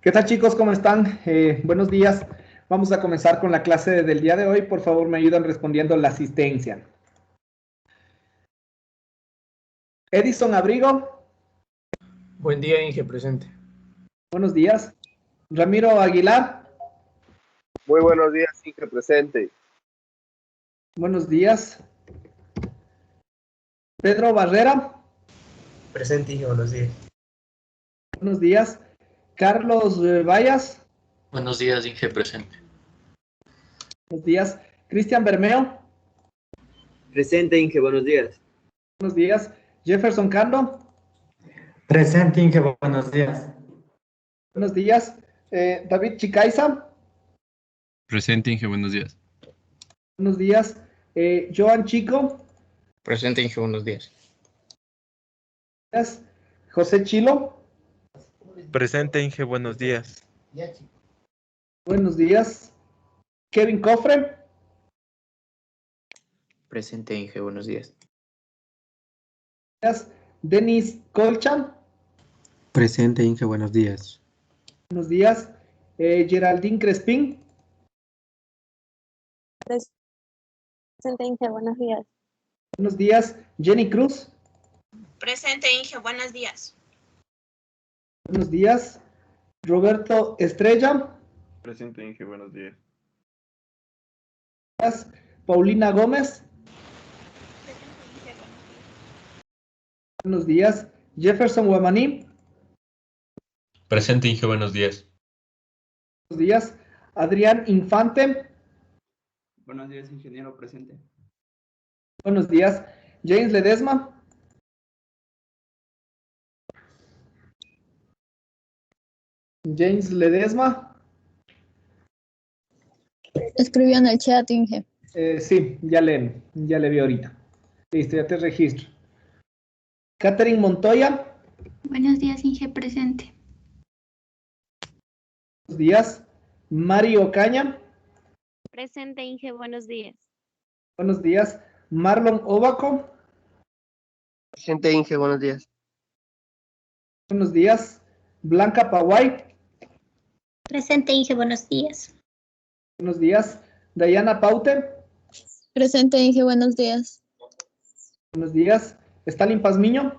¿Qué tal, chicos? ¿Cómo están? Buenos días. Vamos a comenzar con la clase del día de hoy. Por favor, me ayudan respondiendo la asistencia. Edison Abrigo. Buen día, Inge, presente. Buenos días. Ramiro Aguilar. Muy buenos días, Inge, presente. Buenos días. Pedro Barrera. Presente, Inge, buenos días. Buenos días. Carlos Vallas. Buenos días, Inge, presente. Buenos días. Cristian Bermeo. Presente, Inge, buenos días. Buenos días. Jefferson Cando. Presente, Inge, buenos días. Buenos días. David Chicaiza. Presente, Inge, buenos días. Buenos días. Joan Chico. Presente, Inge, buenos días. José Chilo. Presente, Inge, buenos días. Buenos días. Kevin Cofre. Presente, Inge, buenos días. Denis Colchan. Presente, Inge, buenos días. Buenos días. Geraldine Crespín. Presente, Inge, buenos días. Buenos días. Jenny Cruz. Presente, Inge, buenos días. Buenos días. Roberto Estrella. Presente, Inge, buenos días. Paulina Gómez. Buenos días. Jefferson Guamaní. Presente, Inge, buenos días. Buenos días. Adrián Infante. Buenos días, ingeniero, presente. Buenos días. James Ledesma. James Ledesma. Escribió en el chat, Inge. Sí, ya le vi ahorita. Listo, ya te registro. Catherine Montoya. Buenos días, Inge, presente. Buenos días. Mario Ocaña. Presente, Inge, buenos días. Buenos días. Marlon Obaco. Presente, Inge, buenos días. Buenos días. Blanca Paguay. Presente, Inge, buenos días. Buenos días. Dayana Paute. Presente, Inge, buenos días. Buenos días. Stalin Pazmiño.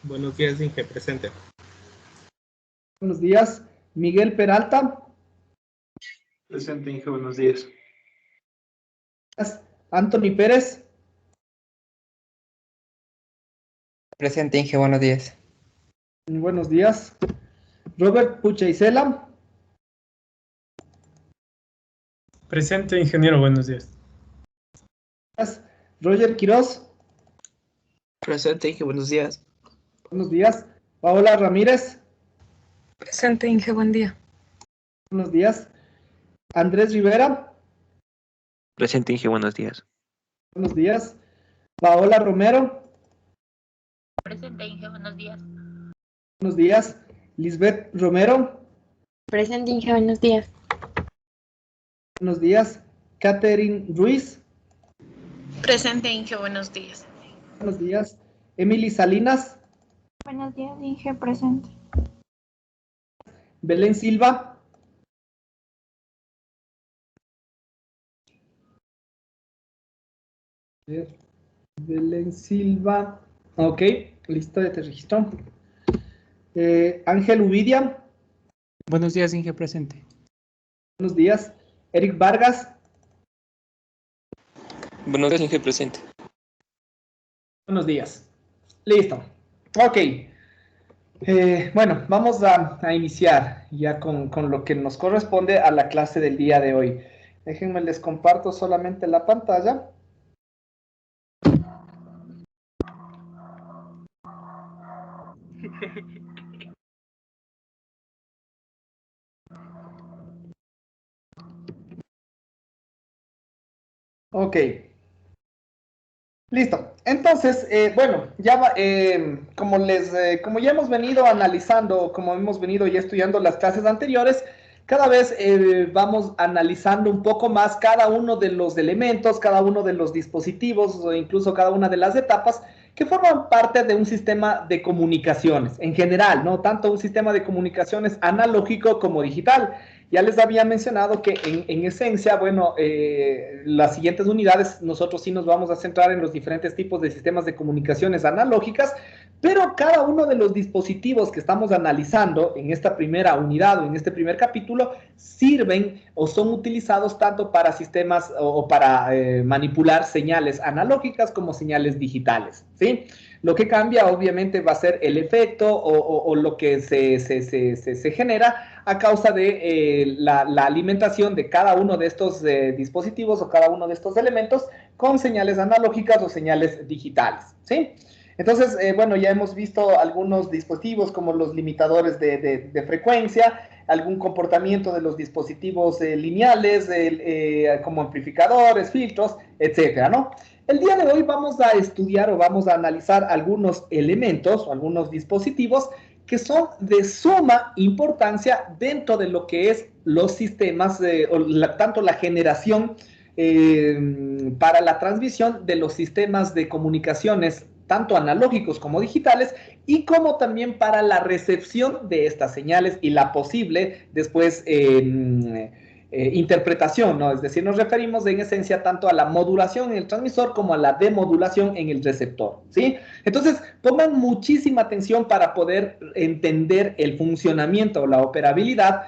Buenos días, Inge, presente. Buenos días. Miguel Peralta. Presente, Inge, buenos días. Anthony Pérez. Presente, Inge, buenos días. Buenos días. Robert Pucha-Isela. Presente, ingeniero, buenos días. Roger Quiroz. Presente, Inge, buenos días. Buenos días. Paola Ramírez. Presente, Inge, buen día. Buenos días. Andrés Rivera. Presente, Inge, buenos días. Buenos días. Paola Romero. Presente, Inge, buenos días. Buenos días. Lisbeth Romero. Presente, Inge, buenos días. Buenos días. Catherine Ruiz. Presente, Inge, buenos días. Buenos días. Emily Salinas. Buenos días, Inge, presente. Belén Silva. Belén Silva. Ok, listo, ya te registró. Ángel Uvidia. Buenos días, Inge, presente. Buenos días. Eric Vargas. Buenos días, Inge, presente. Buenos días. Listo. Ok. Bueno, vamos a iniciar ya con lo que nos corresponde a la clase del día de hoy. Déjenme, les comparto solamente la pantalla. Ok. Listo. Entonces, bueno, ya como ya hemos venido analizando, como hemos venido ya estudiando las clases anteriores, cada vez vamos analizando un poco más cada uno de los elementos, cada uno de los dispositivos o incluso cada una de las etapas que forman parte de un sistema de comunicaciones en general, ¿no? Tanto un sistema de comunicaciones analógico como digital. Ya les había mencionado que en esencia, bueno, las siguientes unidades, nosotros sí nos vamos a centrar en los diferentes tipos de sistemas de comunicaciones analógicas, pero cada uno de los dispositivos que estamos analizando en esta primera unidad o en este primer capítulo sirven o son utilizados tanto para sistemas o para manipular señales analógicas como señales digitales, ¿sí? Lo que cambia obviamente va a ser el efecto o lo que se genera a causa de la alimentación de cada uno de estos dispositivos o cada uno de estos elementos con señales analógicas o señales digitales, ¿sí? Entonces, bueno, ya hemos visto algunos dispositivos como los limitadores de frecuencia, algún comportamiento de los dispositivos lineales, como amplificadores, filtros, etcétera, ¿no? El día de hoy vamos a estudiar o vamos a analizar algunos elementos o algunos dispositivos que son de suma importancia dentro de lo que es los sistemas, tanto la generación para la transmisión de los sistemas de comunicaciones, tanto analógicos como digitales, y como también para la recepción de estas señales y la posible después interpretación, ¿no? Es decir, nos referimos en esencia tanto a la modulación en el transmisor como a la demodulación en el receptor, ¿sí? Entonces, pongan muchísima atención para poder entender el funcionamiento o la operabilidad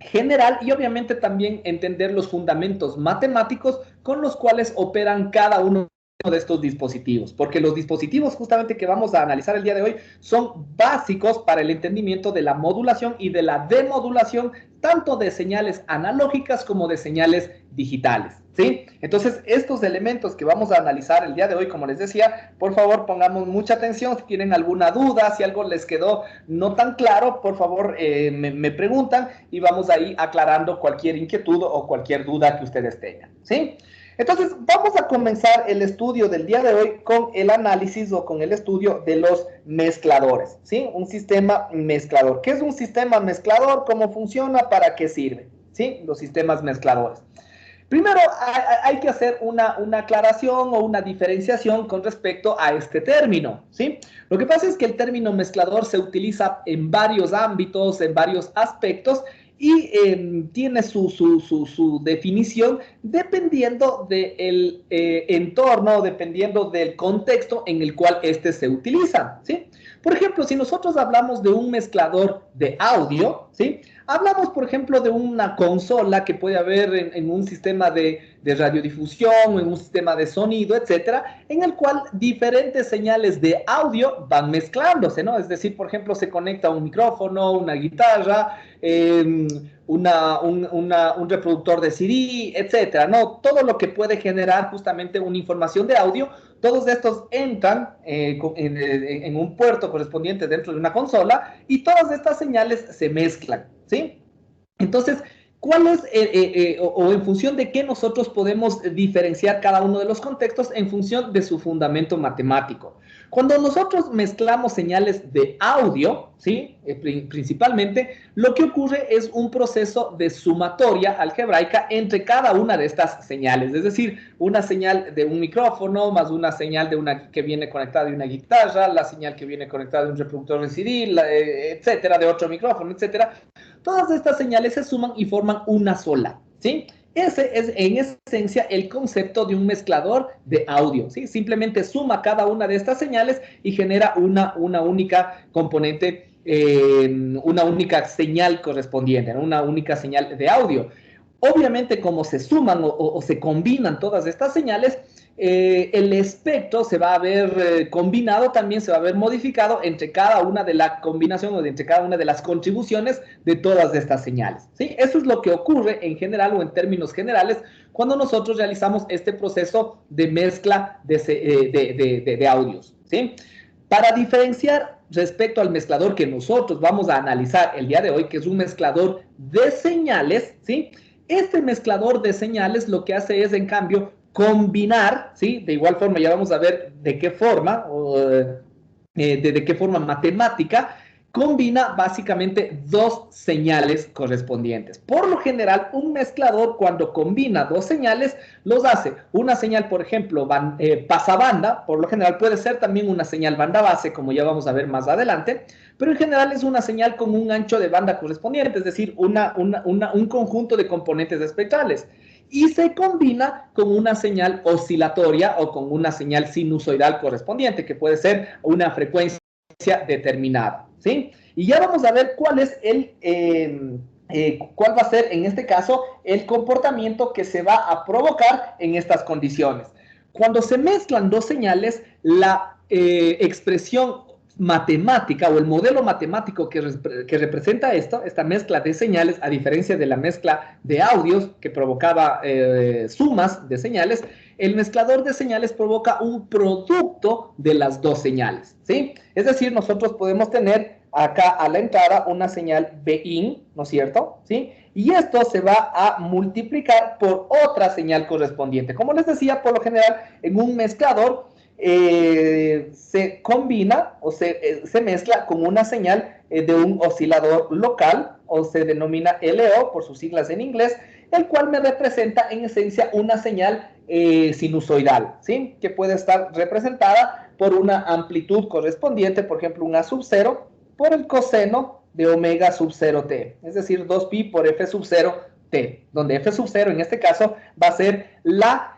general y obviamente también entender los fundamentos matemáticos con los cuales operan cada uno de estos dispositivos, porque los dispositivos justamente que vamos a analizar el día de hoy son básicos para el entendimiento de la modulación y de la demodulación tanto de señales analógicas como de señales digitales, ¿sí? Entonces, estos elementos que vamos a analizar el día de hoy, como les decía, por favor pongamos mucha atención. Si tienen alguna duda, si algo les quedó no tan claro, por favor me preguntan y vamos ahí aclarando cualquier inquietud o cualquier duda que ustedes tengan, ¿sí? Entonces, vamos a comenzar el estudio del día de hoy con el análisis o con el estudio de los mezcladores, ¿sí? Un sistema mezclador. ¿Qué es un sistema mezclador? ¿Cómo funciona? ¿Para qué sirve? ¿Sí? Los sistemas mezcladores. Primero, hay que hacer una aclaración o una diferenciación con respecto a este término, ¿sí? Lo que pasa es que el término mezclador se utiliza en varios ámbitos, en varios aspectos, y tiene su definición dependiendo del entorno, dependiendo del contexto en el cual este se utiliza, ¿sí? Por ejemplo, si nosotros hablamos de un mezclador de audio, ¿sí? Hablamos, por ejemplo, de una consola que puede haber en un sistema de radiodifusión o en un sistema de sonido, etcétera, en el cual diferentes señales de audio van mezclándose, ¿no? Es decir, por ejemplo, se conecta un micrófono, una guitarra, un reproductor de CD, etcétera, ¿no? Todo lo que puede generar justamente una información de audio, todos estos entran en un puerto correspondiente dentro de una consola y todas estas señales se mezclan, ¿sí? Entonces, ¿cuál es, o en función de qué nosotros podemos diferenciar cada uno de los contextos en función de su fundamento matemático? Cuando nosotros mezclamos señales de audio, ¿sí? Principalmente, lo que ocurre es un proceso de sumatoria algebraica entre cada una de estas señales. Es decir, una señal de un micrófono más una señal que viene conectada de una guitarra, la señal que viene conectada de un reproductor de CD, etcétera, de otro micrófono, etcétera. Todas estas señales se suman y forman una sola, ¿sí? Ese es en esencia el concepto de un mezclador de audio, ¿sí? Simplemente suma cada una de estas señales y genera una única componente, una única señal correspondiente, ¿no? Una única señal de audio. Obviamente, como se suman o se combinan todas estas señales, el espectro se va a ver combinado, también se va a ver modificado entre cada una de la combinación o entre cada una de las contribuciones de todas estas señales, ¿sí? Eso es lo que ocurre en general o en términos generales cuando nosotros realizamos este proceso de mezcla de audios, ¿sí? Para diferenciar respecto al mezclador que nosotros vamos a analizar el día de hoy, que es un mezclador de señales, ¿sí? Este mezclador de señales lo que hace es, en cambio, combinar, ¿sí? De igual forma, ya vamos a ver de qué forma, de qué forma matemática, combina básicamente dos señales correspondientes. Por lo general, un mezclador cuando combina dos señales, los hace una señal, por ejemplo, pasabanda, por lo general puede ser también una señal banda base, como ya vamos a ver más adelante, pero en general es una señal con un ancho de banda correspondiente, es decir, un conjunto de componentes espectrales. Y se combina con una señal oscilatoria o con una señal sinusoidal correspondiente, que puede ser una frecuencia determinada, ¿sí? Y ya vamos a ver cuál es cuál va a ser en este caso el comportamiento que se va a provocar en estas condiciones. Cuando se mezclan dos señales, la expresión matemática o el modelo matemático que representa esta mezcla de señales, a diferencia de la mezcla de audios que provocaba sumas de señales, el mezclador de señales provoca un producto de las dos señales, ¿sí? Es decir, nosotros podemos tener acá a la entrada una señal Bin, ¿no es cierto? ¿Sí? Y esto se va a multiplicar por otra señal correspondiente. Como les decía, por lo general, en un mezclador se combina o se mezcla con una señal de un oscilador local, o se denomina LO por sus siglas en inglés, el cual me representa en esencia una señal sinusoidal, ¿sí? Que puede estar representada por una amplitud correspondiente, por ejemplo, un A sub 0 por el coseno de omega sub 0 t, es decir, 2pi por f sub 0 t, donde f sub 0 en este caso va a ser la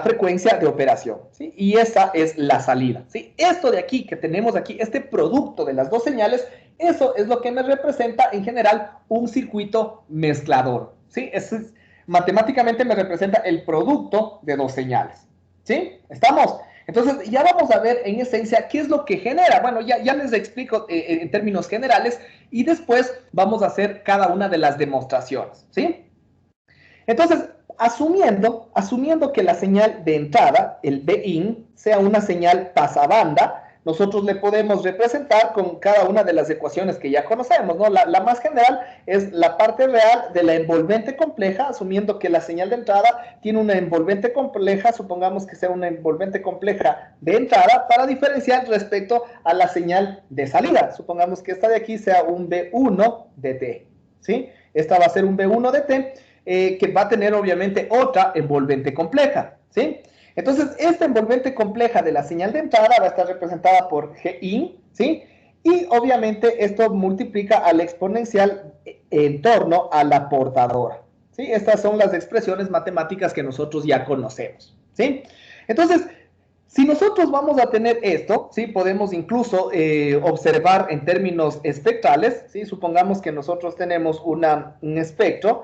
frecuencia de operación, ¿sí? Y esa es la salida, ¿sí? Esto de aquí que tenemos aquí, este producto de las dos señales, eso es lo que me representa en general un circuito mezclador, ¿sí? Matemáticamente me representa el producto de dos señales, ¿sí? ¿Estamos? Entonces, ya vamos a ver en esencia qué es lo que genera. Bueno, ya les explico en términos generales y después vamos a hacer cada una de las demostraciones, ¿sí? Entonces, asumiendo que la señal de entrada, el Bin, sea una señal pasabanda, nosotros le podemos representar con cada una de las ecuaciones que ya conocemos, ¿no? La más general es la parte real de la envolvente compleja, asumiendo que la señal de entrada tiene una envolvente compleja, supongamos que sea una envolvente compleja de entrada, para diferenciar respecto a la señal de salida. Supongamos que esta de aquí sea un B1 de T, ¿sí? Esta va a ser un B1 de T, que va a tener obviamente otra envolvente compleja, ¿sí? Entonces, esta envolvente compleja de la señal de entrada va a estar representada por Gin, ¿sí? Y obviamente esto multiplica al exponencial en torno a la portadora, ¿sí? Estas son las expresiones matemáticas que nosotros ya conocemos, ¿sí? Entonces, si nosotros vamos a tener esto, ¿sí? Podemos incluso observar en términos espectrales, ¿sí? Supongamos que nosotros tenemos un espectro.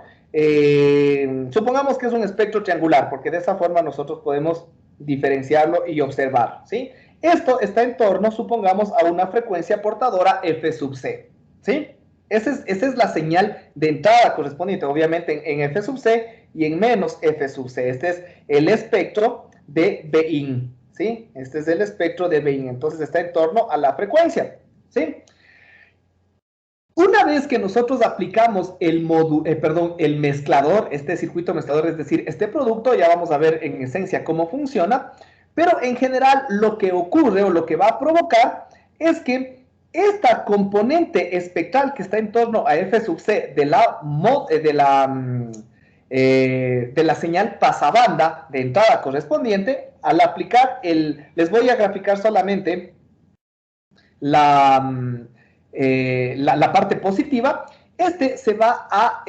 Supongamos que es un espectro triangular, porque de esa forma nosotros podemos diferenciarlo y observarlo, ¿sí? Esto está en torno, supongamos, a una frecuencia portadora f sub c, ¿sí? Esa es la señal de entrada correspondiente, obviamente en f sub c y en menos f sub c. Este es el espectro de Bin, ¿sí? Este es el espectro de Bin, entonces está en torno a la frecuencia, ¿sí? Una vez que nosotros aplicamos el mezclador, este circuito mezclador, es decir, este producto, ya vamos a ver en esencia cómo funciona, pero en general lo que ocurre o lo que va a provocar es que esta componente espectral que está en torno a f sub c de la señal pasabanda de entrada correspondiente, al aplicar les voy a graficar solamente la parte positiva, este se va a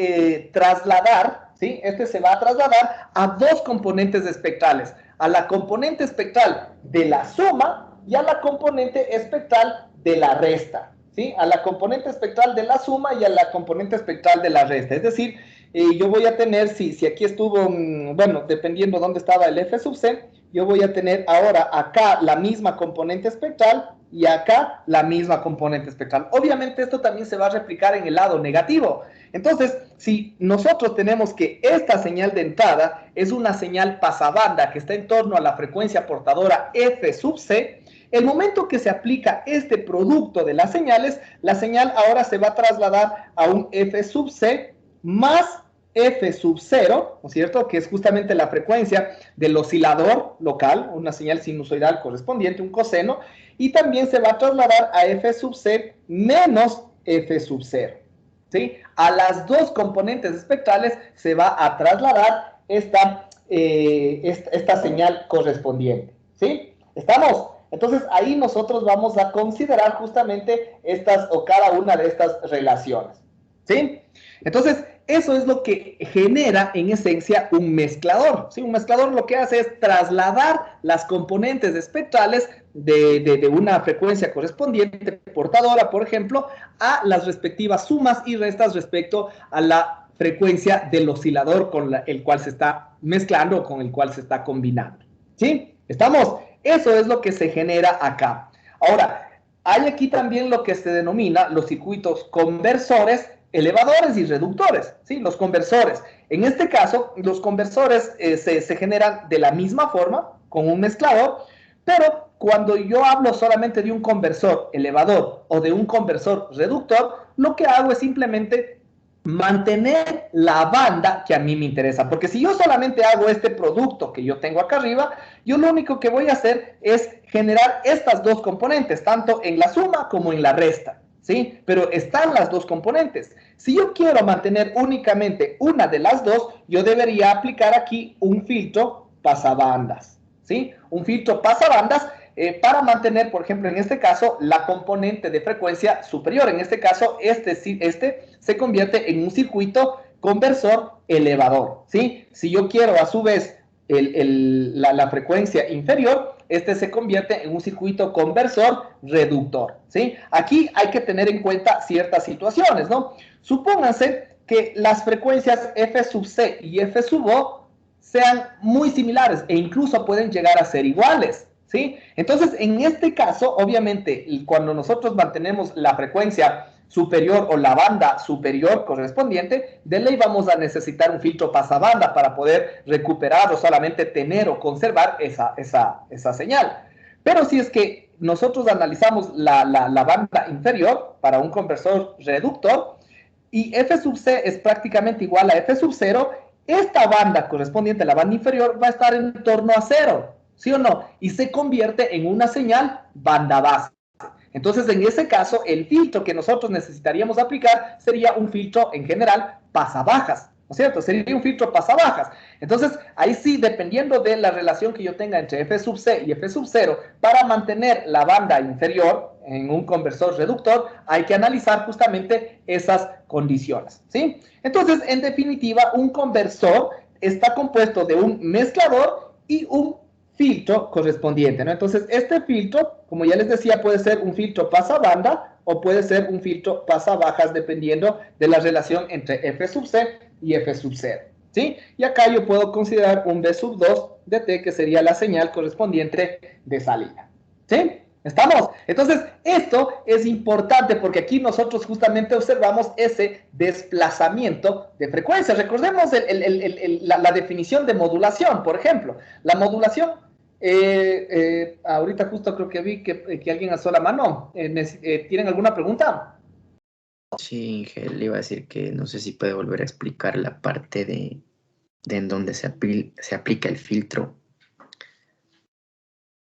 trasladar, ¿sí? Este se va a trasladar a dos componentes espectrales, a la componente espectral de la suma y a la componente espectral de la resta, ¿sí? A la componente espectral de la suma y a la componente espectral de la resta. Es decir, yo voy a tener, si aquí estuvo, bueno, dependiendo dónde estaba el f sub c, yo voy a tener ahora acá la misma componente espectral y acá la misma componente espectral. Obviamente esto también se va a replicar en el lado negativo. Entonces, si nosotros tenemos que esta señal de entrada es una señal pasabanda que está en torno a la frecuencia portadora f sub c, el momento que se aplica este producto de las señales, la señal ahora se va a trasladar a un f sub c más F sub 0, ¿no es cierto? Que es justamente la frecuencia del oscilador local, una señal sinusoidal correspondiente, un coseno, y también se va a trasladar a F sub C menos F sub 0, ¿sí? A las dos componentes espectrales se va a trasladar esta señal correspondiente, ¿sí? ¿Estamos? Entonces, ahí nosotros vamos a considerar justamente estas o cada una de estas relaciones, ¿sí? Entonces, eso es lo que genera en esencia un mezclador, ¿sí? Un mezclador lo que hace es trasladar las componentes espectrales de una frecuencia correspondiente portadora, por ejemplo, a las respectivas sumas y restas respecto a la frecuencia del oscilador con el cual se está mezclando o con el cual se está combinando, ¿sí? ¿Estamos? Eso es lo que se genera acá. Ahora, hay aquí también lo que se denomina los circuitos conversores, elevadores y reductores, ¿sí? Los conversores. En este caso, los conversores se generan de la misma forma, con un mezclador, pero cuando yo hablo solamente de un conversor elevador o de un conversor reductor, lo que hago es simplemente mantener la banda que a mí me interesa, porque si yo solamente hago este producto que yo tengo acá arriba, yo lo único que voy a hacer es generar estas dos componentes, tanto en la suma como en la resta, ¿sí? Pero están las dos componentes. Si yo quiero mantener únicamente una de las dos, yo debería aplicar aquí un filtro pasabandas, ¿sí? Un filtro pasabandas para mantener, por ejemplo, en este caso, la componente de frecuencia superior. En este caso, este se convierte en un circuito conversor elevador, ¿sí? Si yo quiero, a su vez, la frecuencia inferior, este se convierte en un circuito conversor reductor, ¿sí? Aquí hay que tener en cuenta ciertas situaciones, ¿no? Supónganse que las frecuencias F sub C y F sub O sean muy similares e incluso pueden llegar a ser iguales, ¿sí? Entonces, en este caso, obviamente, cuando nosotros mantenemos la frecuencia superior o la banda superior correspondiente, de ley vamos a necesitar un filtro pasabanda para poder recuperar o solamente tener o conservar esa señal. Pero si es que nosotros analizamos la banda inferior para un conversor reductor y F sub C es prácticamente igual a F sub 0, esta banda correspondiente a la banda inferior va a estar en torno a 0, ¿sí o no? Y se convierte en una señal banda base. Entonces, en ese caso, el filtro que nosotros necesitaríamos aplicar sería un filtro, en general, pasabajas, ¿no es cierto? Sería un filtro pasabajas. Entonces, ahí sí, dependiendo de la relación que yo tenga entre F sub C y F sub 0, para mantener la banda inferior en un conversor reductor, hay que analizar justamente esas condiciones, ¿sí? Entonces, en definitiva, un conversor está compuesto de un mezclador y un filtro correspondiente, ¿no? Entonces, este filtro, como ya les decía, puede ser un filtro pasabanda o puede ser un filtro pasabajas, dependiendo de la relación entre F sub C y F sub 0, ¿sí? Y acá yo puedo considerar un B sub 2 de T, que sería la señal correspondiente de salida, ¿sí? ¿Estamos? Entonces, esto es importante porque aquí nosotros justamente observamos ese desplazamiento de frecuencia. Recordemos la definición de modulación, por ejemplo. La modulación, ahorita justo creo que vi que alguien alzó la mano. ¿Tienen alguna pregunta? Sí, Inge, le iba a decir que no sé si puede volver a explicar la parte de en donde se aplica el filtro.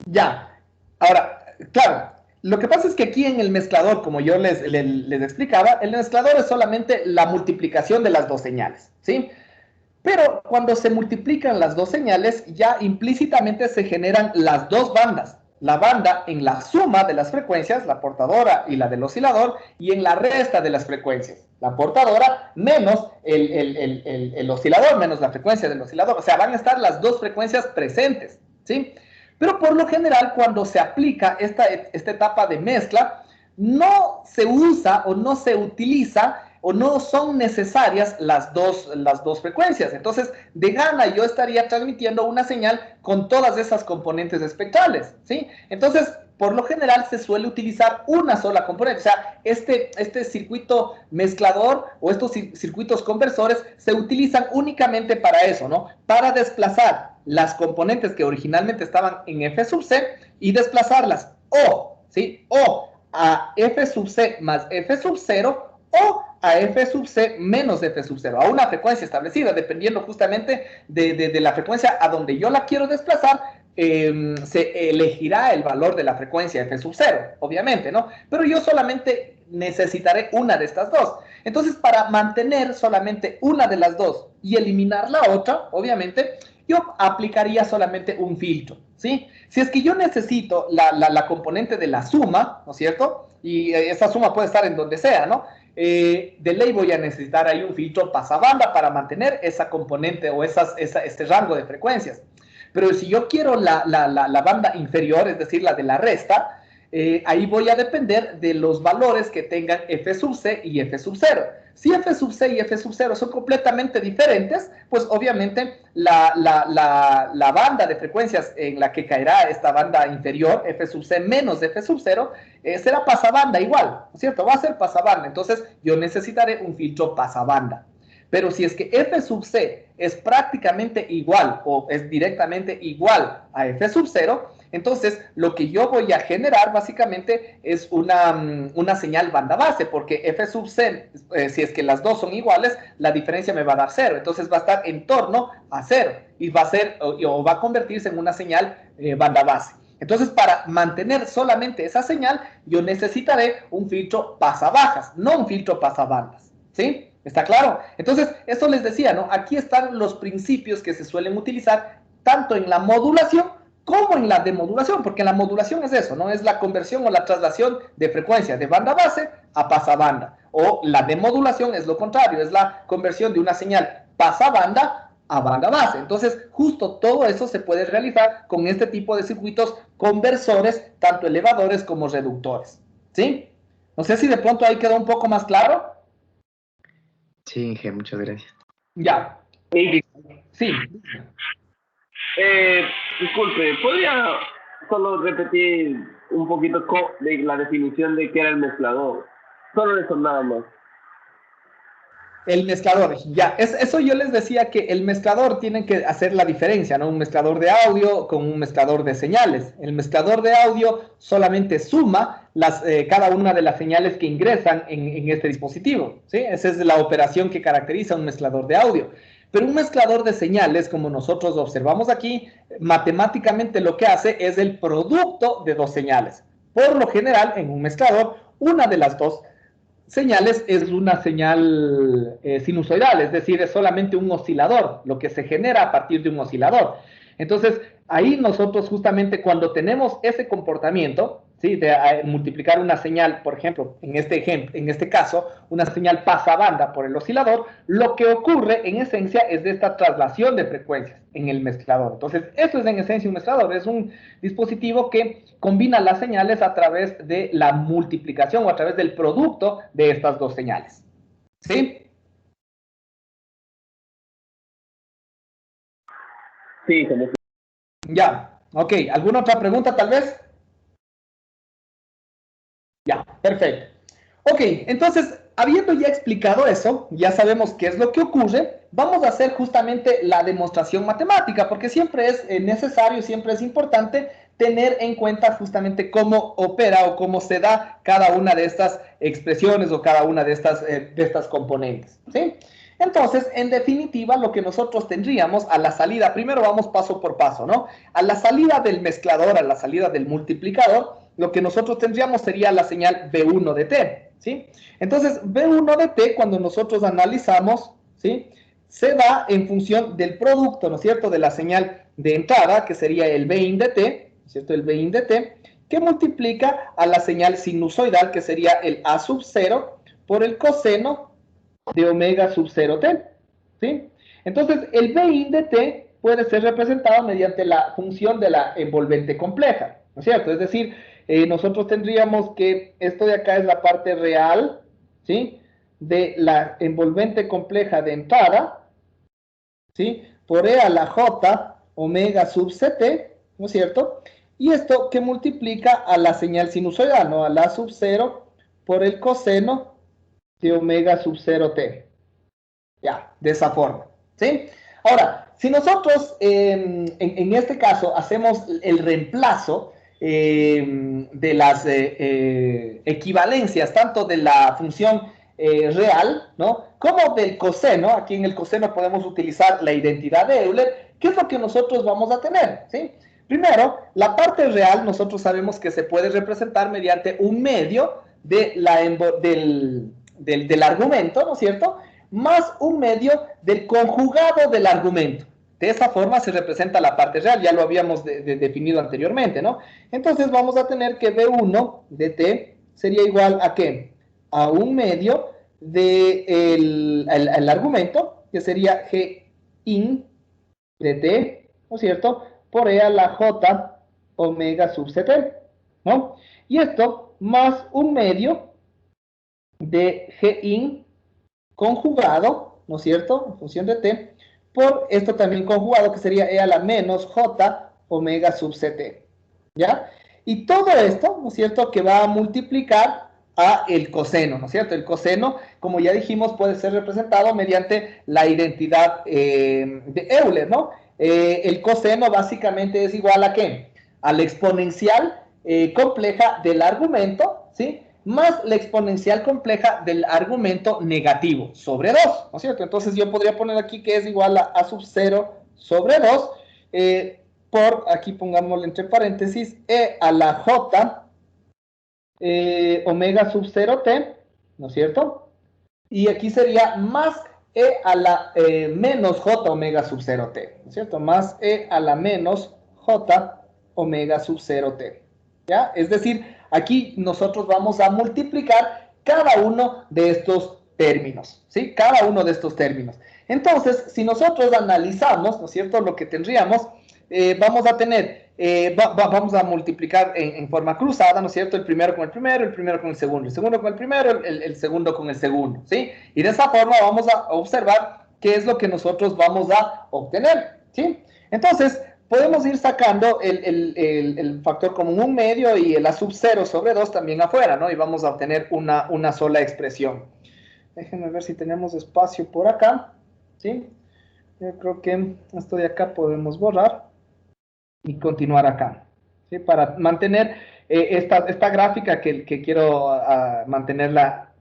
Ya. Ahora, claro, lo que pasa es que aquí en el mezclador, como yo les explicaba, el mezclador es solamente la multiplicación de las dos señales, ¿sí? Pero cuando se multiplican las dos señales, ya implícitamente se generan las dos bandas. La banda en la suma de las frecuencias, la portadora y la del oscilador, y en la resta de las frecuencias, la portadora menos el oscilador, menos la frecuencia del oscilador. O sea, van a estar las dos frecuencias presentes, ¿sí? Pero por lo general, cuando se aplica esta etapa de mezcla, no se usa o no se utiliza o no son necesarias las dos frecuencias. Entonces, de gana yo estaría transmitiendo una señal con todas esas componentes espectrales, ¿sí? Entonces, por lo general se suele utilizar una sola componente. O sea, este circuito mezclador o estos circuitos conversores se utilizan únicamente para eso, ¿no? Para desplazar las componentes que originalmente estaban en F sub C y desplazarlas ¿sí? O a F sub C más F sub 0 o a f sub c menos f sub 0, a una frecuencia establecida, dependiendo justamente de la frecuencia a donde yo la quiero desplazar. Se elegirá el valor de la frecuencia f sub 0, obviamente, ¿no? Pero yo solamente necesitaré una de estas dos. Entonces, para mantener solamente una de las dos y eliminar la otra, obviamente, yo aplicaría solamente un filtro, ¿sí? Si es que yo necesito la componente de la suma, ¿no es cierto? Y esa suma puede estar en donde sea, ¿no? De ley voy a necesitar ahí un filtro pasabanda para mantener esa componente o este rango de frecuencias. Pero si yo quiero la banda inferior, es decir, la de la resta, ahí voy a depender de los valores que tengan f sub c y f sub 0. Si f sub c y f sub 0 son completamente diferentes, pues obviamente la banda de frecuencias en la que caerá esta banda inferior, f sub c menos f sub 0, será pasabanda igual, ¿no es cierto? Va a ser pasabanda, entonces yo necesitaré un filtro pasabanda. Pero si es que f sub c es prácticamente igual o es directamente igual a f sub 0, entonces lo que yo voy a generar básicamente es una señal banda base, porque f sub c, si es que las dos son iguales, la diferencia me va a dar 0. Entonces va a estar en torno a 0 y va a ser o va a convertirse en una señal banda base. Entonces, para mantener solamente esa señal, yo necesitaré un filtro pasabajas, no un filtro pasabandas, ¿sí? ¿Está claro? Entonces, eso les decía, ¿no? Aquí están los principios que se suelen utilizar tanto en la modulación como en la demodulación, porque la modulación es eso, ¿no? Es la conversión o la traslación de frecuencia de banda base a pasabanda. O la demodulación es lo contrario, es la conversión de una señal pasabanda a banda base. Entonces, justo todo eso se puede realizar con este tipo de circuitos conversores, tanto elevadores como reductores, ¿sí? No sé si de pronto ahí quedó un poco más claro. Sí, Inge, muchas gracias. Ya. Sí. Disculpe, ¿podría solo repetir un poquito de la definición de qué era el mezclador? Solo eso nada más. El mezclador, ya, eso yo les decía que el mezclador tiene que hacer la diferencia, ¿no? Un mezclador de audio con un mezclador de señales. El mezclador de audio solamente suma cada una de las señales que ingresan en este dispositivo, ¿sí? Esa es la operación que caracteriza un mezclador de audio. Pero un mezclador de señales, como nosotros observamos aquí, matemáticamente lo que hace es el producto de dos señales. Por lo general, en un mezclador, una de las dos señales es una señal sinusoidal, es decir, es solamente un oscilador, lo que se genera a partir de un oscilador. Entonces, ahí nosotros justamente cuando tenemos ese comportamiento, ¿sí? De multiplicar una señal, por ejemplo, en este caso, una señal pasabanda por el oscilador, lo que ocurre en esencia es de esta traslación de frecuencias en el mezclador. Entonces, eso es en esencia un mezclador, es un dispositivo que combina las señales a través de la multiplicación o a través del producto de estas dos señales. ¿Sí? Sí, como... Ya, ok. ¿Alguna otra pregunta tal vez? Ya, perfecto. Ok, entonces, habiendo ya explicado eso, ya sabemos qué es lo que ocurre, vamos a hacer justamente la demostración matemática, porque siempre es necesario, siempre es importante tener en cuenta justamente cómo opera o cómo se da cada una de estas expresiones o cada una de estas componentes, ¿sí? Entonces, en definitiva, lo que nosotros tendríamos a la salida, primero vamos paso por paso, ¿no? A la salida del mezclador, a la salida del multiplicador, lo que nosotros tendríamos sería la señal B1 de T, ¿sí? Entonces, B1 de T, cuando nosotros analizamos, ¿sí? Se da en función del producto, ¿no es cierto?, de la señal de entrada, que sería el Bin de T, ¿no es cierto?, el Bin de T, que multiplica a la señal sinusoidal, que sería el A sub 0, por el coseno de omega sub 0t, ¿sí? Entonces, el Bin de T puede ser representado mediante la función de la envolvente compleja, ¿no es cierto? Es decir, nosotros tendríamos que esto de acá es la parte real, ¿sí?, de la envolvente compleja de entrada, ¿sí?, por E a la J omega sub ct, ¿no es cierto? Y esto que multiplica a la señal sinusoidal, ¿no?, a la sub 0 por el coseno de omega sub 0t. Ya, de esa forma, ¿sí? Ahora, si nosotros en este caso hacemos el reemplazo de las equivalencias, tanto de la función real, ¿no? Como del coseno. Aquí en el coseno podemos utilizar la identidad de Euler. ¿Qué es lo que nosotros vamos a tener? ¿Sí? Primero, la parte real nosotros sabemos que se puede representar mediante un medio del argumento, ¿no es cierto? Más un medio del conjugado del argumento. De esa forma se representa la parte real, ya lo habíamos definido anteriormente, ¿no? Entonces vamos a tener que B1 de T sería igual a ¿qué? A un medio del argumento, que sería G in de T, ¿no es cierto? Por E a la J omega sub CT, ¿no? Y esto más un medio de G in conjugado, ¿no es cierto? En función de T, por esto también conjugado, que sería E a la menos J omega sub CT, ¿ya? Y todo esto, ¿no es cierto?, que va a multiplicar a el coseno, ¿no es cierto? El coseno, como ya dijimos, puede ser representado mediante la identidad de Euler, ¿no? El coseno básicamente es igual a ¿qué? A la exponencial compleja del argumento, ¿sí? Más la exponencial compleja del argumento negativo sobre 2, ¿no es cierto? Entonces yo podría poner aquí que es igual a sub 0 sobre 2, por, aquí pongámoslo entre paréntesis, E a la J omega sub 0t, ¿no es cierto? Y aquí sería más E a la menos J omega sub 0t, ¿no es cierto? Más E a la menos J omega sub 0t, ¿ya? Es decir, aquí nosotros vamos a multiplicar cada uno de estos términos, ¿sí? Cada uno de estos términos. Entonces, si nosotros analizamos, ¿no es cierto?, lo que tendríamos, vamos a tener, vamos a multiplicar en forma cruzada, ¿no es cierto?, el primero con el primero con el segundo con el primero, el segundo con el segundo, ¿sí? Y de esa forma vamos a observar qué es lo que nosotros vamos a obtener, ¿sí? Entonces, podemos ir sacando el factor común 1 medio y el A sub 0 sobre 2 también afuera, ¿no? Y vamos a obtener una sola expresión. Déjenme ver si tenemos espacio por acá, ¿sí? Yo creo que esto de acá podemos borrar y continuar acá, ¿sí? Para mantener esta gráfica que quiero mantenerla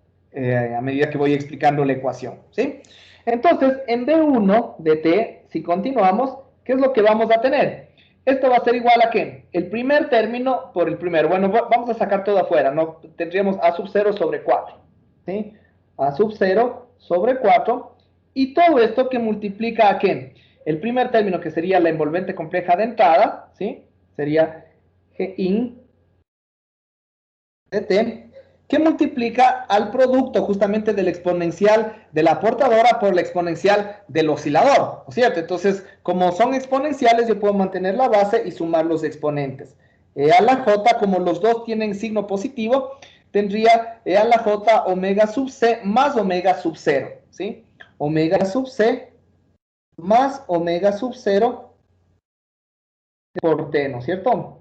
a medida que voy explicando la ecuación, ¿sí? Entonces, en B1 de T, si continuamos, ¿qué es lo que vamos a tener? Esto va a ser igual a ¿qué? El primer término por el primero. Bueno, vamos a sacar todo afuera, ¿no? Tendríamos A sub 0 sobre 4, ¿sí? A sub 0 sobre 4. Y todo esto que multiplica a ¿qué? El primer término, que sería la envolvente compleja de entrada, ¿sí? Sería G in de T, que multiplica al producto justamente del exponencial de la portadora por la exponencial del oscilador, ¿no es cierto? Entonces, como son exponenciales, yo puedo mantener la base y sumar los exponentes. E a la J, como los dos tienen signo positivo, tendría E a la J omega sub C más omega sub 0, ¿sí? Omega sub C más omega sub 0 por T, ¿no es cierto?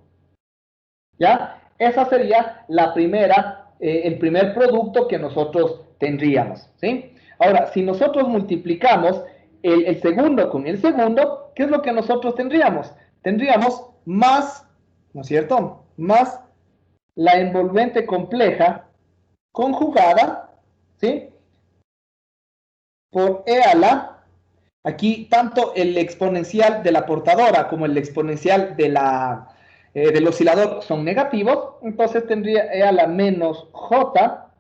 ¿Ya? Esa sería la primera, el primer producto que nosotros tendríamos, ¿sí? Ahora, si nosotros multiplicamos el segundo con el segundo, ¿qué es lo que nosotros tendríamos? Tendríamos más, ¿no es cierto?, más la envolvente compleja conjugada, ¿sí?, por E a la, aquí tanto el exponencial de la portadora como el exponencial de del oscilador son negativos, entonces tendría E a la menos J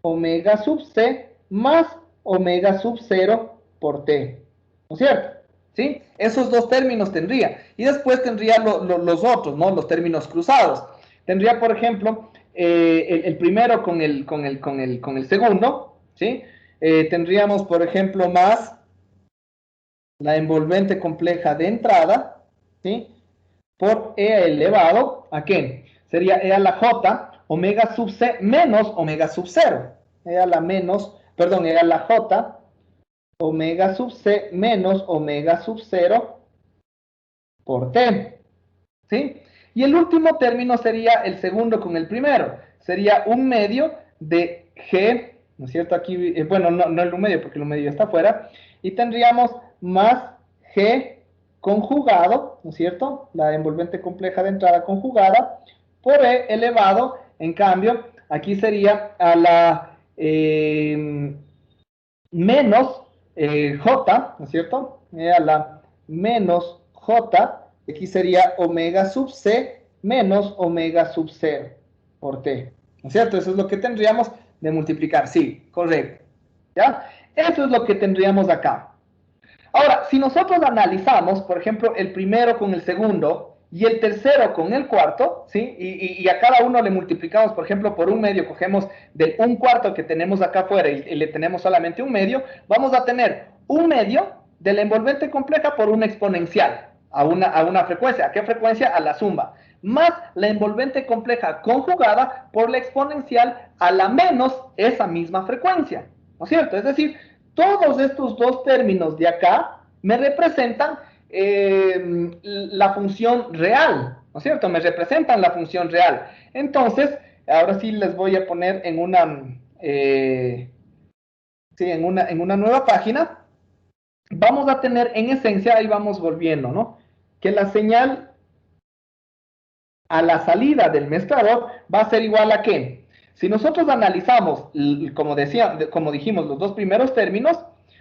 omega sub C más omega sub 0 por T, ¿no es cierto? ¿Sí? Esos dos términos tendría. Y después tendría los otros, ¿no? Los términos cruzados. Tendría, por ejemplo, el primero con el segundo, ¿sí? Tendríamos, por ejemplo, más la envolvente compleja de entrada, ¿sí?, por E elevado a ¿qué? Sería E a la J omega sub C menos omega sub 0. E a la J omega sub C menos omega sub 0 por T, ¿sí? Y el último término sería el segundo con el primero. Sería un medio de G, ¿no es cierto? Aquí, bueno, no el un medio porque el un medio está afuera. Y tendríamos más G conjugado, ¿no es cierto?, la envolvente compleja de entrada conjugada, por E elevado, en cambio, aquí sería a la menos J, ¿no es cierto? A la menos J, aquí sería omega sub C menos omega sub 0 por T, ¿no es cierto? Eso es lo que tendríamos de multiplicar, sí, correcto, ¿ya? Eso es lo que tendríamos acá. Ahora, si nosotros analizamos, por ejemplo, el primero con el segundo y el tercero con el cuarto, ¿sí? Y a cada uno le multiplicamos, por ejemplo, por un medio, cogemos del un cuarto que tenemos acá afuera y le tenemos solamente un medio, vamos a tener un medio de la envolvente compleja por una exponencial a una frecuencia. ¿A qué frecuencia? A la suma. Más la envolvente compleja conjugada por la exponencial a la menos esa misma frecuencia, ¿no es cierto? Es decir, todos estos dos términos de acá me representan la función real, ¿no es cierto? Me representan la función real. Entonces, ahora sí les voy a poner en una nueva página. Vamos a tener en esencia, ahí vamos volviendo, ¿no? Que la señal a la salida del mezclador va a ser igual a ¿qué? Si nosotros analizamos, como dijimos, los dos primeros términos,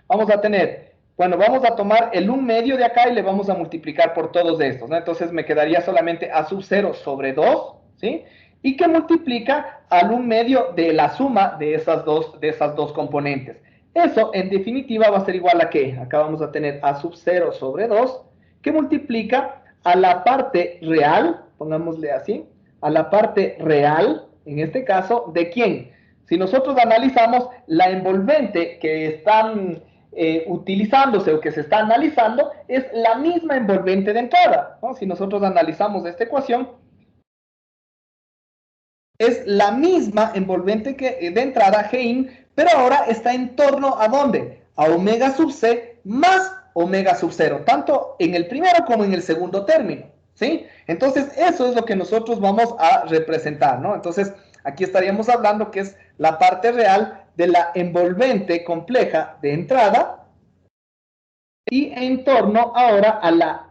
vamos a tener, bueno, vamos a tomar el 1 medio de acá y le vamos a multiplicar por todos estos, ¿no? Entonces me quedaría solamente a sub 0 sobre 2, ¿sí? Y que multiplica al 1 medio de la suma de esas dos componentes. Eso, en definitiva, va a ser igual a ¿qué? Acá vamos a tener a sub 0 sobre 2, que multiplica a la parte real, pongámosle así, a la parte real, en este caso, ¿de quién? Si nosotros analizamos la envolvente que están utilizándose o que se está analizando, es la misma envolvente de entrada, ¿no? Si nosotros analizamos esta ecuación, es la misma envolvente de entrada, Gin, pero ahora está en torno ¿a dónde? A omega sub C más omega sub 0, tanto en el primero como en el segundo término, ¿sí? Entonces, eso es lo que nosotros vamos a representar, ¿no? Entonces, aquí estaríamos hablando que es la parte real de la envolvente compleja de entrada y en torno ahora a la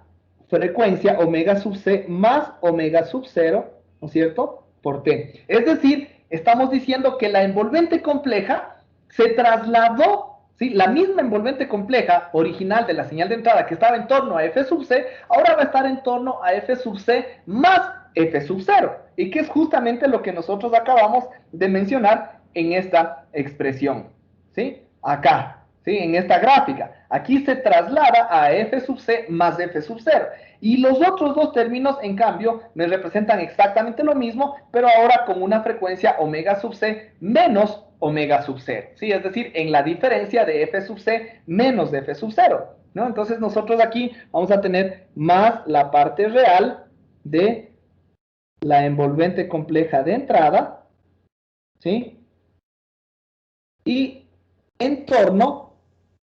frecuencia omega sub C más omega sub 0, ¿no es cierto?, por T. Es decir, estamos diciendo que la envolvente compleja se trasladó, ¿sí? La misma envolvente compleja original de la señal de entrada que estaba en torno a F sub C, ahora va a estar en torno a F sub C más F sub 0, y que es justamente lo que nosotros acabamos de mencionar en esta expresión, ¿sí? Acá, ¿sí? En esta gráfica. Aquí se traslada a F sub C más F sub 0. Y los otros dos términos, en cambio, me representan exactamente lo mismo, pero ahora con una frecuencia omega sub C menos omega sub 0, ¿sí? Es decir, en la diferencia de F sub C menos de F sub 0, ¿no? Entonces nosotros aquí vamos a tener más la parte real de la envolvente compleja de entrada, ¿sí? Y en torno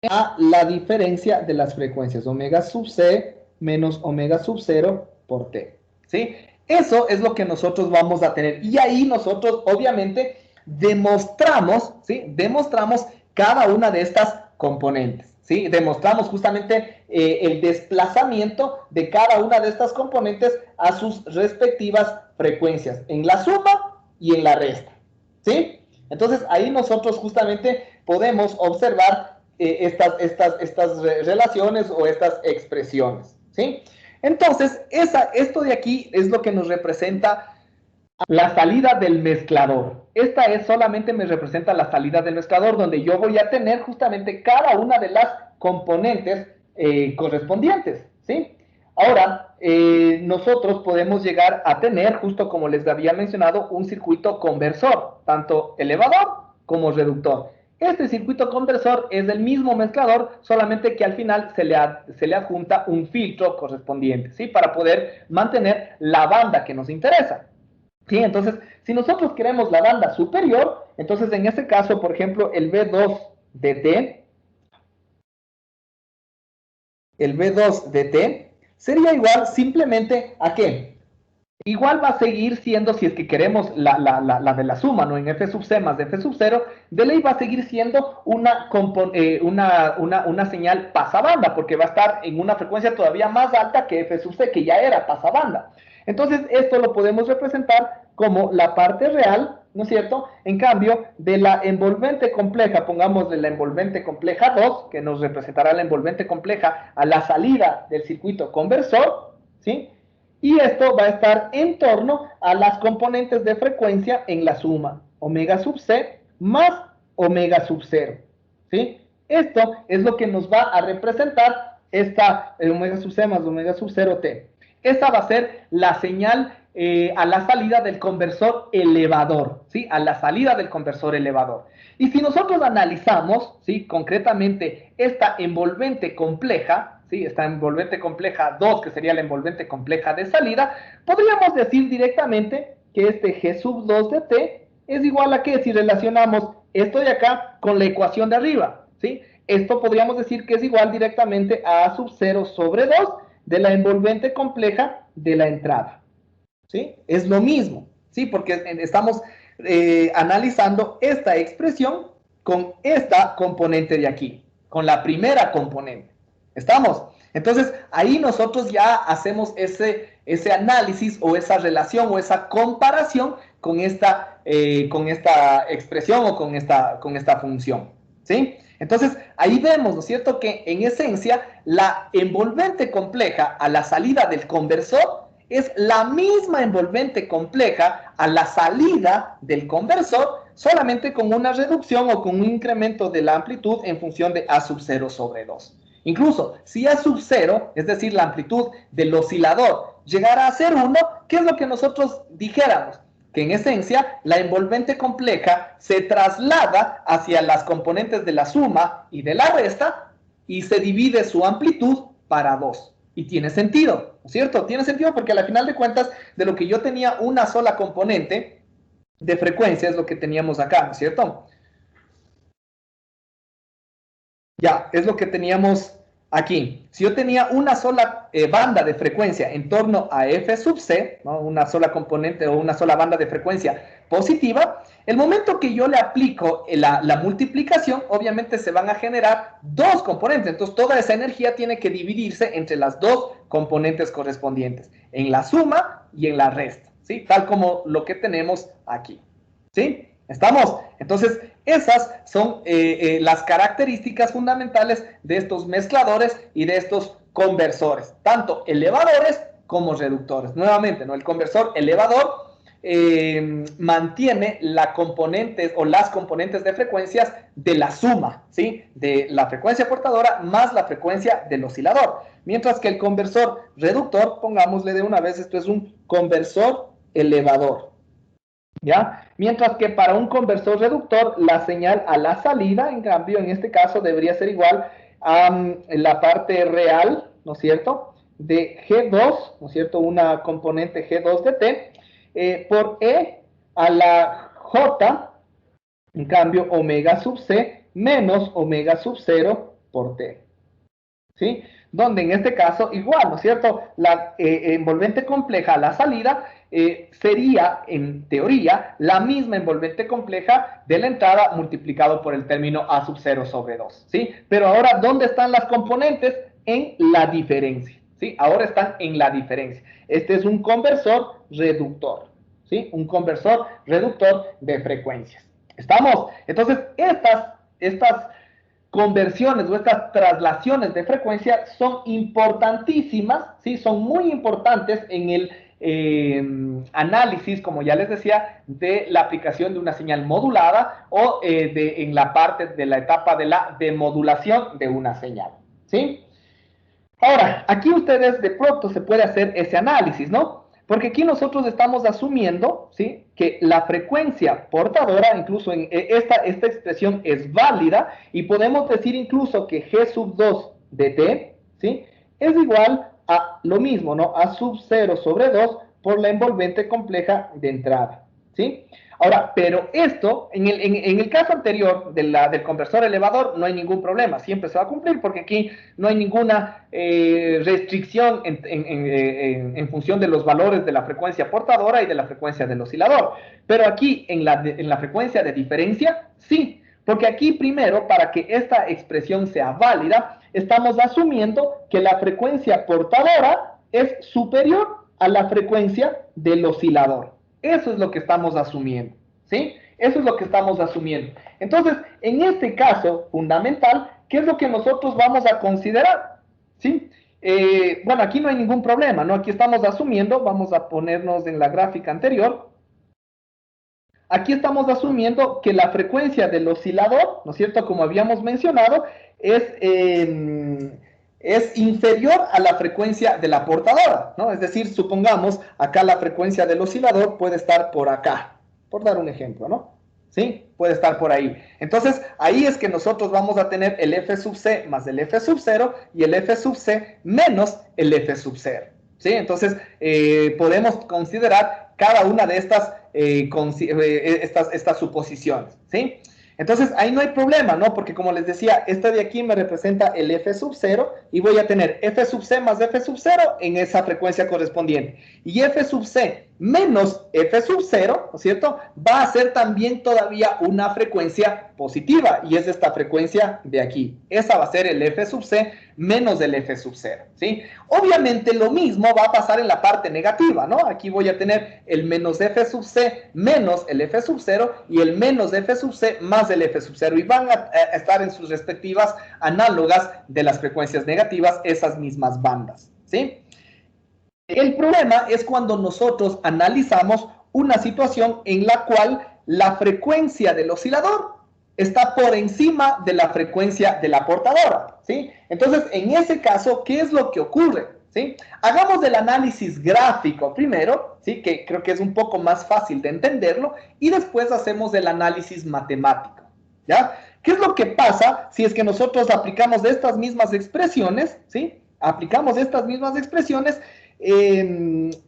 a la diferencia de las frecuencias omega sub C menos omega sub 0 por T, ¿sí? Eso es lo que nosotros vamos a tener. Y ahí nosotros, obviamente, demostramos, ¿sí? Demostramos cada una de estas componentes, ¿sí? Demostramos justamente el desplazamiento de cada una de estas componentes a sus respectivas frecuencias, en la suma y en la resta, ¿sí? Entonces, ahí nosotros justamente podemos observar estas relaciones o estas expresiones, ¿sí? Entonces, esto de aquí es lo que nos representa la salida del mezclador. Esta solamente me representa la salida del mezclador, donde yo voy a tener justamente cada una de las componentes correspondientes, ¿sí? Ahora, nosotros podemos llegar a tener, justo como les había mencionado, un circuito conversor, tanto elevador como reductor. Este circuito conversor es del mismo mezclador, solamente que al final se le adjunta un filtro correspondiente, ¿sí? Para poder mantener la banda que nos interesa, ¿sí? Entonces, si nosotros queremos la banda superior, entonces en este caso, por ejemplo, el B2 de T sería igual simplemente ¿a qué? Igual va a seguir siendo, si es que queremos la de la suma, ¿no? En F sub C más de F sub 0, de ley va a seguir siendo una señal pasabanda, porque va a estar en una frecuencia todavía más alta que F sub C, que ya era pasabanda. Entonces, esto lo podemos representar como la parte real ¿no es cierto? En cambio, de la envolvente compleja, pongámosle la envolvente compleja 2, que nos representará la envolvente compleja a la salida del circuito conversor, ¿sí? Y esto va a estar en torno a las componentes de frecuencia en la suma, omega sub c más omega sub 0, ¿sí? Esto es lo que nos va a representar esta omega sub c más omega sub 0t. Esta va a ser la señal a la salida del conversor elevador, ¿sí? A la salida del conversor elevador. Y si nosotros analizamos, ¿sí? Concretamente esta envolvente compleja, ¿sí? Esta envolvente compleja 2, que sería la envolvente compleja de salida, podríamos decir directamente que este G sub 2 de t es igual a que si relacionamos esto de acá con la ecuación de arriba, ¿sí? Esto podríamos decir que es igual directamente a A sub 0 sobre 2 de la envolvente compleja de la entrada, ¿sí? Es lo mismo, ¿sí? Porque estamos analizando esta expresión con esta componente de aquí, con la primera componente. ¿Estamos? Entonces, ahí nosotros ya hacemos ese análisis o esa relación o esa comparación con esta expresión o con esta función, ¿sí? Entonces, ahí vemos, ¿no es cierto?, que en esencia la envolvente compleja a la salida del conversor es la misma envolvente compleja a la salida del conversor, solamente con una reducción o con un incremento de la amplitud en función de A sub 0 sobre 2. Incluso, si A sub 0, es decir, la amplitud del oscilador, llegara a ser 1, ¿qué es lo que nosotros dijéramos? Que en esencia la envolvente compleja se traslada hacia las componentes de la suma y de la resta y se divide su amplitud para 2. Y tiene sentido, ¿no es cierto? Tiene sentido porque al final de cuentas, de lo que yo tenía una sola componente de frecuencia es lo que teníamos acá, ¿no es cierto? Ya, es lo que teníamos aquí. Si yo tenía una sola banda de frecuencia en torno a f sub c, ¿no? Una sola componente o una sola banda de frecuencia positiva, el momento que yo le aplico la multiplicación, obviamente se van a generar dos componentes. Entonces, toda esa energía tiene que dividirse entre las dos componentes correspondientes, en la suma y en la resta, ¿sí? Tal como lo que tenemos aquí, ¿sí? ¿Estamos? Entonces, esas son las características fundamentales de estos mezcladores y de estos conversores, tanto elevadores como reductores. Nuevamente, ¿no? El conversor elevador mantiene la componente o las componentes de frecuencias de la suma, ¿sí? De la frecuencia portadora más la frecuencia del oscilador. Mientras que el conversor reductor, pongámosle de una vez, esto es un conversor elevador, ¿ya? Mientras que para un conversor reductor, la señal a la salida, en cambio, en este caso debería ser igual a la parte real, ¿no es cierto?, de G2, ¿no es cierto?, una componente G2 de T, por E a la J, en cambio, omega sub C menos omega sub 0 por T, ¿sí? Donde en este caso, igual, ¿no es cierto?, la envolvente compleja a la salida sería, en teoría, la misma envolvente compleja de la entrada multiplicado por el término A sub 0 sobre 2, ¿sí? Pero ahora, ¿dónde están las componentes? En la diferencia, ¿sí? Ahora están en la diferencia. Este es un conversor reductor, ¿sí? Un conversor reductor de frecuencias. ¿Estamos? Entonces, estas conversiones o estas traslaciones de frecuencia son importantísimas, ¿sí? Son muy importantes en el análisis, como ya les decía, de la aplicación de una señal modulada o en la parte de la etapa de la demodulación de una señal, ¿sí? Ahora, aquí ustedes de pronto se puede hacer ese análisis, ¿no? Porque aquí nosotros estamos asumiendo, ¿sí?, que la frecuencia portadora, incluso en esta expresión es válida, y podemos decir incluso que G sub 2 de T, ¿sí?, es igual a lo mismo, ¿no?, A sub 0 sobre 2 por la envolvente compleja de entrada, ¿sí? Ahora, pero esto, en el caso anterior del conversor elevador, no hay ningún problema, siempre se va a cumplir, porque aquí no hay ninguna restricción en función de los valores de la frecuencia portadora y de la frecuencia del oscilador. Pero aquí, en la frecuencia de diferencia, sí, porque aquí primero, para que esta expresión sea válida, estamos asumiendo que la frecuencia portadora es superior a la frecuencia del oscilador. Eso es lo que estamos asumiendo, ¿sí? Eso es lo que estamos asumiendo. Entonces, en este caso fundamental, ¿qué es lo que nosotros vamos a considerar? ¿Sí? Bueno, aquí no hay ningún problema, ¿no? Aquí estamos asumiendo, vamos a ponernos en la gráfica anterior. Aquí estamos asumiendo que la frecuencia del oscilador, ¿no es cierto? Como habíamos mencionado, es inferior a la frecuencia de la portadora, ¿no? Es decir, supongamos, acá la frecuencia del oscilador puede estar por acá, por dar un ejemplo, ¿no? ¿Sí? Puede estar por ahí. Entonces, ahí es que nosotros vamos a tener el F sub C más el F sub 0 y el F sub C menos el F sub 0. ¿Sí? Entonces, podemos considerar cada una de estas suposiciones. ¿Sí? Entonces, ahí no hay problema, ¿no? Porque como les decía, esta de aquí me representa el F sub 0 y voy a tener F sub C más F sub 0 en esa frecuencia correspondiente. Y F sub C menos F sub 0, ¿no es cierto? Va a ser también todavía una frecuencia positiva y es esta frecuencia de aquí. Esa va a ser el F sub C menos el F sub 0, ¿sí? Obviamente lo mismo va a pasar en la parte negativa, ¿no? Aquí voy a tener el menos F sub C menos el F sub 0 y el menos F sub C más el F sub 0 y van a estar en sus respectivas análogas de las frecuencias negativas esas mismas bandas, ¿sí? El problema es cuando nosotros analizamos una situación en la cual la frecuencia del oscilador está por encima de la frecuencia de la portadora, ¿sí? Entonces, en ese caso, ¿qué es lo que ocurre? ¿Sí? Hagamos el análisis gráfico primero, ¿sí? Que creo que es un poco más fácil de entenderlo, y después hacemos el análisis matemático, ¿ya? ¿Qué es lo que pasa si es que nosotros aplicamos estas mismas expresiones, ¿sí? Aplicamos estas mismas expresiones,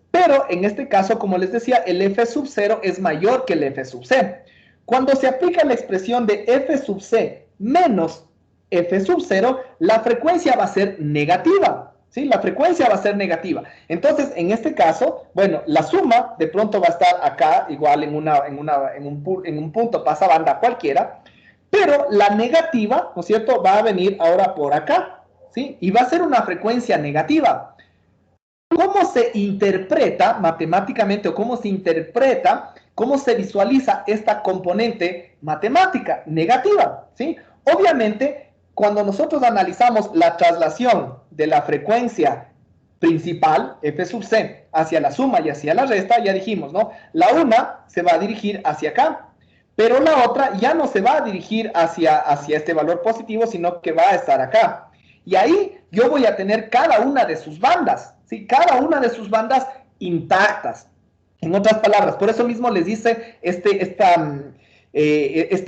pero en este caso, como les decía, el F sub 0 es mayor que el F sub C. Cuando se aplica la expresión de F sub C menos F sub 0, la frecuencia va a ser negativa, ¿sí? La frecuencia va a ser negativa. Entonces, en este caso, bueno, la suma de pronto va a estar acá, igual en un punto pasabanda cualquiera, pero la negativa, ¿no es cierto?, va a venir ahora por acá, ¿sí? Y va a ser una frecuencia negativa. ¿Cómo se interpreta matemáticamente o cómo se visualiza esta componente matemática negativa? ¿Sí? Obviamente, cuando nosotros analizamos la traslación de la frecuencia principal, F sub C, hacia la suma y hacia la resta, ya dijimos, ¿no? La una se va a dirigir hacia acá, pero la otra ya no se va a dirigir hacia este valor positivo, sino que va a estar acá. Y ahí yo voy a tener cada una de sus bandas, ¿sí? Cada una de sus bandas intactas. En otras palabras, por eso mismo les dice este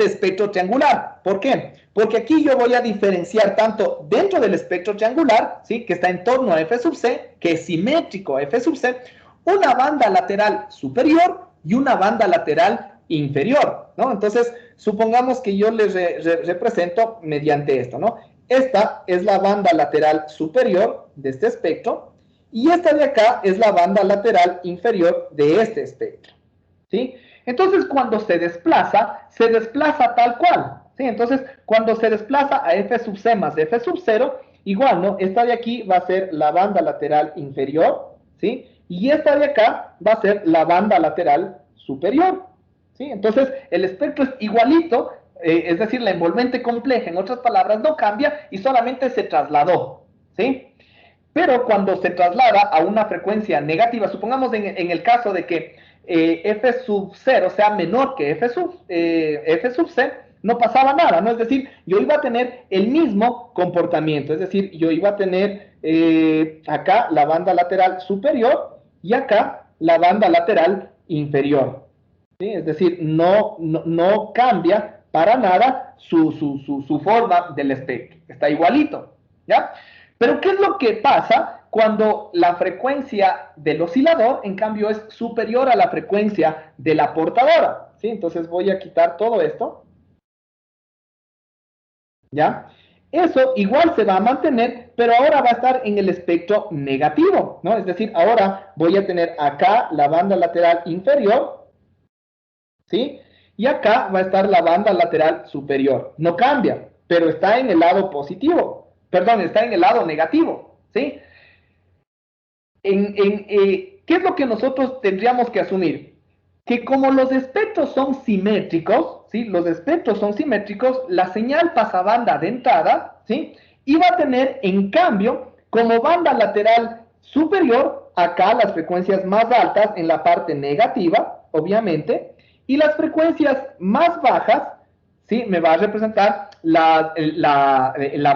espectro triangular. ¿Por qué? Porque aquí yo voy a diferenciar tanto dentro del espectro triangular, ¿sí? Que está en torno a F sub C, que es simétrico a F sub C, una banda lateral superior y una banda lateral inferior, ¿no? Entonces, supongamos que yo les represento mediante esto, ¿no? Esta es la banda lateral superior de este espectro y esta de acá es la banda lateral inferior de este espectro, ¿sí? Entonces, cuando se desplaza tal cual, ¿sí? Entonces, cuando se desplaza a F sub C más F sub 0, igual, ¿no? Esta de aquí va a ser la banda lateral inferior, ¿sí? Y esta de acá va a ser la banda lateral superior, ¿sí? Entonces, el espectro es igualito, es decir, la envolvente compleja, en otras palabras, no cambia y solamente se trasladó, ¿sí? Pero cuando se traslada a una frecuencia negativa, supongamos en el caso de que F sub 0 sea menor que F sub C, no pasaba nada, ¿no? Es decir, yo iba a tener el mismo comportamiento, es decir, yo iba a tener acá la banda lateral superior y acá la banda lateral inferior, ¿sí? Es decir, no cambia para nada su forma del espectro, está igualito, ¿ya? Pero ¿qué es lo que pasa cuando la frecuencia del oscilador, en cambio, es superior a la frecuencia de la portadora? ¿Sí? Entonces voy a quitar todo esto, ¿ya? Eso igual se va a mantener, pero ahora va a estar en el espectro negativo, ¿no? Es decir, ahora voy a tener acá la banda lateral inferior, ¿sí? Y acá va a estar la banda lateral superior. No cambia, pero está en el lado positivo. Perdón, está en el lado negativo, ¿sí? ¿Qué es lo que nosotros tendríamos que asumir? que como los espectros son simétricos, ¿sí? Los espectros son simétricos, la señal pasabanda de entrada, ¿sí? Iba a tener, en cambio, como banda lateral superior, acá las frecuencias más altas en la parte negativa, obviamente, y las frecuencias más bajas, ¿sí? Me va a representar la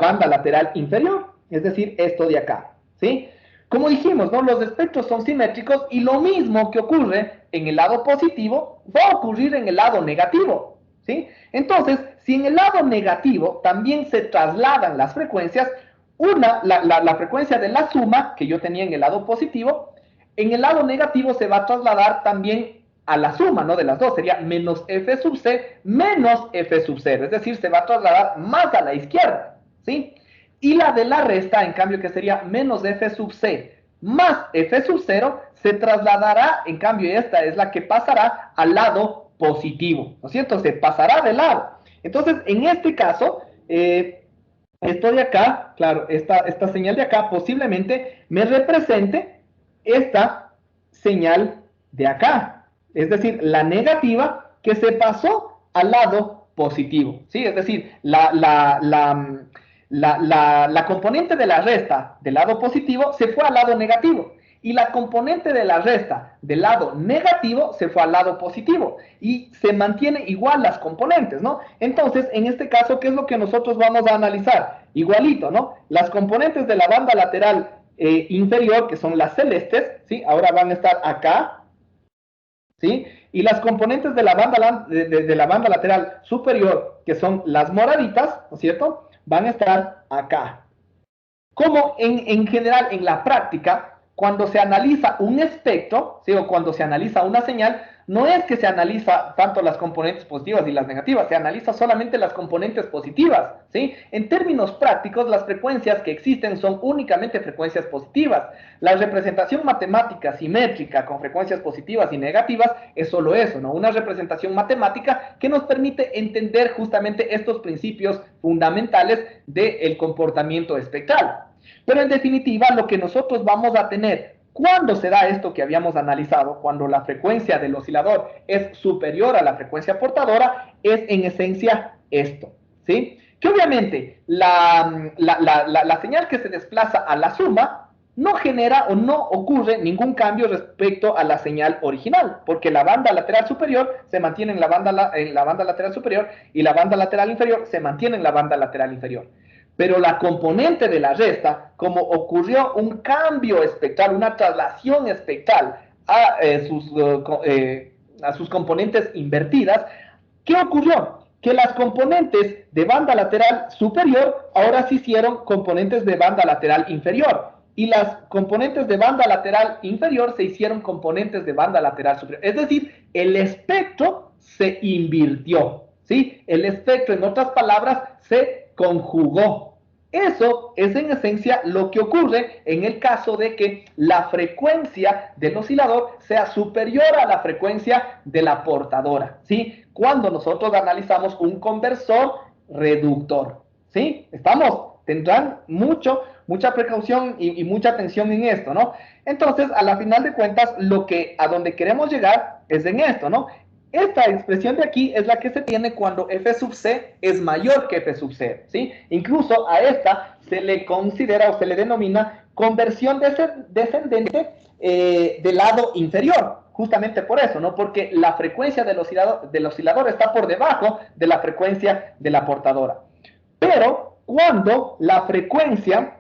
banda lateral inferior, es decir, esto de acá, ¿sí? Como dijimos, ¿no? Los espectros son simétricos y lo mismo que ocurre en el lado positivo va a ocurrir en el lado negativo, ¿sí? Entonces, si en el lado negativo también se trasladan las frecuencias, la frecuencia de la suma que yo tenía en el lado positivo, en el lado negativo se va a trasladar también a la suma, ¿no? De las dos, sería menos f sub c menos f sub 0, es decir, se va a trasladar más a la izquierda, ¿sí? Y la de la resta, en cambio, que sería menos f sub c más f sub 0, se trasladará, en cambio, esta es la que pasará al lado positivo, ¿no es cierto? Se pasará de lado. Entonces, en este caso, esto de acá, claro, esta señal de acá posiblemente me represente esta señal de acá, es decir, la negativa que se pasó al lado positivo, ¿sí? Es decir, la componente de la resta del lado positivo se fue al lado negativo y la componente de la resta del lado negativo se fue al lado positivo y se mantiene igual las componentes, ¿no? Entonces, en este caso, ¿qué es lo que nosotros vamos a analizar? Igualito, ¿no? Las componentes de la banda lateral inferior, que son las celestes, ¿sí? Ahora van a estar acá, ¿sí? Y las componentes de la banda lateral superior, que son las moraditas, ¿no es cierto?, van a estar acá. Como en general en la práctica, cuando se analiza un espectro, ¿sí? O cuando se analiza una señal, no es que se analiza tanto las componentes positivas y las negativas, se analiza solamente las componentes positivas, ¿sí? En términos prácticos, las frecuencias que existen son únicamente frecuencias positivas. La representación matemática simétrica con frecuencias positivas y negativas es solo eso, ¿no? Una representación matemática que nos permite entender justamente estos principios fundamentales del comportamiento espectral. Pero en definitiva, lo que nosotros vamos a tener cuando se da esto que habíamos analizado, cuando la frecuencia del oscilador es superior a la frecuencia portadora, es en esencia esto, ¿sí? Que obviamente la señal que se desplaza a la suma no genera o no ocurre ningún cambio respecto a la señal original, porque la banda lateral superior se mantiene en la banda lateral superior y la banda lateral inferior se mantiene en la banda lateral inferior. Pero la componente de la resta, como ocurrió un cambio espectral, una traslación espectral a sus componentes invertidas, ¿qué ocurrió? Que las componentes de banda lateral superior ahora se hicieron componentes de banda lateral inferior. Y las componentes de banda lateral inferior se hicieron componentes de banda lateral superior. Es decir, el espectro se invirtió, ¿sí? El espectro, en otras palabras, se conjugó. Eso es en esencia lo que ocurre en el caso de que la frecuencia del oscilador sea superior a la frecuencia de la portadora, ¿sí? Cuando nosotros analizamos un conversor reductor, ¿sí? Tendrán mucha precaución y mucha atención en esto, ¿no? Entonces, a la final de cuentas, a donde queremos llegar es en esto, ¿no? Esta expresión de aquí es la que se tiene cuando f sub c es mayor que f sub 0, ¿sí? Incluso a esta se le considera o se le denomina conversión descendente del lado inferior, justamente por eso, ¿no? Porque la frecuencia del oscilador está por debajo de la frecuencia de la portadora. Pero cuando la frecuencia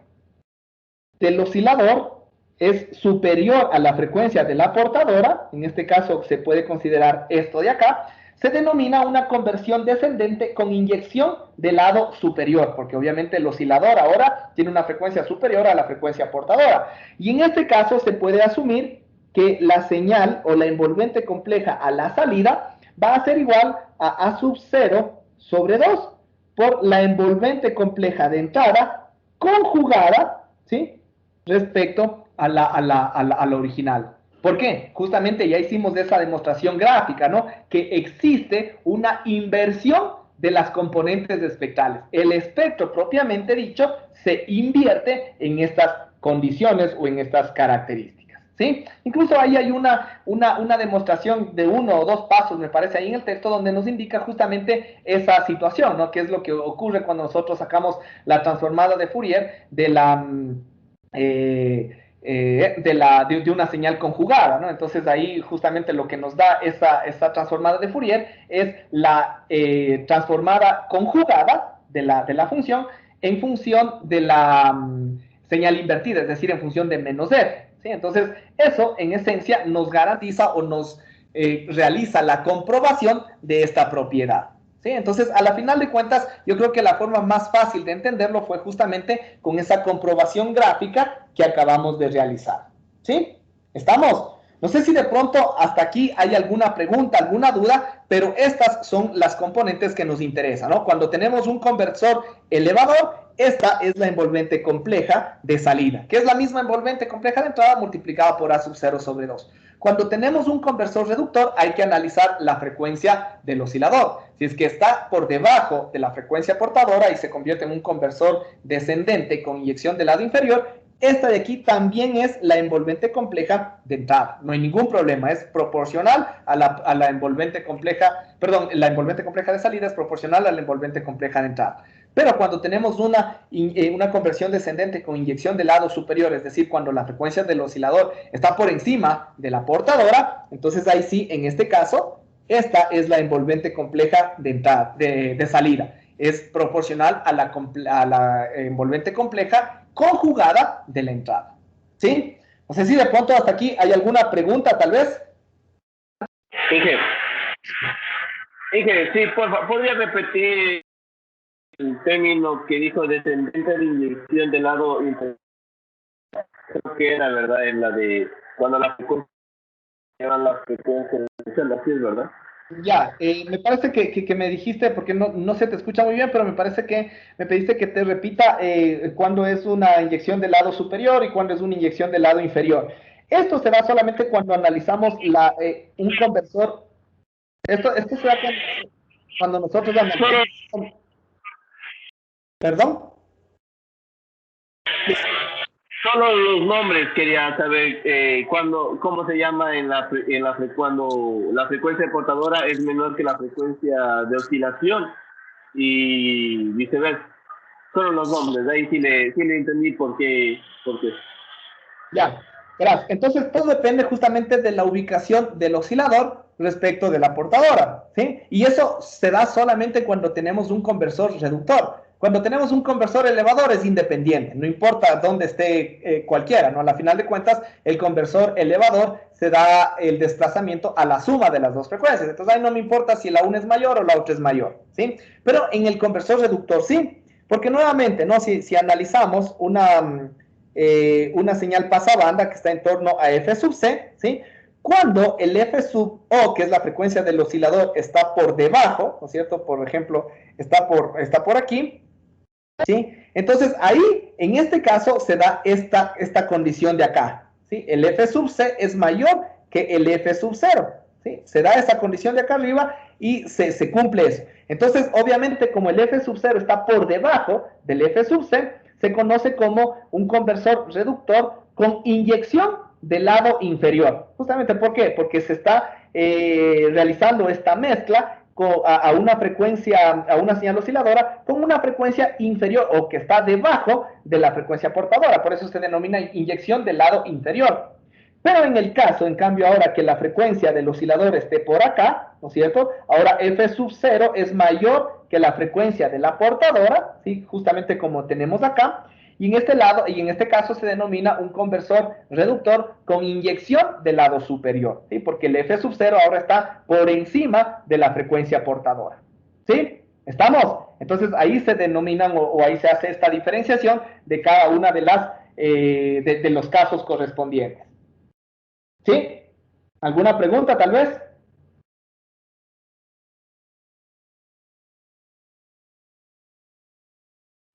del oscilador es superior a la frecuencia de la portadora, en este caso se puede considerar esto de acá, se denomina una conversión descendente con inyección del lado superior, porque obviamente el oscilador ahora tiene una frecuencia superior a la frecuencia portadora. Y en este caso se puede asumir que la señal o la envolvente compleja a la salida va a ser igual a A sub 0 sobre 2 por la envolvente compleja de entrada conjugada, ¿sí?, respecto a la original. ¿Por qué? Justamente ya hicimos esa demostración gráfica, ¿no? Que existe una inversión de las componentes espectrales. El espectro propiamente dicho se invierte en estas condiciones o en estas características. ¿sí? Incluso ahí hay una demostración de 1 o 2 pasos, me parece, ahí en el texto, donde nos indica justamente esa situación, ¿no? Que es lo que ocurre cuando nosotros sacamos la transformada de Fourier de una señal conjugada, ¿no? Entonces ahí justamente lo que nos da esa transformada de Fourier es la transformada conjugada de la función en función de la señal invertida, es decir, en función de menos f, ¿sí? Entonces eso en esencia nos garantiza o nos realiza la comprobación de esta propiedad. ¿Sí? Entonces, a la final de cuentas, yo creo que la forma más fácil de entenderlo fue justamente con esa comprobación gráfica que acabamos de realizar. ¿Sí? ¿Estamos? No sé si de pronto hasta aquí hay alguna pregunta, alguna duda, pero estas son las componentes que nos interesan, ¿no? Cuando tenemos un conversor elevador, esta es la envolvente compleja de salida, que es la misma envolvente compleja de entrada multiplicada por A sub 0 sobre 2. Cuando tenemos un conversor reductor, hay que analizar la frecuencia del oscilador. Si es que está por debajo de la frecuencia portadora y se convierte en un conversor descendente con inyección del lado inferior, esta de aquí también es la envolvente compleja de entrada. No hay ningún problema, es proporcional a la envolvente compleja, perdón, la envolvente compleja de salida es proporcional a la envolvente compleja de entrada. Pero cuando tenemos una conversión descendente con inyección del lado superior, es decir, cuando la frecuencia del oscilador está por encima de la portadora, entonces ahí sí, en este caso, esta es la envolvente compleja de entrada, de salida. Es proporcional a la envolvente compleja conjugada de la entrada. ¿Sí? No sé si de pronto hasta aquí hay alguna pregunta, tal vez. Inge, sí, por favor, ¿podría repetir el término que dijo descendente de inyección del lado inferior? Creo que era, ¿verdad? En la de cuando la frecuencia llevan la frecuencia así es, ¿verdad? Ya, me parece que me dijiste, porque no se te escucha muy bien, pero me parece que me pediste que te repita cuándo es una inyección del lado superior y cuándo es una inyección del lado inferior. Esto se da solamente cuando analizamos un conversor. Esto se da cuando nosotros analizamos. ¿Perdón? Solo los nombres quería saber cómo se llama cuando la frecuencia portadora es menor que la frecuencia de oscilación y viceversa. Solo los nombres, ahí sí le entendí por qué. Ya, gracias. Entonces todo depende justamente de la ubicación del oscilador respecto de la portadora, ¿sí? Y eso se da solamente cuando tenemos un conversor reductor. Cuando tenemos un conversor elevador es independiente, no importa dónde esté cualquiera, ¿no? A la final de cuentas, el conversor elevador se da el desplazamiento a la suma de las dos frecuencias. Entonces ahí no me importa si la una es mayor o la otra es mayor, ¿sí? Pero en el conversor reductor sí, porque nuevamente, ¿no? Si analizamos una señal pasabanda que está en torno a f sub c, ¿sí? Cuando el f sub o, que es la frecuencia del oscilador, está por debajo, ¿no es cierto? Por ejemplo, está por aquí, ¿sí? Entonces ahí, en este caso, se da esta condición de acá, ¿sí? El f sub c es mayor que el f sub 0, ¿sí? Se da esa condición de acá arriba y se cumple eso. Entonces, obviamente, como el f sub 0 está por debajo del f sub c, se conoce como un conversor reductor con inyección del lado inferior. Justamente, ¿por qué? Porque se está realizando esta mezcla a una frecuencia, a una señal osciladora con una frecuencia inferior o que está debajo de la frecuencia portadora. Por eso se denomina inyección del lado inferior. Pero en el caso, en cambio, ahora que la frecuencia del oscilador esté por acá, ¿no es cierto? Ahora f sub 0 es mayor que la frecuencia de la portadora, ¿sí? Justamente como tenemos acá. Y en este caso se denomina un conversor reductor con inyección del lado superior, ¿sí? Porque el f sub 0 ahora está por encima de la frecuencia portadora, ¿sí? ¿Estamos? Entonces ahí se denominan o ahí se hace esta diferenciación de cada una de las de los casos correspondientes. ¿Sí? ¿Alguna pregunta tal vez?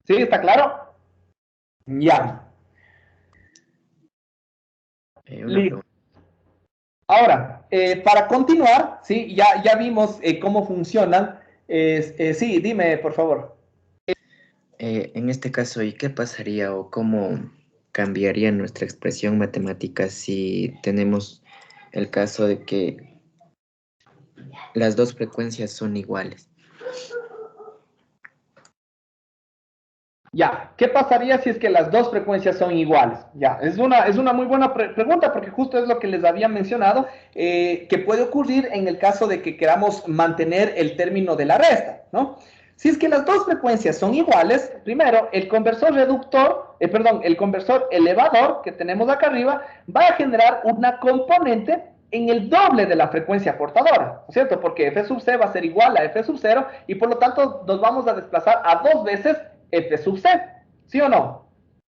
¿Sí? ¿Está claro? Ya. Listo. Ahora, para continuar, ¿sí? Ya vimos cómo funcionan. Sí, dime, por favor. En este caso, ¿y qué pasaría o cómo cambiaría nuestra expresión matemática si tenemos el caso de que las dos frecuencias son iguales? Ya, ¿qué pasaría si es que las dos frecuencias son iguales? Ya, es una muy buena pregunta porque justo es lo que les había mencionado, que puede ocurrir en el caso de que queramos mantener el término de la resta, ¿no? Si es que las dos frecuencias son iguales, primero, el conversor el conversor elevador que tenemos acá arriba va a generar una componente en el doble de la frecuencia portadora, ¿no es cierto? Porque f sub c va a ser igual a f sub 0 y por lo tanto nos vamos a desplazar a 2 veces f sub c, ¿sí o no?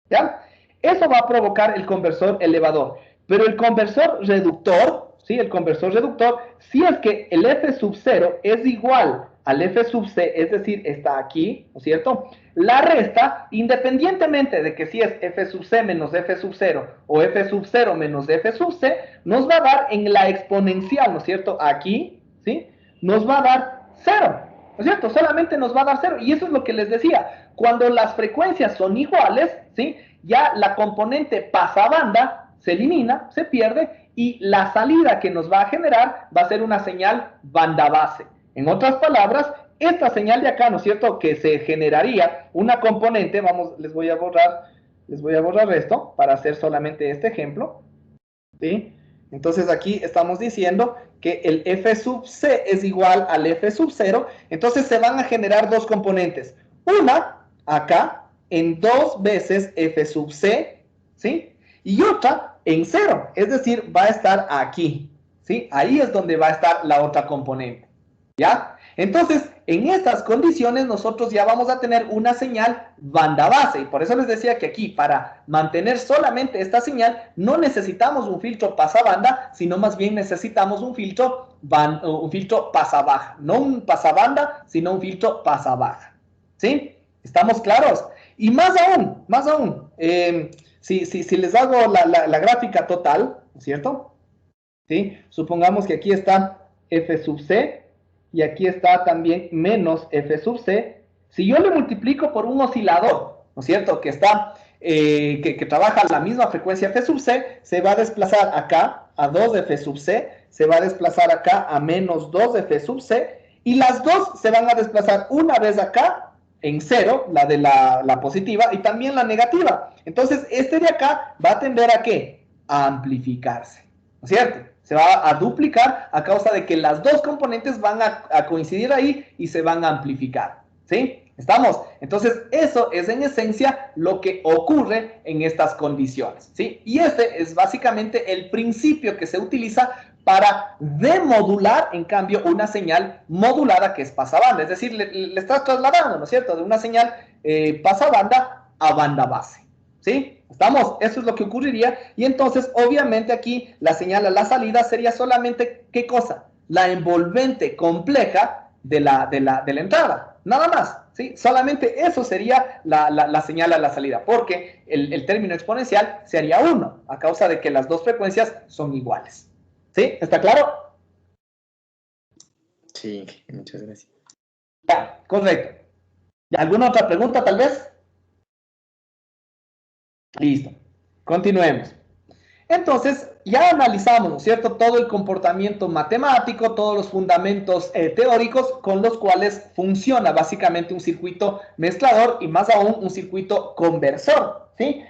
¿Ya? Eso va a provocar el conversor elevador, pero el conversor reductor, ¿sí? El conversor reductor, si es que el f sub 0 es igual al f sub c, es decir, está aquí, ¿no es cierto? La resta, independientemente de que si es f sub c menos f sub 0 o f sub 0 menos f sub c, nos va a dar en la exponencial, ¿no es cierto? Aquí, ¿sí? Nos va a dar 0, ¿no es cierto? Solamente nos va a dar 0, y eso es lo que les decía. Cuando las frecuencias son iguales, ¿sí? Ya la componente pasabanda se elimina, se pierde, y la salida que nos va a generar va a ser una señal banda base. En otras palabras, esta señal de acá, ¿no es cierto?, que se generaría una componente, les voy a borrar esto para hacer solamente este ejemplo, ¿sí? Entonces aquí estamos diciendo que el f sub c es igual al f sub 0, entonces se van a generar dos componentes. Una, acá, en 2 veces f sub c, ¿sí? Y otra en 0, es decir, va a estar aquí, ¿sí? Ahí es donde va a estar la otra componente. ¿Ya? Entonces, en estas condiciones nosotros ya vamos a tener una señal banda base, y por eso les decía que aquí, para mantener solamente esta señal, no necesitamos un filtro pasabanda, sino más bien necesitamos un filtro pasabaja. No un pasabanda, sino un filtro pasabaja. ¿Sí? ¿Estamos claros? Y más aún, si les hago la gráfica total, ¿no es cierto? ¿Sí? Supongamos que aquí está f sub c, y aquí está también menos f sub c. Si yo le multiplico por un oscilador, ¿no es cierto?, que está, que trabaja a la misma frecuencia f sub c, se va a desplazar acá a 2f sub c, se va a desplazar acá a menos 2f sub c, y las dos se van a desplazar una vez acá en 0, la de la positiva, y también la negativa. Entonces, este de acá va a tender a ¿qué? A amplificarse, ¿no es cierto? Se va a duplicar a causa de que las dos componentes van a coincidir ahí y se van a amplificar, ¿sí? ¿Estamos? Entonces, eso es en esencia lo que ocurre en estas condiciones, ¿sí? Y este es básicamente el principio que se utiliza para demodular, en cambio, una señal modulada que es pasabanda. Es decir, le estás trasladando, ¿no es cierto?, de una señal pasabanda a banda base, ¿sí? ¿Estamos? Eso es lo que ocurriría, y entonces, obviamente, aquí la señal a la salida sería solamente, ¿qué cosa? La envolvente compleja de la entrada, nada más, ¿sí? Solamente eso sería la señal a la salida, porque el término exponencial sería 1, a causa de que las dos frecuencias son iguales, ¿sí? ¿Está claro? Sí, muchas gracias. Ya, correcto. ¿Alguna otra pregunta, tal vez? Listo. Continuemos. Entonces, ya analizamos, ¿no es cierto?, todo el comportamiento matemático, todos los fundamentos teóricos con los cuales funciona básicamente un circuito mezclador y más aún un circuito conversor, ¿sí?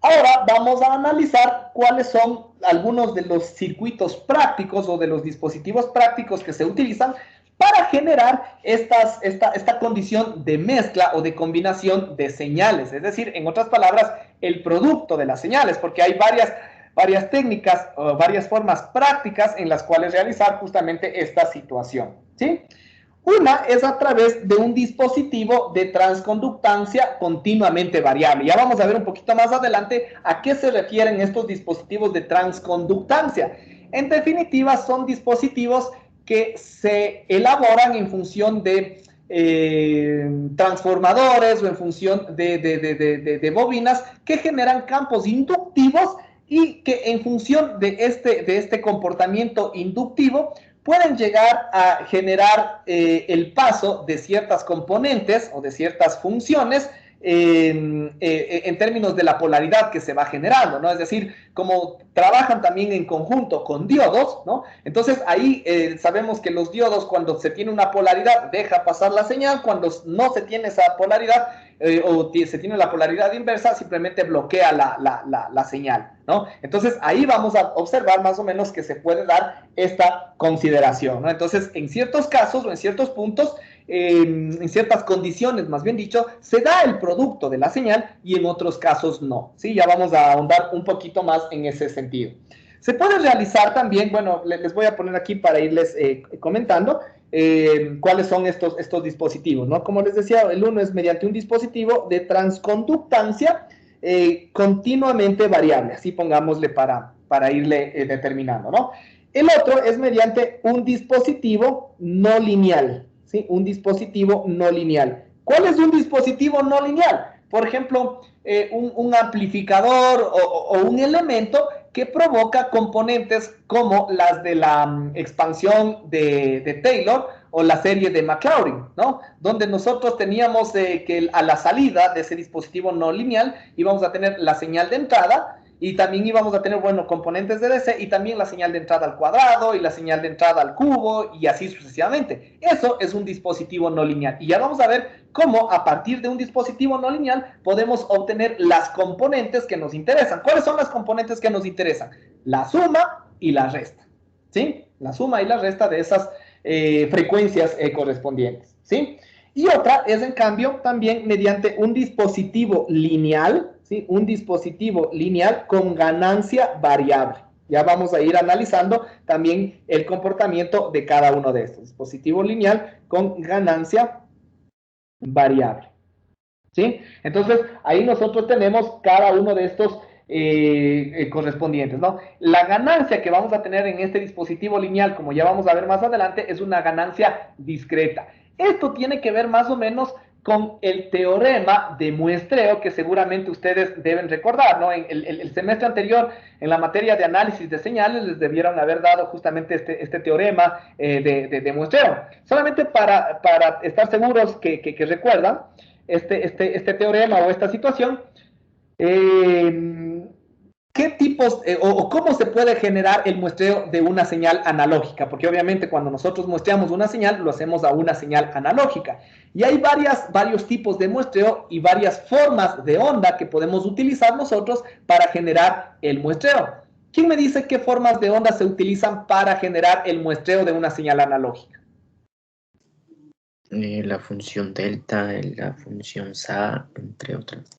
Ahora vamos a analizar cuáles son algunos de los circuitos prácticos o de los dispositivos prácticos que se utilizan para generar esta condición de mezcla o de combinación de señales. Es decir, en otras palabras, el producto de las señales, porque hay varias técnicas o varias formas prácticas en las cuales realizar justamente esta situación, ¿sí? Una es a través de un dispositivo de transconductancia continuamente variable. Ya vamos a ver un poquito más adelante a qué se refieren estos dispositivos de transconductancia. En definitiva, son dispositivos que se elaboran en función de transformadores o en función de bobinas que generan campos inductivos y que en función de este comportamiento inductivo pueden llegar a generar el paso de ciertas componentes o de ciertas funciones en términos de la polaridad que se va generando, ¿no? Es decir, como trabajan también en conjunto con diodos, ¿no? Entonces ahí sabemos que los diodos, cuando se tiene una polaridad, deja pasar la señal; cuando no se tiene esa polaridad, o se tiene la polaridad inversa, simplemente bloquea la señal, ¿no? Entonces ahí vamos a observar más o menos que se puede dar esta consideración, ¿no? Entonces, en ciertos casos o en ciertos puntos, en ciertas condiciones, más bien dicho, se da el producto de la señal y en otros casos no, ¿sí? Ya vamos a ahondar un poquito más en ese sentido. Se puede realizar también, bueno, les voy a poner aquí para irles comentando cuáles son estos dispositivos, ¿no? Como les decía, el uno es mediante un dispositivo de transconductancia continuamente variable, así pongámosle para irle determinando, ¿no? El otro es mediante un dispositivo no lineal, ¿sí? Un dispositivo no lineal. ¿Cuál es un dispositivo no lineal? Por ejemplo, un amplificador o un elemento que provoca componentes como las de la expansión de Taylor o la serie de Maclaurin, ¿no? Donde nosotros teníamos que a la salida de ese dispositivo no lineal íbamos a tener la señal de entrada y también íbamos a tener, bueno, componentes de DC y también la señal de entrada al cuadrado y la señal de entrada al cubo y así sucesivamente. Eso es un dispositivo no lineal. Y ya vamos a ver cómo a partir de un dispositivo no lineal podemos obtener las componentes que nos interesan. ¿Cuáles son las componentes que nos interesan? La suma y la resta, ¿sí? La suma y la resta de esas frecuencias correspondientes, ¿sí? Y otra es, en cambio, también mediante un dispositivo lineal, ¿sí? Un dispositivo lineal con ganancia variable. Ya vamos a ir analizando también el comportamiento de cada uno de estos. Dispositivo lineal con ganancia variable, ¿sí? Entonces, ahí nosotros tenemos cada uno de estos correspondientes, ¿no? La ganancia que vamos a tener en este dispositivo lineal, como ya vamos a ver más adelante, es una ganancia discreta. Esto tiene que ver más o menos con el teorema de muestreo que seguramente ustedes deben recordar, ¿no? En el semestre anterior, en la materia de análisis de señales, les debieron haber dado justamente este teorema de muestreo. Solamente para estar seguros que recuerdan este teorema o esta situación, ¿qué tipos o cómo se puede generar el muestreo de una señal analógica? Porque obviamente cuando nosotros muestreamos una señal, lo hacemos a una señal analógica. Y hay varios tipos de muestreo y varias formas de onda que podemos utilizar nosotros para generar el muestreo. ¿Quién me dice qué formas de onda se utilizan para generar el muestreo de una señal analógica? La función delta, la función SA, entre otras.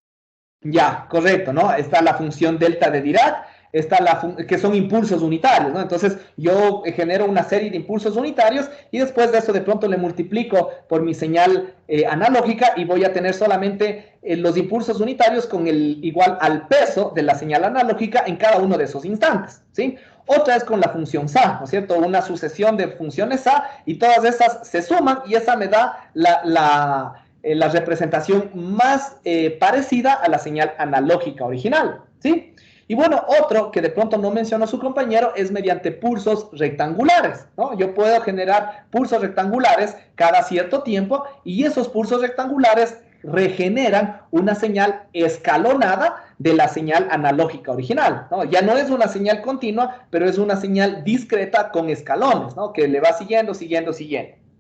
Ya, correcto, ¿no? Está la función delta de Dirac, está que son impulsos unitarios, ¿no? Entonces, yo genero una serie de impulsos unitarios y después de eso de pronto le multiplico por mi señal analógica y voy a tener solamente los impulsos unitarios con el igual al peso de la señal analógica en cada uno de esos instantes, ¿sí? Otra es con la función SA, ¿no es cierto? Una sucesión de funciones SA y todas esas se suman y esa me da la representación más parecida a la señal analógica original, ¿sí? Y bueno, otro que de pronto no mencionó su compañero es mediante pulsos rectangulares, ¿no? Yo puedo generar pulsos rectangulares cada cierto tiempo y esos pulsos rectangulares regeneran una señal escalonada de la señal analógica original, ¿no? Ya no es una señal continua, pero es una señal discreta con escalones, ¿no? Que le va siguiendo,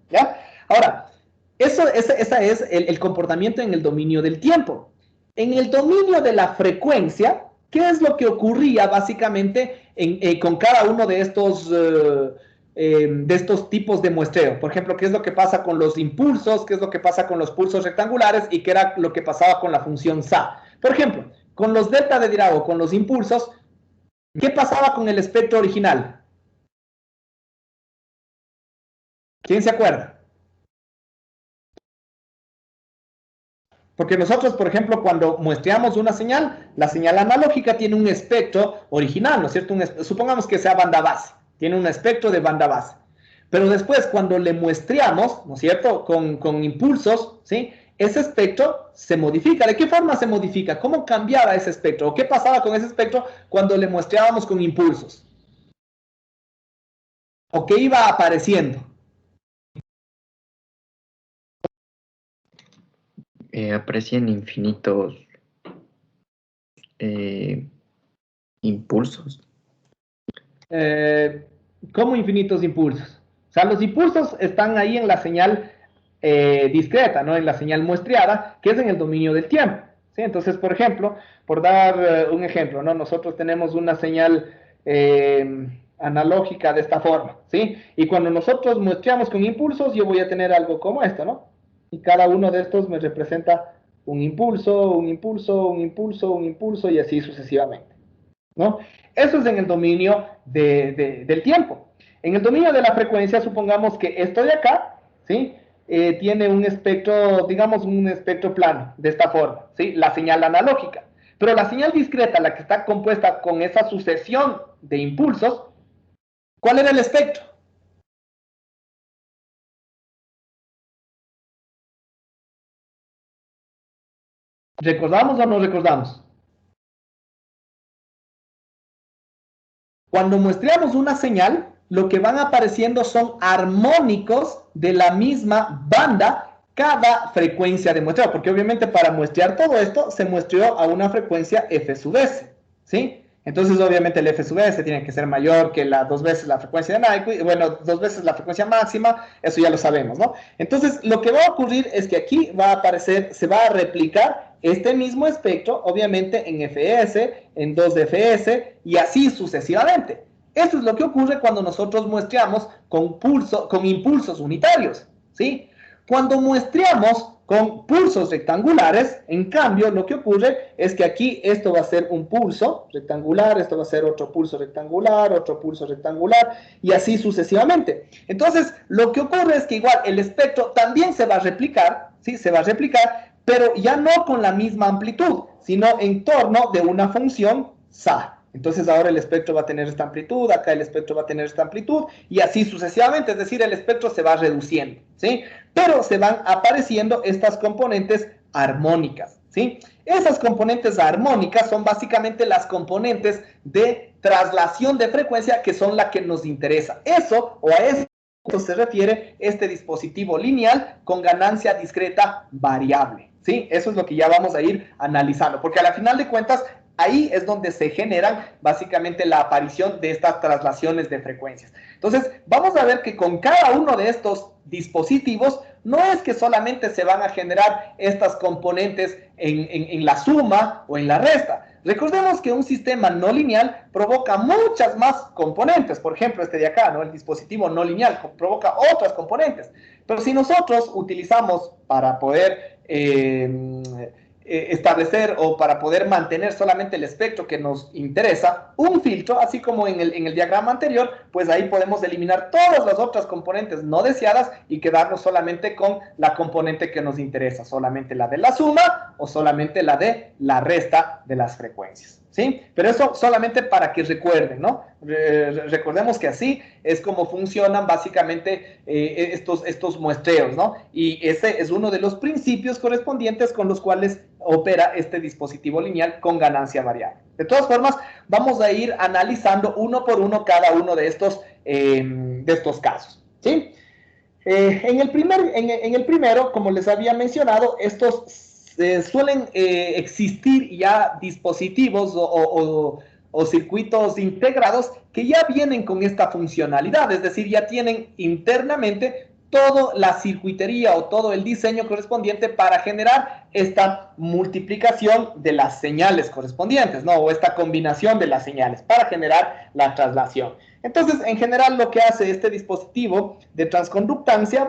¿ya? Ahora, ese es el comportamiento en el dominio del tiempo. En el dominio de la frecuencia, ¿qué es lo que ocurría básicamente con cada uno de estos tipos de muestreo? Por ejemplo, ¿qué es lo que pasa con los impulsos? ¿Qué es lo que pasa con los pulsos rectangulares? ¿Y qué era lo que pasaba con la función SA? Por ejemplo, con los delta de Dirac o con los impulsos, ¿qué pasaba con el espectro original? ¿Quién se acuerda? Porque nosotros, por ejemplo, cuando muestreamos una señal, la señal analógica tiene un espectro original, ¿no es cierto? Supongamos que sea banda base, tiene un espectro de banda base. Pero después, cuando le muestreamos, ¿no es cierto?, con impulsos, ¿sí?, ese espectro se modifica. ¿De qué forma se modifica? ¿Cómo cambiaba ese espectro? ¿O qué pasaba con ese espectro cuando le muestreábamos con impulsos? ¿O qué iba apareciendo? Aprecian infinitos impulsos. ¿Cómo infinitos impulsos? O sea, los impulsos están ahí en la señal discreta, ¿no? En la señal muestreada, que es en el dominio del tiempo, ¿sí? Entonces, por ejemplo, por dar un ejemplo, ¿no? Nosotros tenemos una señal analógica de esta forma, ¿sí? Y cuando nosotros muestreamos con impulsos, yo voy a tener algo como esto, ¿no? Y cada uno de estos me representa un impulso, un impulso, un impulso, un impulso, y así sucesivamente, ¿no? Eso es en el dominio del tiempo. En el dominio de la frecuencia, supongamos que esto de acá, ¿sí? Tiene un espectro, digamos, un espectro plano, de esta forma, ¿sí? La señal analógica. Pero la señal discreta, la que está compuesta con esa sucesión de impulsos, ¿cuál era el espectro? ¿Recordamos o no recordamos? Cuando muestreamos una señal, lo que van apareciendo son armónicos de la misma banda cada frecuencia de muestreo, porque obviamente para muestrear todo esto se muestreó a una frecuencia f sub s, ¿sí? Entonces obviamente el f sub s tiene que ser mayor que la 2 veces la frecuencia de Nyquist, bueno, 2 veces la frecuencia máxima, eso ya lo sabemos, ¿no? Entonces lo que va a ocurrir es que aquí va a aparecer, se va a replicar este mismo espectro, obviamente en fs, en 2fs y así sucesivamente. Esto es lo que ocurre cuando nosotros muestreamos con impulsos unitarios, ¿sí? Cuando muestreamos con pulsos rectangulares, en cambio, lo que ocurre es que aquí esto va a ser un pulso rectangular, esto va a ser otro pulso rectangular, y así sucesivamente. Entonces, lo que ocurre es que igual el espectro también se va a replicar, ¿sí? Se va a replicar, pero ya no con la misma amplitud, sino en torno de una función SA. Entonces ahora el espectro va a tener esta amplitud, acá el espectro va a tener esta amplitud, y así sucesivamente, es decir, el espectro se va reduciendo, ¿sí? Pero se van apareciendo estas componentes armónicas, ¿sí? Esas componentes armónicas son básicamente las componentes de traslación de frecuencia que son las que nos interesa. Eso, o a eso se refiere este dispositivo lineal con ganancia discreta variable, ¿sí? Eso es lo que ya vamos a ir analizando, porque a la final de cuentas, ahí es donde se generan básicamente la aparición de estas traslaciones de frecuencias. Entonces, vamos a ver que con cada uno de estos dispositivos, no es que solamente se van a generar estas componentes en la suma o en la resta. Recordemos que un sistema no lineal provoca muchas más componentes. Por ejemplo, este de acá, ¿no? El dispositivo no lineal provoca otras componentes. Pero si nosotros utilizamos para poder establecer o para poder mantener solamente el espectro que nos interesa, un filtro, así como en el diagrama anterior, pues ahí podemos eliminar todas las otras componentes no deseadas y quedarnos solamente con la componente que nos interesa, solamente la de la suma o solamente la de la resta de las frecuencias, ¿sí? Pero eso solamente para que recuerden, ¿no? Recordemos que así es como funcionan básicamente estos muestreos, ¿no? Y ese es uno de los principios correspondientes con los cuales opera este dispositivo lineal con ganancia variable. De todas formas, vamos a ir analizando uno por uno cada uno de estos casos, ¿sí? En el primero, como les había mencionado, estos suelen existir ya dispositivos o circuitos integrados que ya vienen con esta funcionalidad, es decir, ya tienen internamente toda la circuitería o todo el diseño correspondiente para generar esta multiplicación de las señales correspondientes, ¿no? O esta combinación de las señales para generar la traslación. Entonces, en general, lo que hace este dispositivo de transconductancia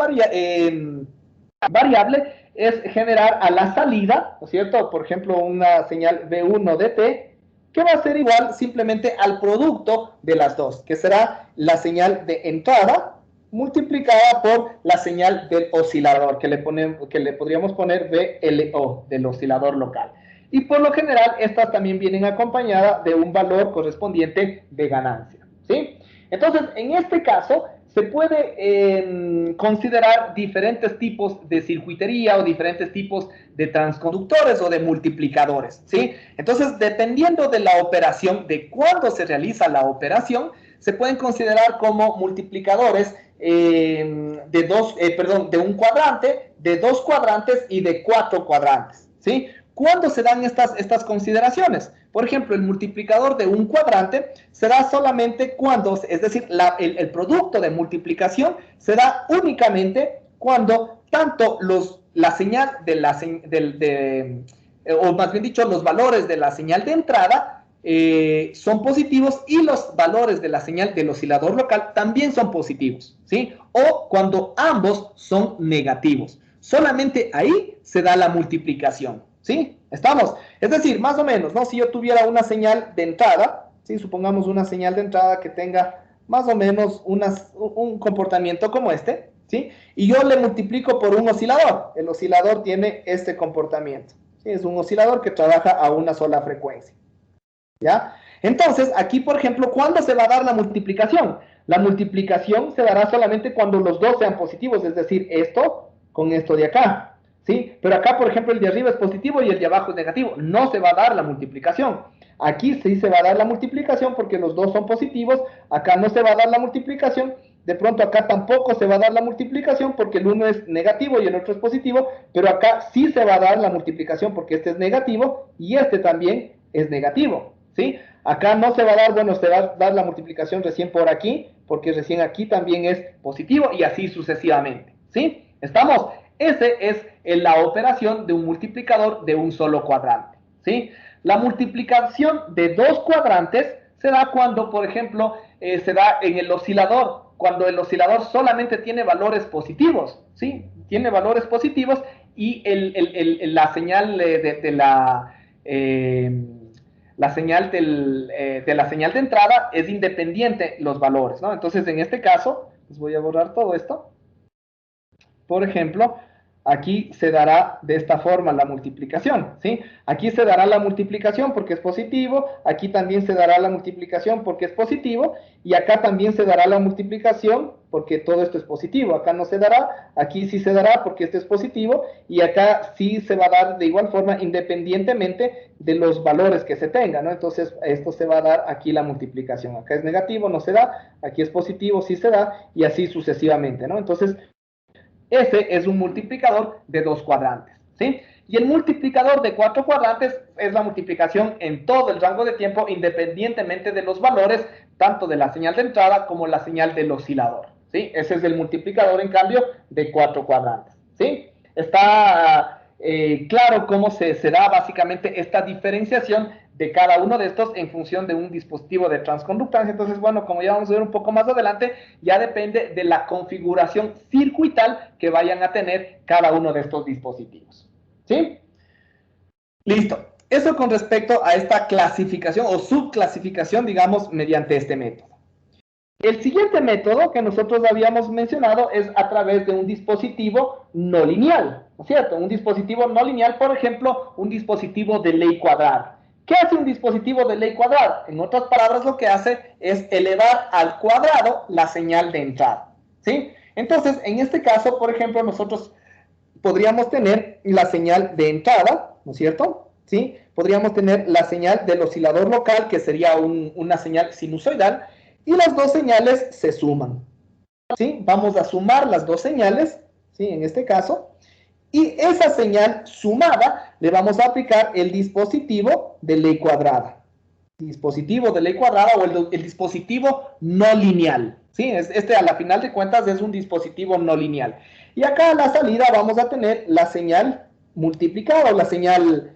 variable es generar a la salida, ¿no es cierto? Por ejemplo, una señal V1 de T, que va a ser igual simplemente al producto de las dos, que será la señal de entrada multiplicada por la señal del oscilador, que le podríamos poner VLO, del oscilador local. Y por lo general, estas también vienen acompañadas de un valor correspondiente de ganancia, ¿sí? Entonces, en este caso, se puede considerar diferentes tipos de circuitería o diferentes tipos de transconductores o de multiplicadores, ¿sí? Entonces, dependiendo de la operación, de cuándo se realiza la operación, se pueden considerar como multiplicadores de un cuadrante, de 2 cuadrantes y de 4 cuadrantes, ¿sí? ¿Cuándo se dan estas consideraciones? Por ejemplo, el multiplicador de un cuadrante se da solamente cuando, es decir, el producto de multiplicación se da únicamente cuando tanto la señal o más bien dicho, los valores de la señal de entrada son positivos y los valores de la señal del oscilador local también son positivos, ¿sí? O cuando ambos son negativos. Solamente ahí se da la multiplicación, ¿sí? ¿Estamos? Es decir, más o menos, ¿no? Si yo tuviera una señal de entrada, ¿sí? Supongamos una señal de entrada que tenga más o menos un comportamiento como este, ¿sí? Y yo le multiplico por un oscilador. El oscilador tiene este comportamiento, ¿sí? Es un oscilador que trabaja a una sola frecuencia, ¿ya? Entonces, aquí, por ejemplo, ¿cuándo se va a dar la multiplicación? La multiplicación se dará solamente cuando los dos sean positivos, es decir, esto con esto de acá, ¿sí? Pero acá, por ejemplo, el de arriba es positivo y el de abajo es negativo. No se va a dar la multiplicación. Aquí sí se va a dar la multiplicación porque los dos son positivos. Acá no se va a dar la multiplicación. De pronto acá tampoco se va a dar la multiplicación porque el uno es negativo y el otro es positivo. Pero acá sí se va a dar la multiplicación porque este es negativo y este también es negativo, ¿sí? Acá no se va a dar, bueno, se va a dar la multiplicación recién por aquí, porque recién aquí también es positivo y así sucesivamente, ¿sí? ¿Estamos? Ese es la operación de un multiplicador de un solo cuadrante, ¿sí? La multiplicación de 2 cuadrantes se da cuando, por ejemplo, se da en el oscilador, cuando el oscilador solamente tiene valores positivos, ¿sí? Tiene valores positivos y la señal de la señal de entrada es independiente los valores, ¿no? Entonces, en este caso, les voy a borrar todo esto. Por ejemplo, aquí se dará de esta forma la multiplicación, ¿sí? Aquí se dará la multiplicación porque es positivo, aquí también se dará la multiplicación porque es positivo, y acá también se dará la multiplicación porque todo esto es positivo. Acá no se dará, aquí sí se dará porque este es positivo, y acá sí se va a dar de igual forma independientemente de los valores que se tengan, ¿no? Entonces, esto se va a dar aquí la multiplicación. Acá es negativo, no se da, aquí es positivo, sí se da, y así sucesivamente, ¿no? Entonces, ese es un multiplicador de 2 cuadrantes, ¿sí? Y el multiplicador de 4 cuadrantes es la multiplicación en todo el rango de tiempo, independientemente de los valores, tanto de la señal de entrada como la señal del oscilador, ¿sí? Ese es el multiplicador, en cambio, de 4 cuadrantes, ¿sí? Está claro cómo se da básicamente esta diferenciación de cada uno de estos en función de un dispositivo de transconductancia. Entonces, bueno, como ya vamos a ver un poco más adelante, ya depende de la configuración circuital que vayan a tener cada uno de estos dispositivos, ¿sí? Listo. Eso con respecto a esta clasificación o subclasificación, digamos, mediante este método. El siguiente método que nosotros habíamos mencionado es a través de un dispositivo no lineal, ¿no es cierto? Un dispositivo no lineal, por ejemplo, un dispositivo de ley cuadrada. ¿Qué hace un dispositivo de ley cuadrada? En otras palabras, lo que hace es elevar al cuadrado la señal de entrada, ¿sí? Entonces, en este caso, por ejemplo, nosotros podríamos tener la señal de entrada, ¿no es cierto? ¿Sí? Podríamos tener la señal del oscilador local, que sería una señal sinusoidal, y las dos señales se suman, ¿sí? Vamos a sumar las dos señales, ¿sí? En este caso, y esa señal sumada le vamos a aplicar el dispositivo de ley cuadrada. Dispositivo de ley cuadrada o el dispositivo no lineal, ¿sí? Este a la final de cuentas es un dispositivo no lineal. Y acá a la salida vamos a tener la señal multiplicada o la señal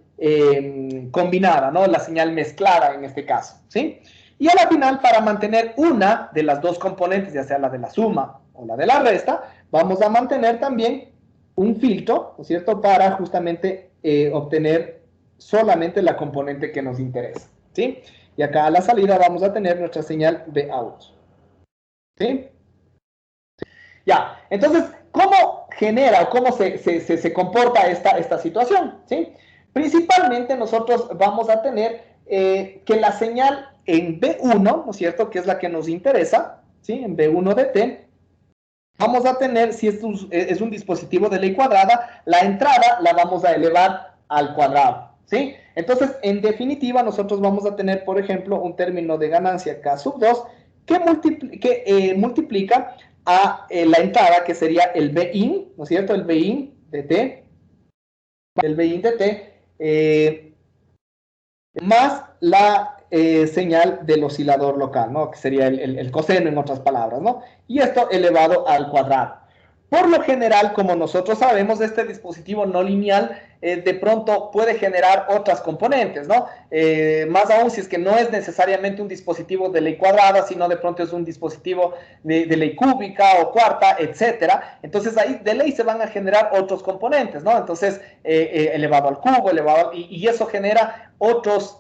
combinada, ¿no? La señal mezclada en este caso, ¿sí? Y a la final, para mantener una de las dos componentes, ya sea la de la suma o la de la resta, vamos a mantener también un filtro, ¿no es cierto?, para justamente obtener solamente la componente que nos interesa, ¿sí? Y acá a la salida vamos a tener nuestra señal de out, ¿sí? Ya, entonces, ¿cómo genera o cómo se comporta esta situación? ¿Sí? Principalmente nosotros vamos a tener que la señal en B1, ¿no es cierto?, que es la que nos interesa, ¿sí? En B1 de T, vamos a tener, si es un dispositivo de ley cuadrada, la entrada la vamos a elevar al cuadrado, ¿sí? Entonces, en definitiva, nosotros vamos a tener, por ejemplo, un término de ganancia K sub 2, que multiplica a la entrada, que sería el Bin, ¿no es cierto? El Bin de T, más la señal del oscilador local, ¿no? Que sería el coseno, en otras palabras, ¿no? Y esto elevado al cuadrado. Por lo general, como nosotros sabemos, este dispositivo no lineal de pronto puede generar otras componentes, ¿no? Más aún si es que no es necesariamente un dispositivo de ley cuadrada, sino de pronto es un dispositivo de ley cúbica o cuarta, etcétera. Entonces ahí de ley se van a generar otros componentes, ¿no? Entonces, elevado al cubo, y eso genera otros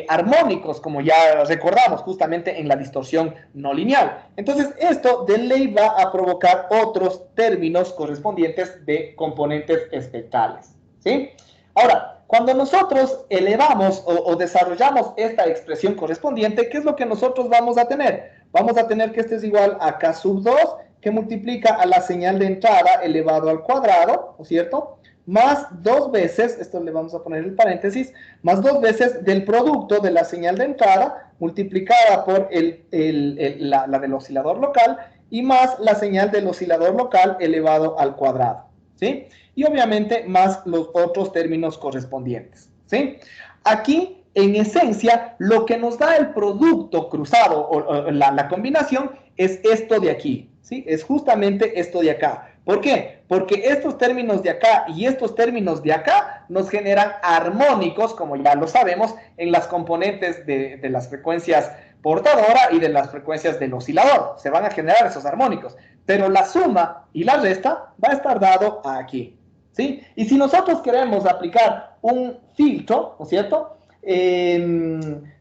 armónicos, como ya recordamos, justamente en la distorsión no lineal. Entonces, esto de ley va a provocar otros términos correspondientes de componentes espectrales, ¿sí? Ahora, cuando nosotros elevamos o desarrollamos esta expresión correspondiente, ¿qué es lo que nosotros vamos a tener? Vamos a tener que este es igual a K sub 2, que multiplica a la señal de entrada elevado al cuadrado, ¿no es cierto?, más 2 veces, esto le vamos a poner el paréntesis, más 2 veces del producto de la señal de entrada multiplicada por la del oscilador local y más la señal del oscilador local elevado al cuadrado, ¿sí? Y obviamente más los otros términos correspondientes, ¿sí? Aquí, en esencia, lo que nos da el producto cruzado o la combinación es esto de aquí, ¿sí? Es justamente esto de acá. ¿Por qué? Porque estos términos de acá y estos términos de acá nos generan armónicos, como ya lo sabemos, en las componentes de las frecuencias portadora y de las frecuencias del oscilador. Se van a generar esos armónicos, pero la suma y la resta va a estar dado aquí, ¿sí? Y si nosotros queremos aplicar un filtro, ¿no es cierto?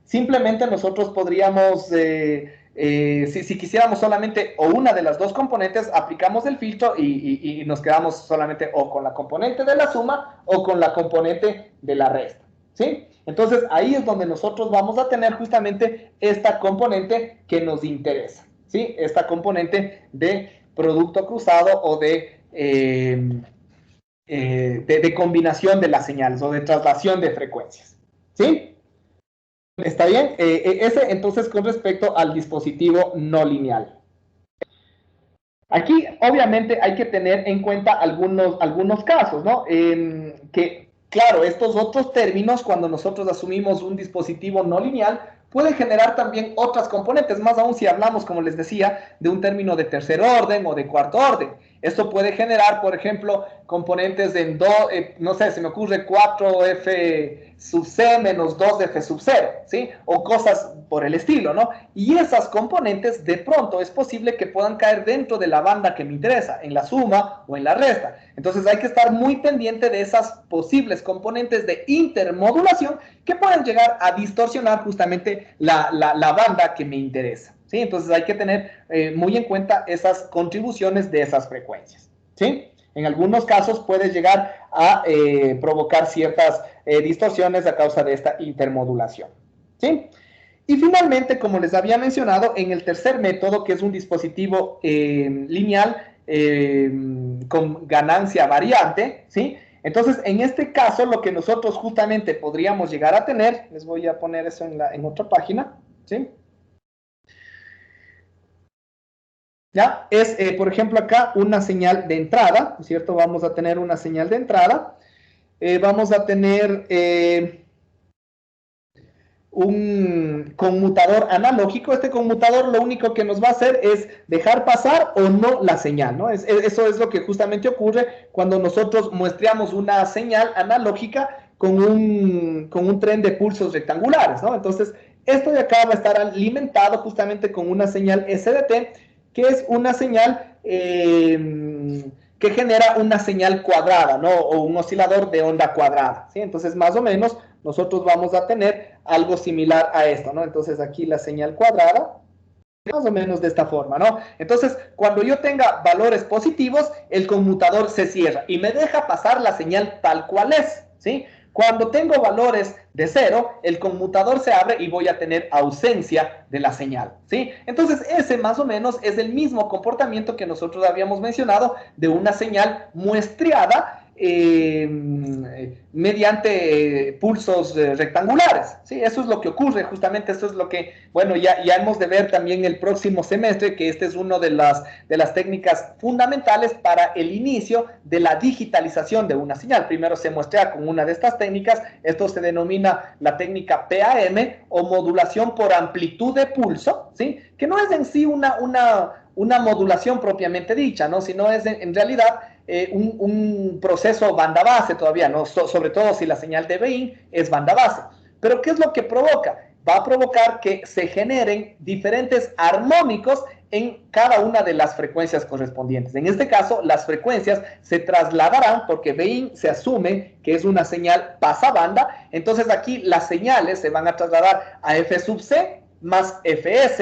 Simplemente nosotros podríamos... si quisiéramos solamente o una de las dos componentes, aplicamos el filtro y nos quedamos solamente o con la componente de la suma o con la componente de la resta, ¿sí? Entonces ahí es donde nosotros vamos a tener justamente esta componente que nos interesa, ¿sí? Esta componente de producto cruzado o de combinación de las señales o de traslación de frecuencias, ¿sí? ¿Está bien? Ese entonces con respecto al dispositivo no lineal. Aquí obviamente hay que tener en cuenta algunos casos, ¿no? Que claro, estos otros términos, cuando nosotros asumimos un dispositivo no lineal, pueden generar también otras componentes, más aún si hablamos, como les decía, de un término de tercer orden o de cuarto orden. Esto puede generar, por ejemplo, componentes en no sé, se me ocurre 4F sub C menos 2F sub 0, ¿sí? O cosas por el estilo, ¿no? Y esas componentes, de pronto, es posible que puedan caer dentro de la banda que me interesa, en la suma o en la resta. Entonces hay que estar muy pendiente de esas posibles componentes de intermodulación que pueden llegar a distorsionar justamente la banda que me interesa, ¿sí? Entonces hay que tener muy en cuenta esas contribuciones de esas frecuencias, ¿sí? En algunos casos puede llegar a provocar ciertas distorsiones a causa de esta intermodulación, ¿sí? Y finalmente, como les había mencionado, en el tercer método, que es un dispositivo lineal con ganancia variante, ¿sí? Entonces, en este caso, lo que nosotros justamente podríamos llegar a tener, les voy a poner eso en otra página, ¿sí? ¿Ya? Es, por ejemplo, acá una señal de entrada, ¿no es cierto? Vamos a tener una señal de entrada. Vamos a tener un conmutador analógico. Este conmutador lo único que nos va a hacer es dejar pasar o no la señal, ¿no? Eso es lo que justamente ocurre cuando nosotros muestreamos una señal analógica con un tren de pulsos rectangulares, ¿no? Entonces, esto de acá va a estar alimentado justamente con una señal SDT, que es una señal que genera una señal cuadrada, ¿no? O un oscilador de onda cuadrada, ¿sí? Entonces, más o menos, nosotros vamos a tener algo similar a esto, ¿no? Entonces, aquí la señal cuadrada, más o menos de esta forma, ¿no? Entonces, cuando yo tenga valores positivos, el conmutador se cierra y me deja pasar la señal tal cual es, ¿sí? Cuando tengo valores de 0, el conmutador se abre y voy a tener ausencia de la señal, ¿sí? Entonces, ese más o menos es el mismo comportamiento que nosotros habíamos mencionado de una señal muestreada mediante pulsos rectangulares, ¿sí? Eso es lo que ocurre, justamente eso es lo que, bueno, ya hemos de ver también el próximo semestre, que este es una de las técnicas fundamentales para el inicio de la digitalización de una señal. Primero se muestra con una de estas técnicas, esto se denomina la técnica PAM o modulación por amplitud de pulso, ¿sí? Que no es en sí una modulación propiamente dicha, ¿no? Sino es en realidad un proceso banda base todavía, ¿no? Sobre todo si la señal de Bain es banda base. Pero ¿qué es lo que provoca? Va a provocar que se generen diferentes armónicos en cada una de las frecuencias correspondientes. En este caso, las frecuencias se trasladarán porque Bain se asume que es una señal pasabanda. Entonces aquí las señales se van a trasladar a F sub C más Fs,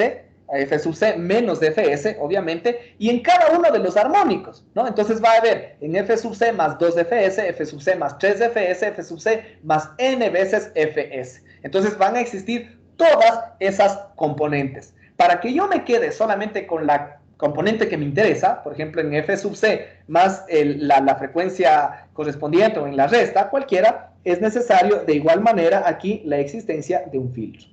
a F sub C menos de Fs, obviamente, y en cada uno de los armónicos, ¿no? Entonces va a haber en F sub C más 2 de Fs, F sub C más 3 de Fs, F sub C más n veces Fs. Entonces van a existir todas esas componentes. Para que yo me quede solamente con la componente que me interesa, por ejemplo, en F sub C más la frecuencia correspondiente o en la resta, cualquiera, es necesario de igual manera aquí la existencia de un filtro.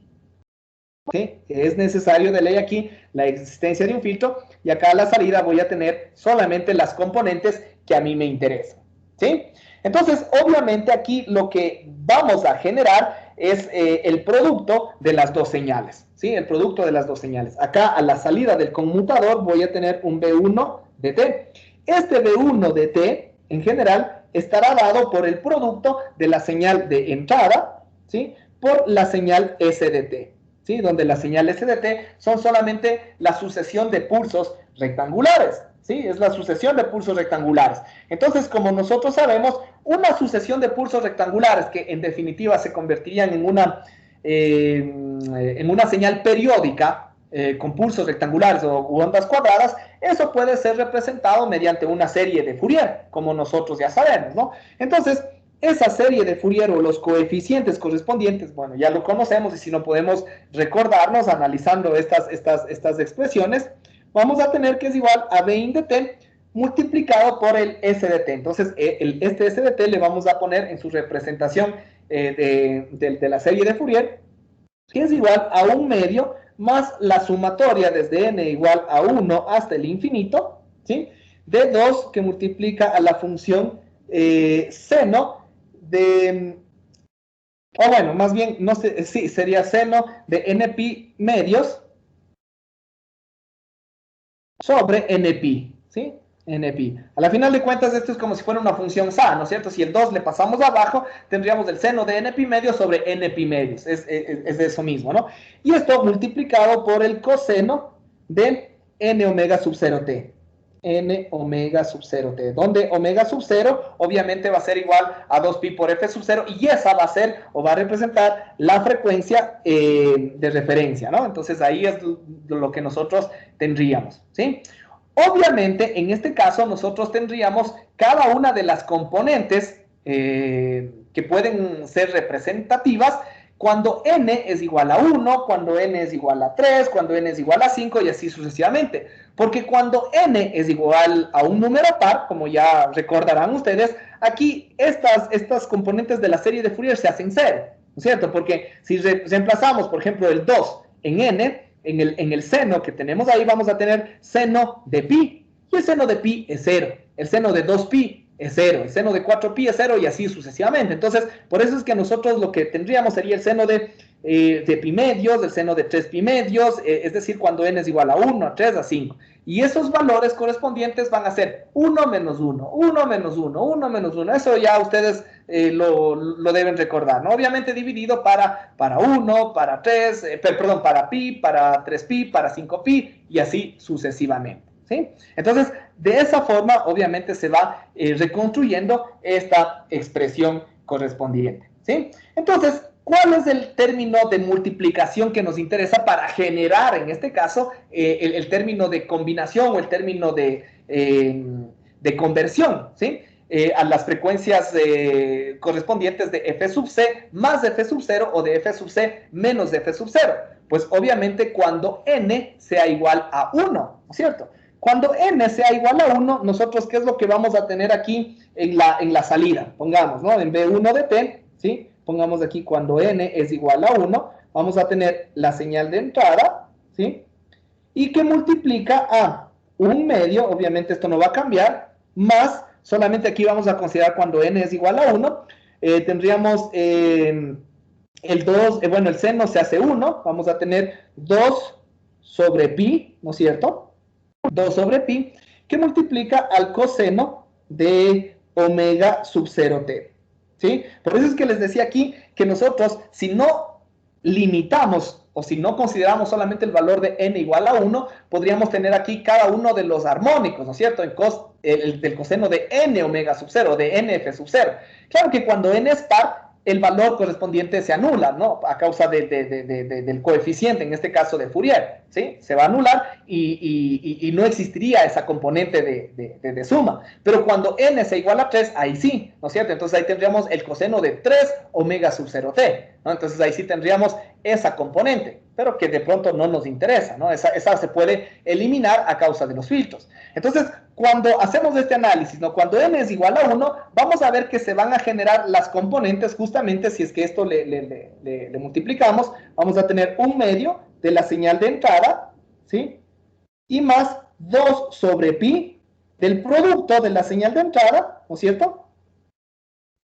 ¿Sí? Es necesario de ley aquí la existencia de un filtro y acá a la salida voy a tener solamente las componentes que a mí me interesan, ¿sí? Entonces, obviamente aquí lo que vamos a generar es el producto de las dos señales, ¿sí? El producto de las dos señales. Acá a la salida del conmutador voy a tener un B1 de T. Este B1 de T, en general, estará dado por el producto de la señal de entrada, ¿sí? Por la señal S de T. ¿Sí? Donde las señales SDT son solamente la sucesión de pulsos rectangulares, ¿sí? Es la sucesión de pulsos rectangulares. Entonces, como nosotros sabemos, una sucesión de pulsos rectangulares que en definitiva se convertirían en una señal periódica con pulsos rectangulares u ondas cuadradas, eso puede ser representado mediante una serie de Fourier, como nosotros ya sabemos, ¿no? Entonces, esa serie de Fourier o los coeficientes correspondientes, bueno, ya lo conocemos y si no podemos recordarnos analizando estas expresiones, vamos a tener que es igual a Bain de T multiplicado por el S de T. Entonces, este S de T le vamos a poner en su representación de la serie de Fourier, que es igual a 1 medio más la sumatoria desde n igual a 1 hasta el infinito, ¿sí? De 2 que multiplica a la función seno de, o bueno, más bien, no sé, sí, sería seno de npi medios sobre npi, ¿sí? Npi. A la final de cuentas, esto es como si fuera una función SA, ¿no es cierto? Si el 2 le pasamos abajo, tendríamos el seno de npi medios sobre npi medios, es de eso mismo, ¿no? Y esto multiplicado por el coseno de n omega sub 0t. N omega sub 0t, donde omega sub 0 obviamente va a ser igual a 2pi por f sub 0 y esa va a ser o va a representar la frecuencia de referencia, ¿no? Entonces ahí es lo que nosotros tendríamos, ¿sí? Obviamente en este caso nosotros tendríamos cada una de las componentes que pueden ser representativas cuando n es igual a 1, cuando n es igual a 3, cuando n es igual a 5 y así sucesivamente. Porque cuando n es igual a un número par, como ya recordarán ustedes, aquí estas componentes de la serie de Fourier se hacen 0, ¿no es cierto? Porque si reemplazamos, por ejemplo, el 2 en n, en el seno que tenemos ahí vamos a tener seno de pi, y el seno de pi es 0, el seno de 2pi es 0, el seno de 4pi es 0 y así sucesivamente. Entonces, por eso es que nosotros lo que tendríamos sería el seno de pi medios, el seno de 3pi medios, es decir, cuando n es igual a 1, a 3, a 5. Y esos valores correspondientes van a ser 1 menos 1, 1 menos 1, 1 menos 1. Eso ya ustedes lo deben recordar, ¿no? Obviamente dividido para 1, para 3, perdón, para pi, para 3pi, para 5pi y así sucesivamente, ¿sí? Entonces, de esa forma, obviamente, se va reconstruyendo esta expresión correspondiente, ¿sí? Entonces, ¿cuál es el término de multiplicación que nos interesa para generar, en este caso, el término de combinación o el término de conversión, ¿sí? A las frecuencias correspondientes de f sub c más de f sub 0 o de f sub c menos de f sub 0? Pues obviamente cuando n sea igual a 1, ¿no es cierto? Cuando n sea igual a 1, nosotros, ¿qué es lo que vamos a tener aquí en la salida? Pongamos, ¿no? En B1 de t, ¿sí? Pongamos aquí cuando n es igual a 1, vamos a tener la señal de entrada, ¿sí? Y que multiplica a 1/2, obviamente esto no va a cambiar, más, solamente aquí vamos a considerar cuando n es igual a 1, tendríamos el 2, bueno, el seno se hace 1, vamos a tener 2 sobre pi, ¿no es cierto? 2 sobre pi, que multiplica al coseno de omega sub 0t, ¿sí? Por eso es que les decía aquí que nosotros, si no limitamos o si no consideramos solamente el valor de n igual a 1, podríamos tener aquí cada uno de los armónicos, ¿no es cierto? Del coseno de n omega sub 0, de nf sub 0. Claro que cuando n es par, el valor correspondiente se anula, ¿no? A causa del coeficiente, en este caso de Fourier, ¿sí? Se va a anular y no existiría esa componente de suma. Pero cuando n sea igual a 3, ahí sí, ¿no es cierto? Entonces ahí tendríamos el coseno de 3 omega sub 0t, ¿no? Entonces ahí sí tendríamos esa componente, pero que de pronto no nos interesa, ¿no? Esa se puede eliminar a causa de los filtros. Entonces, cuando hacemos este análisis, ¿no? Cuando n es igual a 1, vamos a ver que se van a generar las componentes justamente si es que esto le multiplicamos. Vamos a tener 1/2 de la señal de entrada, ¿sí? Y más 2 sobre pi del producto de la señal de entrada, ¿no es cierto?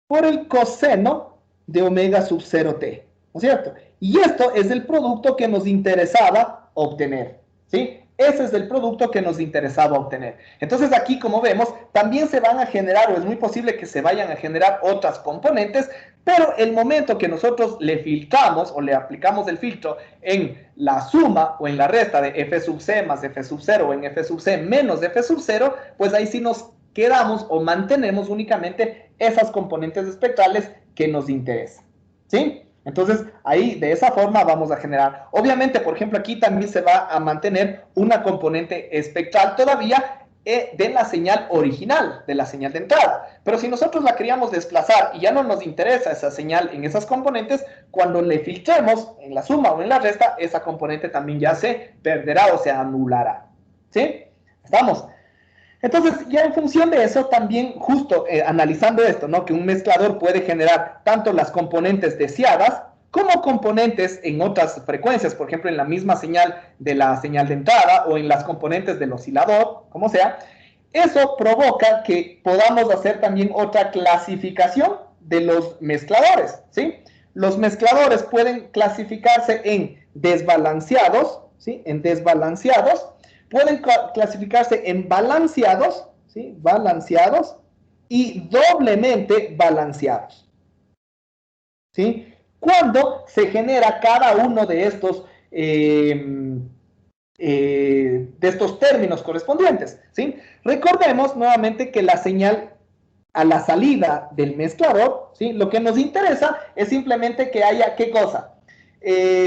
Por el coseno de omega sub 0t, ¿no es cierto? Y esto es el producto que nos interesaba obtener, ¿sí? Ese es el producto que nos interesaba obtener. Entonces aquí, como vemos, también se van a generar, o es muy posible que se vayan a generar otras componentes, pero el momento que nosotros le filtramos o le aplicamos el filtro en la suma o en la resta de f sub c más f sub 0 o en f sub c menos f sub 0, pues ahí sí nos quedamos o mantenemos únicamente esas componentes espectrales que nos interesan, ¿sí? Entonces, ahí, de esa forma, vamos a generar. Obviamente, por ejemplo, aquí también se va a mantener una componente espectral todavía de la señal original, de la señal de entrada. Pero si nosotros la queríamos desplazar y ya no nos interesa esa señal en esas componentes, cuando le filtremos en la suma o en la resta, esa componente también ya se perderá o se anulará, ¿sí? ¿Estamos? Entonces, ya en función de eso, también justo analizando esto, ¿no? Que un mezclador puede generar tanto las componentes deseadas como componentes en otras frecuencias, por ejemplo, en la misma señal de la señal de entrada o en las componentes del oscilador, como sea. Eso provoca que podamos hacer también otra clasificación de los mezcladores, ¿sí? Los mezcladores pueden clasificarse en desbalanceados, ¿sí? En desbalanceados. Pueden clasificarse en balanceados, ¿sí? Balanceados y doblemente balanceados, ¿sí? Cuando se genera cada uno de estos términos correspondientes, ¿sí? Recordemos nuevamente que la señal a la salida del mezclador, ¿sí? Lo que nos interesa es simplemente que haya, ¿qué cosa?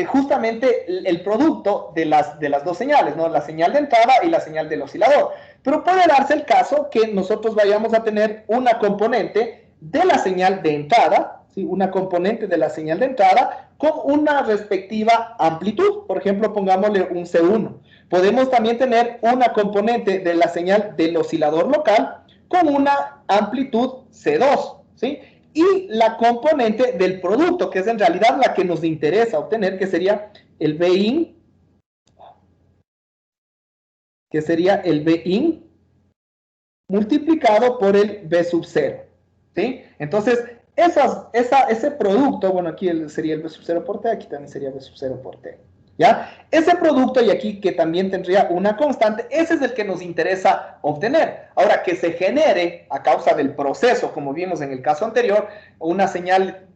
Justamente el producto de las dos señales, ¿no? La señal de entrada y la señal del oscilador. Pero puede darse el caso que nosotros vayamos a tener una componente de la señal de entrada, ¿sí? Una componente de la señal de entrada con una respectiva amplitud. Por ejemplo, pongámosle un C1. Podemos también tener una componente de la señal del oscilador local con una amplitud C2, ¿sí? Y la componente del producto, que es en realidad la que nos interesa obtener, que sería el Bin, multiplicado por el B sub 0, ¿sí? Entonces, ese producto, bueno, aquí sería el B sub 0 por T, aquí también sería B sub 0 por T, ¿ya? Ese producto, y aquí que también tendría una constante, ese es el que nos interesa obtener. Ahora, que se genere a causa del proceso, como vimos en el caso anterior, una señal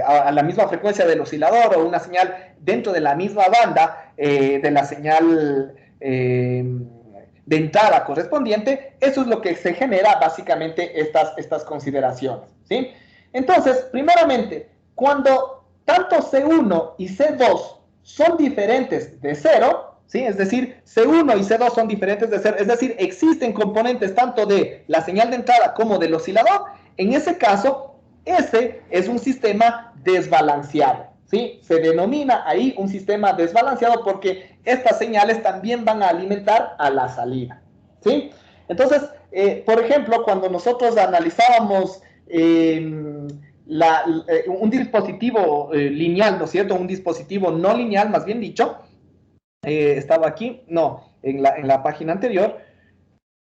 a la misma frecuencia del oscilador o una señal dentro de la misma banda de la señal de entrada correspondiente, eso es lo que se genera básicamente estas consideraciones, ¿sí? Entonces, primeramente, cuando tanto C1 y C2 son diferentes de 0, ¿sí? Es decir, C1 y C2 son diferentes de 0, es decir, existen componentes tanto de la señal de entrada como del oscilador. En ese caso, ese es un sistema desbalanceado, ¿sí? Se denomina ahí un sistema desbalanceado porque estas señales también van a alimentar a la salida, ¿sí? Entonces, por ejemplo, cuando nosotros analizábamos un dispositivo lineal, ¿no es cierto? Un dispositivo no lineal, más bien dicho, estaba aquí, no, en la página anterior.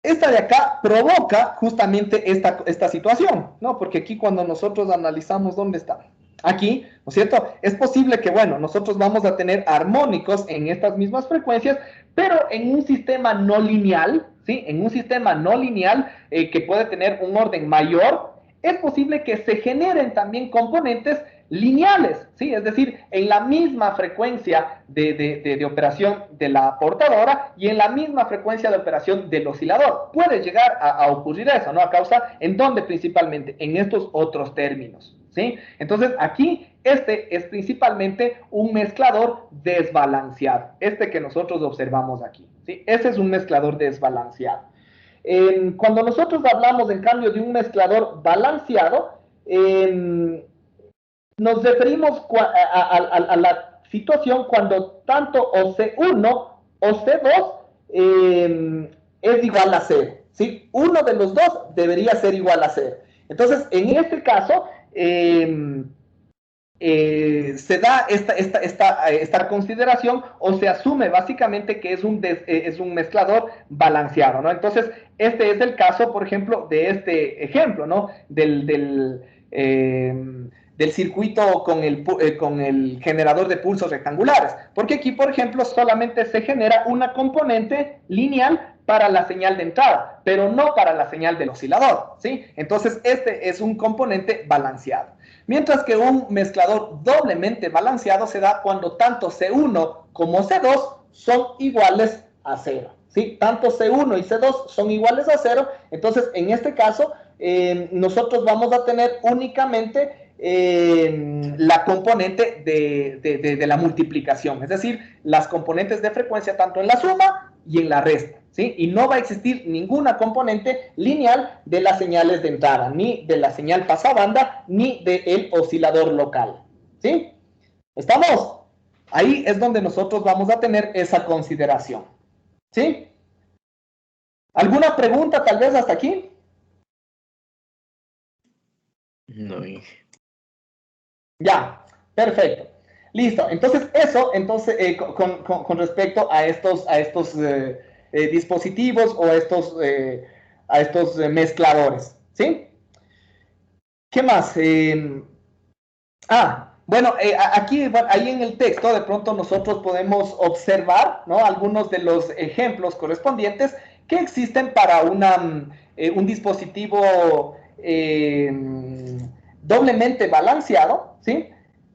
Esta de acá provoca justamente esta situación, ¿no? Porque aquí cuando nosotros analizamos, ¿dónde está? Aquí, ¿no es cierto? Es posible que, bueno, nosotros vamos a tener armónicos en estas mismas frecuencias, pero en un sistema no lineal, ¿sí? En un sistema no lineal que puede tener un orden mayor, es posible que se generen también componentes lineales, ¿sí? Es decir, en la misma frecuencia de operación de la portadora y en la misma frecuencia de operación del oscilador. Puede llegar a ocurrir eso, ¿no? A causa, ¿en dónde principalmente? En estos otros términos, ¿sí? Entonces, aquí, este es principalmente un mezclador desbalanceado, este que nosotros observamos aquí, ¿sí? Este es un mezclador desbalanceado. Cuando nosotros hablamos, en cambio, de un mezclador balanceado, nos referimos a la situación cuando tanto OC1 o C2 es igual a 0, ¿sí? Uno de los dos debería ser igual a 0. Entonces, en este caso, se da esta consideración o se asume básicamente que es un mezclador balanceado, ¿no? Entonces, este es el caso, por ejemplo, de este ejemplo, ¿no? Del circuito con el generador de pulsos rectangulares, porque aquí, por ejemplo, solamente se genera una componente lineal para la señal de entrada, pero no para la señal del oscilador, ¿sí? Entonces, este es un componente balanceado. Mientras que un mezclador doblemente balanceado se da cuando tanto C1 como C2 son iguales a 0, ¿sí? Tanto C1 y C2 son iguales a 0, entonces, en este caso, nosotros vamos a tener únicamente la componente de la multiplicación, es decir, las componentes de frecuencia tanto en la suma y en la resta, ¿sí? Y no va a existir ninguna componente lineal de las señales de entrada, ni de la señal pasabanda, ni del oscilador local, ¿sí? ¿Estamos? Ahí es donde nosotros vamos a tener esa consideración, ¿sí? ¿Alguna pregunta tal vez hasta aquí? No. Ya, perfecto. Listo. Entonces, eso, con respecto a estos dispositivos o a estos mezcladores, ¿sí? ¿Qué más? Bueno, aquí, ahí en el texto, de pronto nosotros podemos observar, ¿no? Algunos de los ejemplos correspondientes que existen para un dispositivo doblemente balanceado, ¿sí?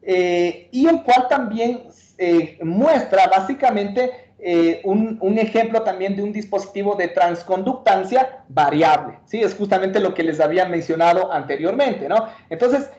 Y el cual también muestra básicamente un ejemplo también de un dispositivo de transconductancia variable, ¿sí? Es justamente lo que les había mencionado anteriormente, ¿no? Entonces,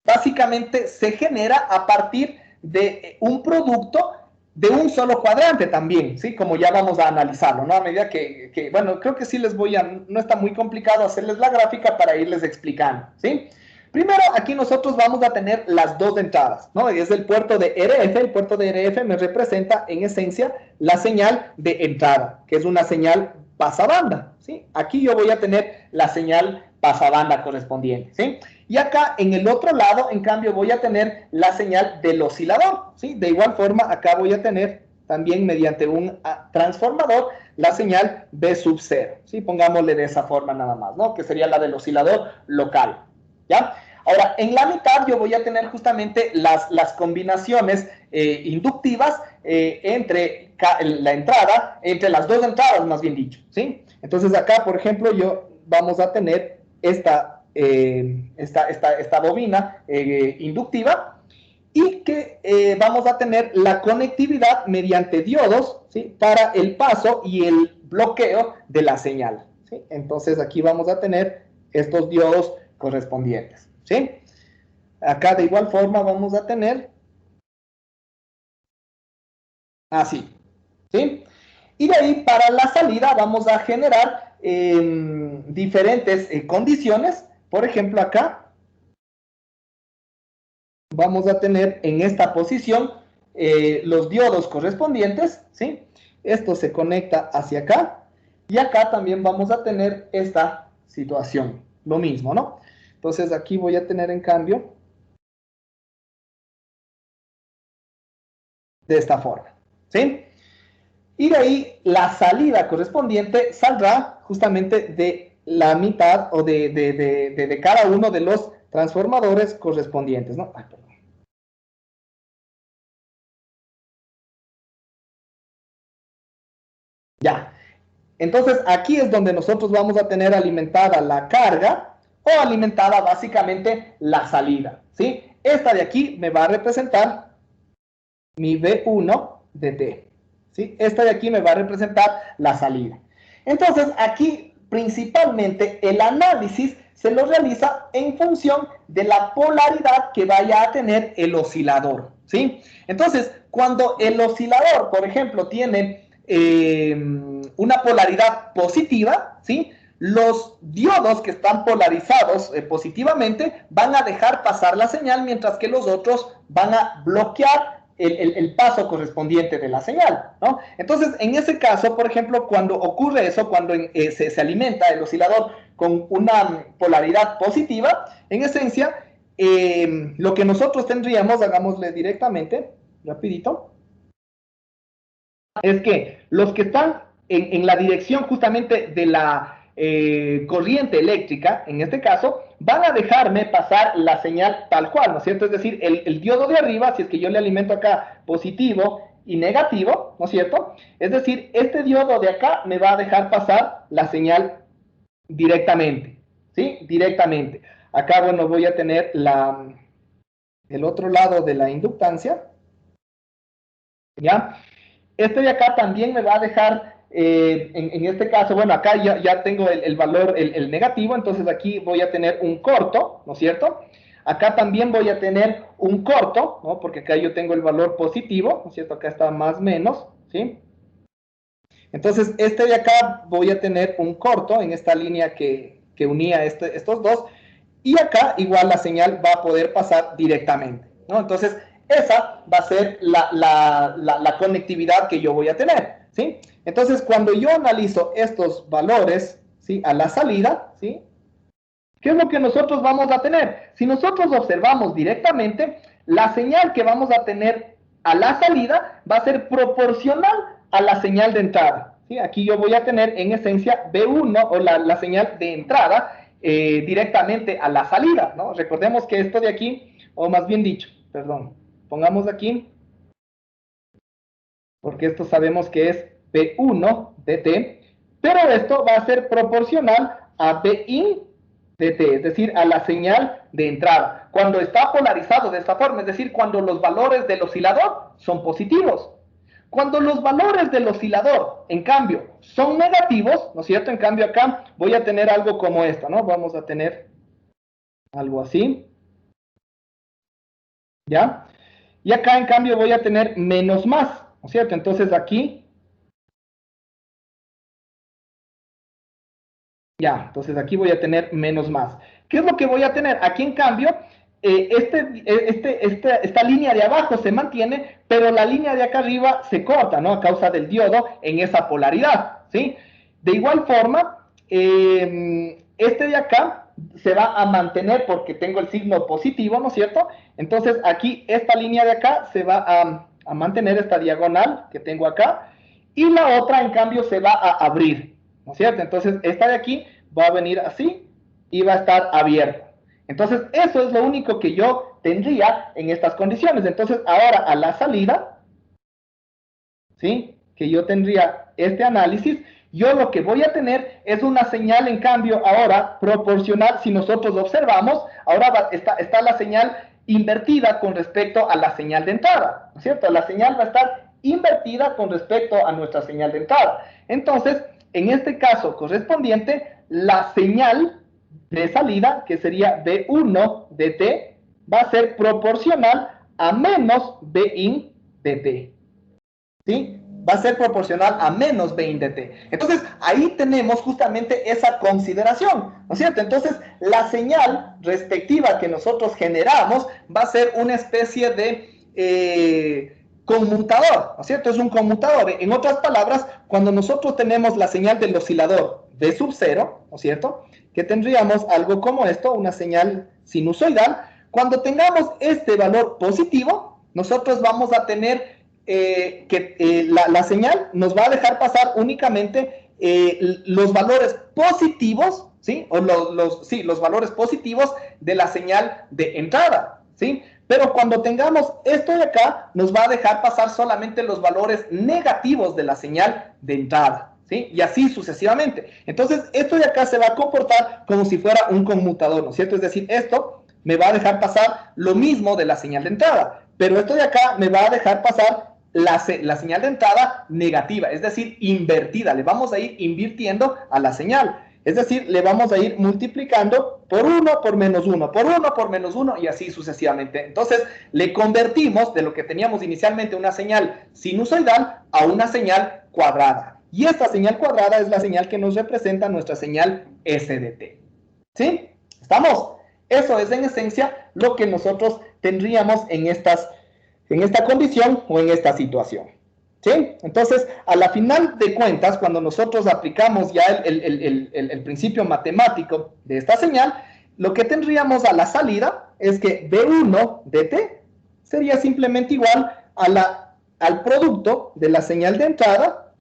básicamente se genera a partir de un producto de un solo cuadrante también, ¿sí? Como ya vamos a analizarlo, ¿no? A medida que bueno, creo que sí no está muy complicado hacerles la gráfica para irles explicando, ¿sí? Primero, aquí nosotros vamos a tener las dos entradas, ¿no? Es el puerto de RF, el puerto de RF me representa en esencia la señal de entrada, que es una señal pasabanda, ¿sí? Aquí yo voy a tener la señal pasabanda correspondiente, ¿sí? Y acá en el otro lado, en cambio, voy a tener la señal del oscilador, ¿sí? De igual forma, acá voy a tener también mediante un transformador la señal B sub 0, ¿sí? Pongámosle de esa forma nada más, ¿no? Que sería la del oscilador local, ¿ya? Ahora, en la mitad yo voy a tener justamente las combinaciones inductivas entre la entrada, entre las dos entradas, más bien dicho, ¿sí? Entonces acá, por ejemplo, vamos a tener esta bobina inductiva y que vamos a tener la conectividad mediante diodos, ¿sí? Para el paso y el bloqueo de la señal, ¿sí? Entonces aquí vamos a tener estos diodos correspondientes, ¿sí? Acá de igual forma vamos a tener así, ¿sí? Y de ahí para la salida vamos a generar diferentes condiciones. Por ejemplo, acá vamos a tener en esta posición los diodos correspondientes, ¿sí? Esto se conecta hacia acá, y acá también vamos a tener esta situación, lo mismo, ¿no? Entonces aquí voy a tener en cambio de esta forma, ¿sí? Y de ahí la salida correspondiente saldrá justamente de la mitad o de cada uno de los transformadores correspondientes, ¿no? Ay, perdón. Ya. Entonces aquí es donde nosotros vamos a tener alimentada la carga o alimentada básicamente la salida, ¿sí? Esta de aquí me va a representar mi V1 de T, ¿sí? Esta de aquí me va a representar la salida. Entonces aquí principalmente el análisis se lo realiza en función de la polaridad que vaya a tener el oscilador, ¿sí? Entonces cuando el oscilador, por ejemplo, tiene una polaridad positiva, ¿sí? Los diodos que están polarizados positivamente van a dejar pasar la señal, mientras que los otros van a bloquear el paso correspondiente de la señal, ¿no? Entonces, en ese caso, por ejemplo, cuando ocurre eso, cuando se alimenta el oscilador con una polaridad positiva, en esencia, lo que nosotros tendríamos, hagámosle directamente, rapidito, es que los que están en la dirección justamente de la corriente eléctrica, en este caso, van a dejarme pasar la señal tal cual, ¿no es cierto? Es decir, el diodo de arriba, si es que yo le alimento acá positivo y negativo, ¿no es cierto? Es decir, este diodo de acá me va a dejar pasar la señal directamente, ¿sí? Directamente. Acá, bueno, voy a tener el otro lado de la inductancia, ¿ya? Este de acá también me va a dejar, en este caso, bueno, acá ya tengo el valor, el negativo, entonces aquí voy a tener un corto, ¿no es cierto? Acá también voy a tener un corto, ¿no? Porque acá yo tengo el valor positivo, ¿no es cierto? Acá está más menos, ¿sí? Entonces, este de acá voy a tener un corto en esta línea que unía estos dos, y acá igual la señal va a poder pasar directamente, ¿no? Entonces, esa va a ser la conectividad que yo voy a tener, ¿sí? Entonces, cuando yo analizo estos valores, ¿sí? A la salida, ¿sí? ¿Qué es lo que nosotros vamos a tener? Si nosotros observamos directamente, la señal que vamos a tener a la salida va a ser proporcional a la señal de entrada, ¿sí? Aquí yo voy a tener en esencia B1 o la señal de entrada directamente a la salida, ¿no? Recordemos que esto de aquí, o más bien dicho, perdón, pongamos aquí, porque esto sabemos que es B1 de T, pero esto va a ser proporcional a Bin de T, es decir, a la señal de entrada. Cuando está polarizado de esta forma, es decir, cuando los valores del oscilador son positivos. Cuando los valores del oscilador, en cambio, son negativos, ¿no es cierto? En cambio acá voy a tener algo como esto, ¿no? Vamos a tener algo así, ¿ya? Y acá, en cambio, voy a tener menos más, ¿no es cierto? Entonces aquí, ya, entonces aquí voy a tener menos más. ¿Qué es lo que voy a tener? Aquí, en cambio, esta línea de abajo se mantiene, pero la línea de acá arriba se corta, ¿no? A causa del diodo en esa polaridad, ¿sí? De igual forma, este de acá se va a mantener porque tengo el signo positivo, ¿no es cierto? Entonces aquí esta línea de acá se va a mantener, esta diagonal que tengo acá, y la otra en cambio se va a abrir, ¿no es cierto? Entonces esta de aquí va a venir así y va a estar abierta. Entonces eso es lo único que yo tendría en estas condiciones. Entonces ahora a la salida, ¿sí? Que yo tendría este análisis, yo lo que voy a tener es una señal, en cambio, ahora proporcional. Si nosotros observamos, ahora está la señal invertida con respecto a la señal de entrada, ¿no es cierto? La señal va a estar invertida con respecto a nuestra señal de entrada. Entonces, en este caso correspondiente, la señal de salida, que sería B1 de T, va a ser proporcional a menos Bin de T, ¿sí? Va a ser proporcional a menos Bin de T. Entonces, ahí tenemos justamente esa consideración, ¿no es cierto? Entonces, la señal respectiva que nosotros generamos va a ser una especie de conmutador, ¿no es cierto? Es un conmutador. En otras palabras, cuando nosotros tenemos la señal del oscilador V sub 0, ¿no es cierto? Que tendríamos algo como esto, una señal sinusoidal. Cuando tengamos este valor positivo, nosotros vamos a tener la señal nos va a dejar pasar únicamente los valores positivos, ¿sí? O los valores positivos de la señal de entrada, ¿sí? Pero cuando tengamos esto de acá, nos va a dejar pasar solamente los valores negativos de la señal de entrada, ¿sí? Y así sucesivamente. Entonces, esto de acá se va a comportar como si fuera un conmutador, ¿no es cierto? Es decir, esto me va a dejar pasar lo mismo de la señal de entrada, pero esto de acá me va a dejar pasar la señal de entrada negativa, es decir, invertida. Le vamos a ir invirtiendo a la señal. Es decir, le vamos a ir multiplicando por 1, por menos 1, por 1, por menos 1 y así sucesivamente. Entonces, le convertimos de lo que teníamos inicialmente una señal sinusoidal a una señal cuadrada. Y esta señal cuadrada es la señal que nos representa nuestra señal SDT. ¿Sí? ¿Estamos? Eso es en esencia lo que nosotros tendríamos en esta condición o en esta situación. ¿Sí? Entonces, a la final de cuentas, cuando nosotros aplicamos ya el principio matemático de esta señal, lo que tendríamos a la salida es que B1 de t sería simplemente igual al producto de la señal de entrada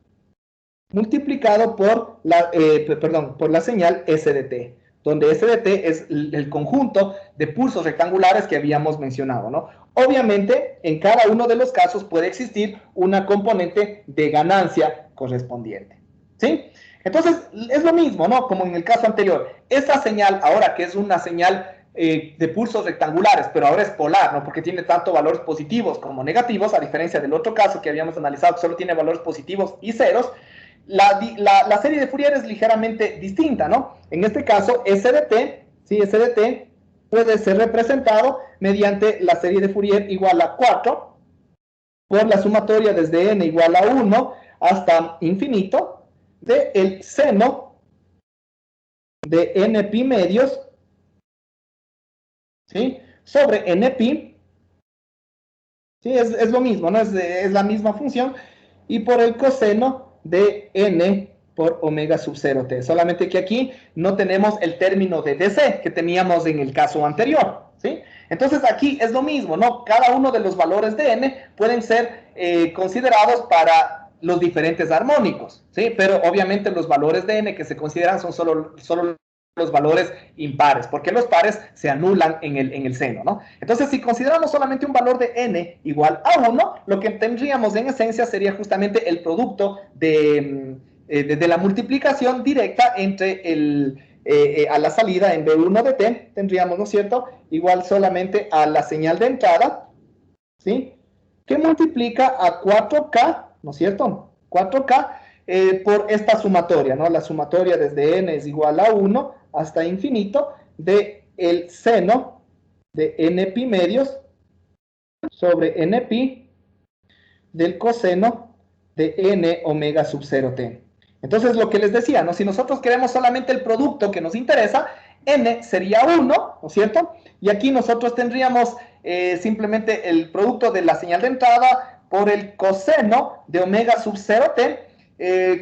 multiplicado por la señal S de t, donde S de t es el conjunto de pulsos rectangulares que habíamos mencionado, ¿no? Obviamente, en cada uno de los casos puede existir una componente de ganancia correspondiente, ¿sí? Entonces, es lo mismo, ¿no? Como en el caso anterior. Esta señal, ahora que es una señal de pulsos rectangulares, pero ahora es polar, ¿no? Porque tiene tanto valores positivos como negativos, a diferencia del otro caso que habíamos analizado, que solo tiene valores positivos y ceros. La serie de Fourier es ligeramente distinta, ¿no? En este caso, S de t, ¿sí? S de t puede ser representado mediante la serie de Fourier igual a 4 por la sumatoria desde n igual a 1 hasta infinito de el seno de n pi medios, ¿sí? Sobre n pi, ¿sí? Es lo mismo, ¿no? Es la misma función, y por el coseno de n por omega sub 0 t, solamente que aquí no tenemos el término de dc que teníamos en el caso anterior, ¿sí? Entonces aquí es lo mismo, ¿no? Cada uno de los valores de n pueden ser considerados para los diferentes armónicos, ¿sí? Pero obviamente los valores de n que se consideran son solo los valores impares, porque los pares se anulan en el seno, ¿no? Entonces, si consideramos solamente un valor de n igual a 1, lo que tendríamos en esencia sería justamente el producto de la multiplicación directa entre a la salida en B1 de t, tendríamos, ¿no es cierto?, igual solamente a la señal de entrada, ¿sí?, que multiplica a 4K, ¿no es cierto?, 4K por esta sumatoria, ¿no?, la sumatoria desde n es igual a 1 hasta infinito de el seno de n pi medios sobre n pi del coseno de n omega sub 0 t. Entonces, lo que les decía, ¿no? Si nosotros queremos solamente el producto que nos interesa, n sería 1, ¿no es cierto? Y aquí nosotros tendríamos simplemente el producto de la señal de entrada por el coseno de omega sub 0t,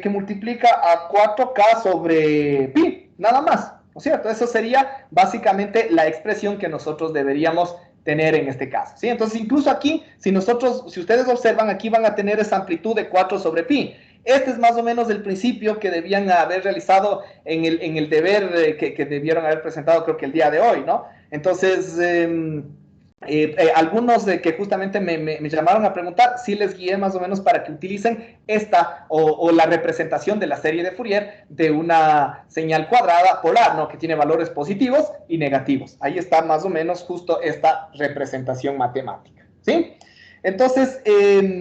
que multiplica a 4K sobre pi, nada más, ¿no es cierto? Eso sería básicamente la expresión que nosotros deberíamos tener en este caso, ¿sí? Entonces, incluso aquí, si ustedes observan, aquí van a tener esa amplitud de 4 sobre pi. Este es más o menos el principio que debían haber realizado en el deber que debieron haber presentado, creo que el día de hoy, ¿no? Entonces, algunos que justamente me llamaron a preguntar, sí les guié más o menos para que utilicen esta o la representación de la serie de Fourier de una señal cuadrada polar, ¿no? Que tiene valores positivos y negativos. Ahí está más o menos justo esta representación matemática, ¿sí? Entonces,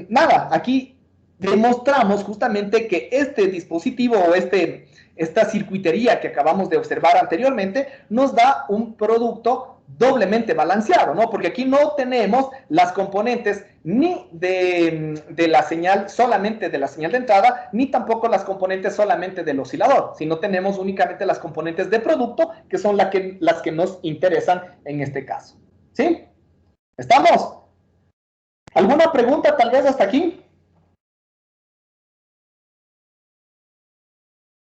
nada, aquí demostramos justamente que este dispositivo o esta circuitería que acabamos de observar anteriormente nos da un producto doblemente balanceado, ¿no? Porque aquí no tenemos las componentes ni de la señal, solamente de la señal de entrada, ni tampoco las componentes solamente del oscilador, sino tenemos únicamente las componentes de producto, que son las que nos interesan en este caso, ¿sí? ¿Estamos? ¿Alguna pregunta tal vez hasta aquí?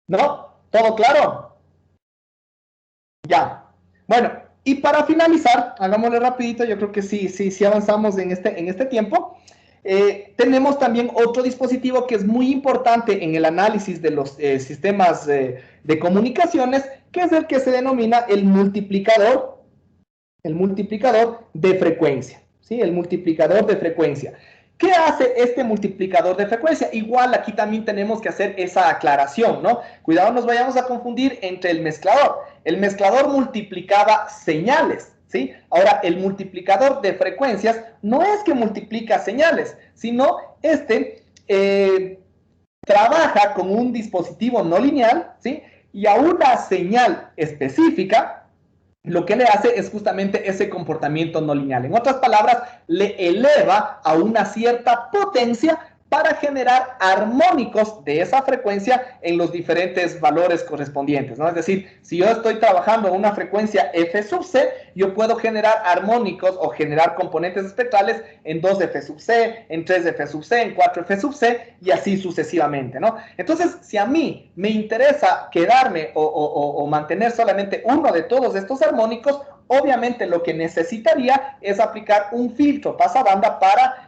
¿No? ¿Todo claro? Ya. Bueno, y para finalizar, hagámosle rapidito, yo creo que sí avanzamos en este tiempo. Tenemos también otro dispositivo que es muy importante en el análisis de los sistemas de comunicaciones, que es el que se denomina el multiplicador de frecuencia, ¿sí? El multiplicador de frecuencia. ¿Qué hace este multiplicador de frecuencia? Igual aquí también tenemos que hacer esa aclaración, ¿no? Cuidado, nos vayamos a confundir entre el mezclador. El mezclador multiplicaba señales, ¿sí? Ahora, el multiplicador de frecuencias no es que multiplica señales, sino trabaja con un dispositivo no lineal, ¿sí? Y a una señal específica, lo que le hace es justamente ese comportamiento no lineal. En otras palabras, le eleva a una cierta potencia para generar armónicos de esa frecuencia en los diferentes valores correspondientes, ¿no? Es decir, si yo estoy trabajando a una frecuencia f sub c, yo puedo generar armónicos o generar componentes espectrales en 2f sub c, en 3f sub c, en 4f sub c y así sucesivamente, ¿no? Entonces, si a mí me interesa quedarme o mantener solamente uno de todos estos armónicos, obviamente lo que necesitaría es aplicar un filtro pasabanda para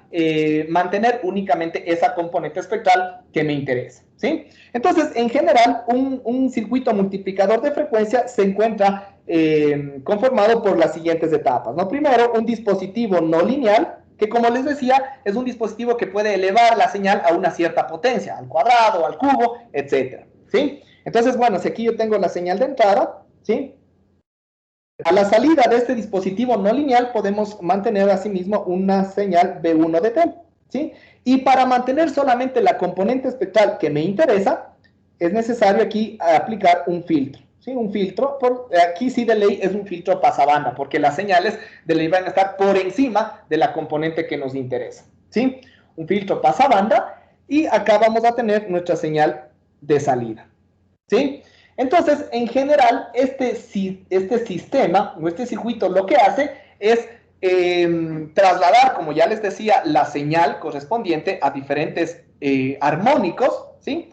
mantener únicamente esa componente espectral que me interesa, ¿sí? Entonces, en general, un circuito multiplicador de frecuencia se encuentra conformado por las siguientes etapas, ¿no? Primero, un dispositivo no lineal, que como les decía, es un dispositivo que puede elevar la señal a una cierta potencia, al cuadrado, al cubo, etcétera, ¿sí? Entonces, bueno, si aquí yo tengo la señal de entrada, ¿sí? A la salida de este dispositivo no lineal podemos mantener asimismo una señal B1 de T, ¿sí? Y para mantener solamente la componente espectral que me interesa, es necesario aquí aplicar un filtro, ¿sí? Un filtro, aquí sí de ley es un filtro pasabanda, porque las señales de ley van a estar por encima de la componente que nos interesa, ¿sí? Un filtro pasabanda y acá vamos a tener nuestra señal de salida, ¿sí? Entonces, en general, este sistema o este circuito lo que hace es trasladar, como ya les decía, la señal correspondiente a diferentes armónicos, ¿sí?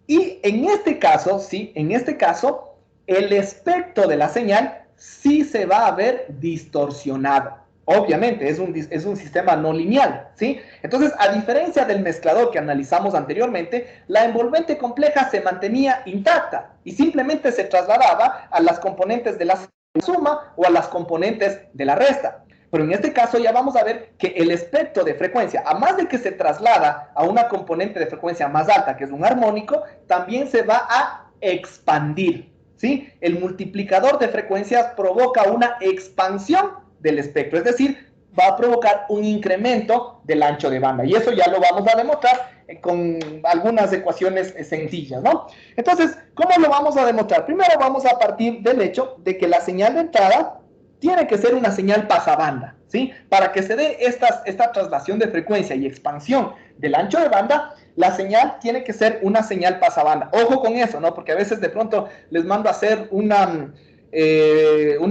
Y en este caso, ¿sí? En este caso, el espectro de la señal sí se va a ver distorsionado. Obviamente, es un sistema no lineal, ¿sí? Entonces, a diferencia del mezclador que analizamos anteriormente, la envolvente compleja se mantenía intacta y simplemente se trasladaba a las componentes de la suma o a las componentes de la resta. Pero en este caso ya vamos a ver que el espectro de frecuencia, a más de que se traslada a una componente de frecuencia más alta, que es un armónico, también se va a expandir, ¿sí? El multiplicador de frecuencias provoca una expansión del espectro, es decir, va a provocar un incremento del ancho de banda, y eso ya lo vamos a demostrar con algunas ecuaciones sencillas, ¿no? Entonces, ¿cómo lo vamos a demostrar? Primero vamos a partir del hecho de que la señal de entrada tiene que ser una señal pasabanda, ¿sí? Para que se dé esta traslación de frecuencia y expansión del ancho de banda, la señal tiene que ser una señal pasabanda. Ojo con eso, ¿no? Porque a veces de pronto les mando a hacer una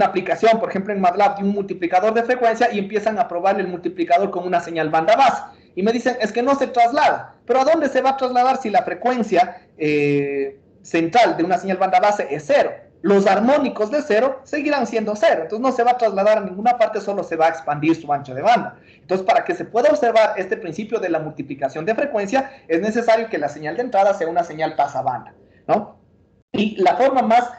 aplicación, por ejemplo en MATLAB, de un multiplicador de frecuencia y empiezan a probar el multiplicador con una señal banda base. Y me dicen, es que no se traslada. ¿Pero a dónde se va a trasladar si la frecuencia central de una señal banda base es 0? Los armónicos de 0 seguirán siendo 0. Entonces no se va a trasladar a ninguna parte, solo se va a expandir su ancho de banda. Entonces, para que se pueda observar este principio de la multiplicación de frecuencia, es necesario que la señal de entrada sea una señal pasabanda, ¿no? Y la forma más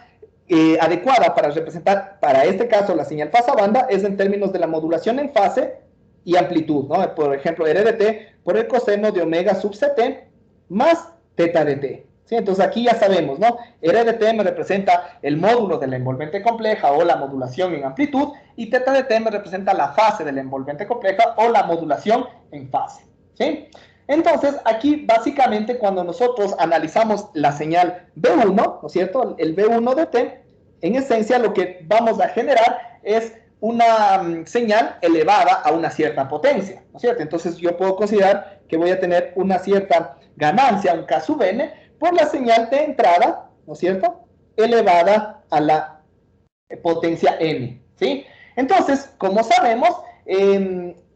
adecuada para representar, para este caso, la señal pasabanda es en términos de la modulación en fase y amplitud, ¿no? Por ejemplo, R de t por el coseno de omega sub ct más teta de t, ¿sí? Entonces aquí ya sabemos, ¿no? R de t me representa el módulo de la envolvente compleja o la modulación en amplitud, y teta de t me representa la fase de la envolvente compleja o la modulación en fase, ¿sí? Entonces, aquí básicamente cuando nosotros analizamos la señal B1, ¿no es cierto? El B1 de t, en esencia lo que vamos a generar es una señal elevada a una cierta potencia, ¿no es cierto? Entonces yo puedo considerar que voy a tener una cierta ganancia, un K sub n, por la señal de entrada, ¿no es cierto? Elevada a la potencia n, ¿sí? Entonces, como sabemos,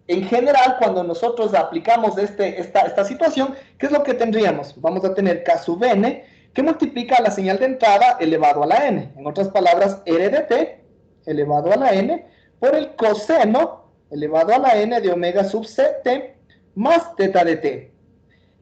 en general, cuando nosotros aplicamos esta situación, ¿qué es lo que tendríamos? Vamos a tener K sub n, que multiplica la señal de entrada elevado a la n. En otras palabras, R de t elevado a la n por el coseno elevado a la n de omega sub ct más teta de t.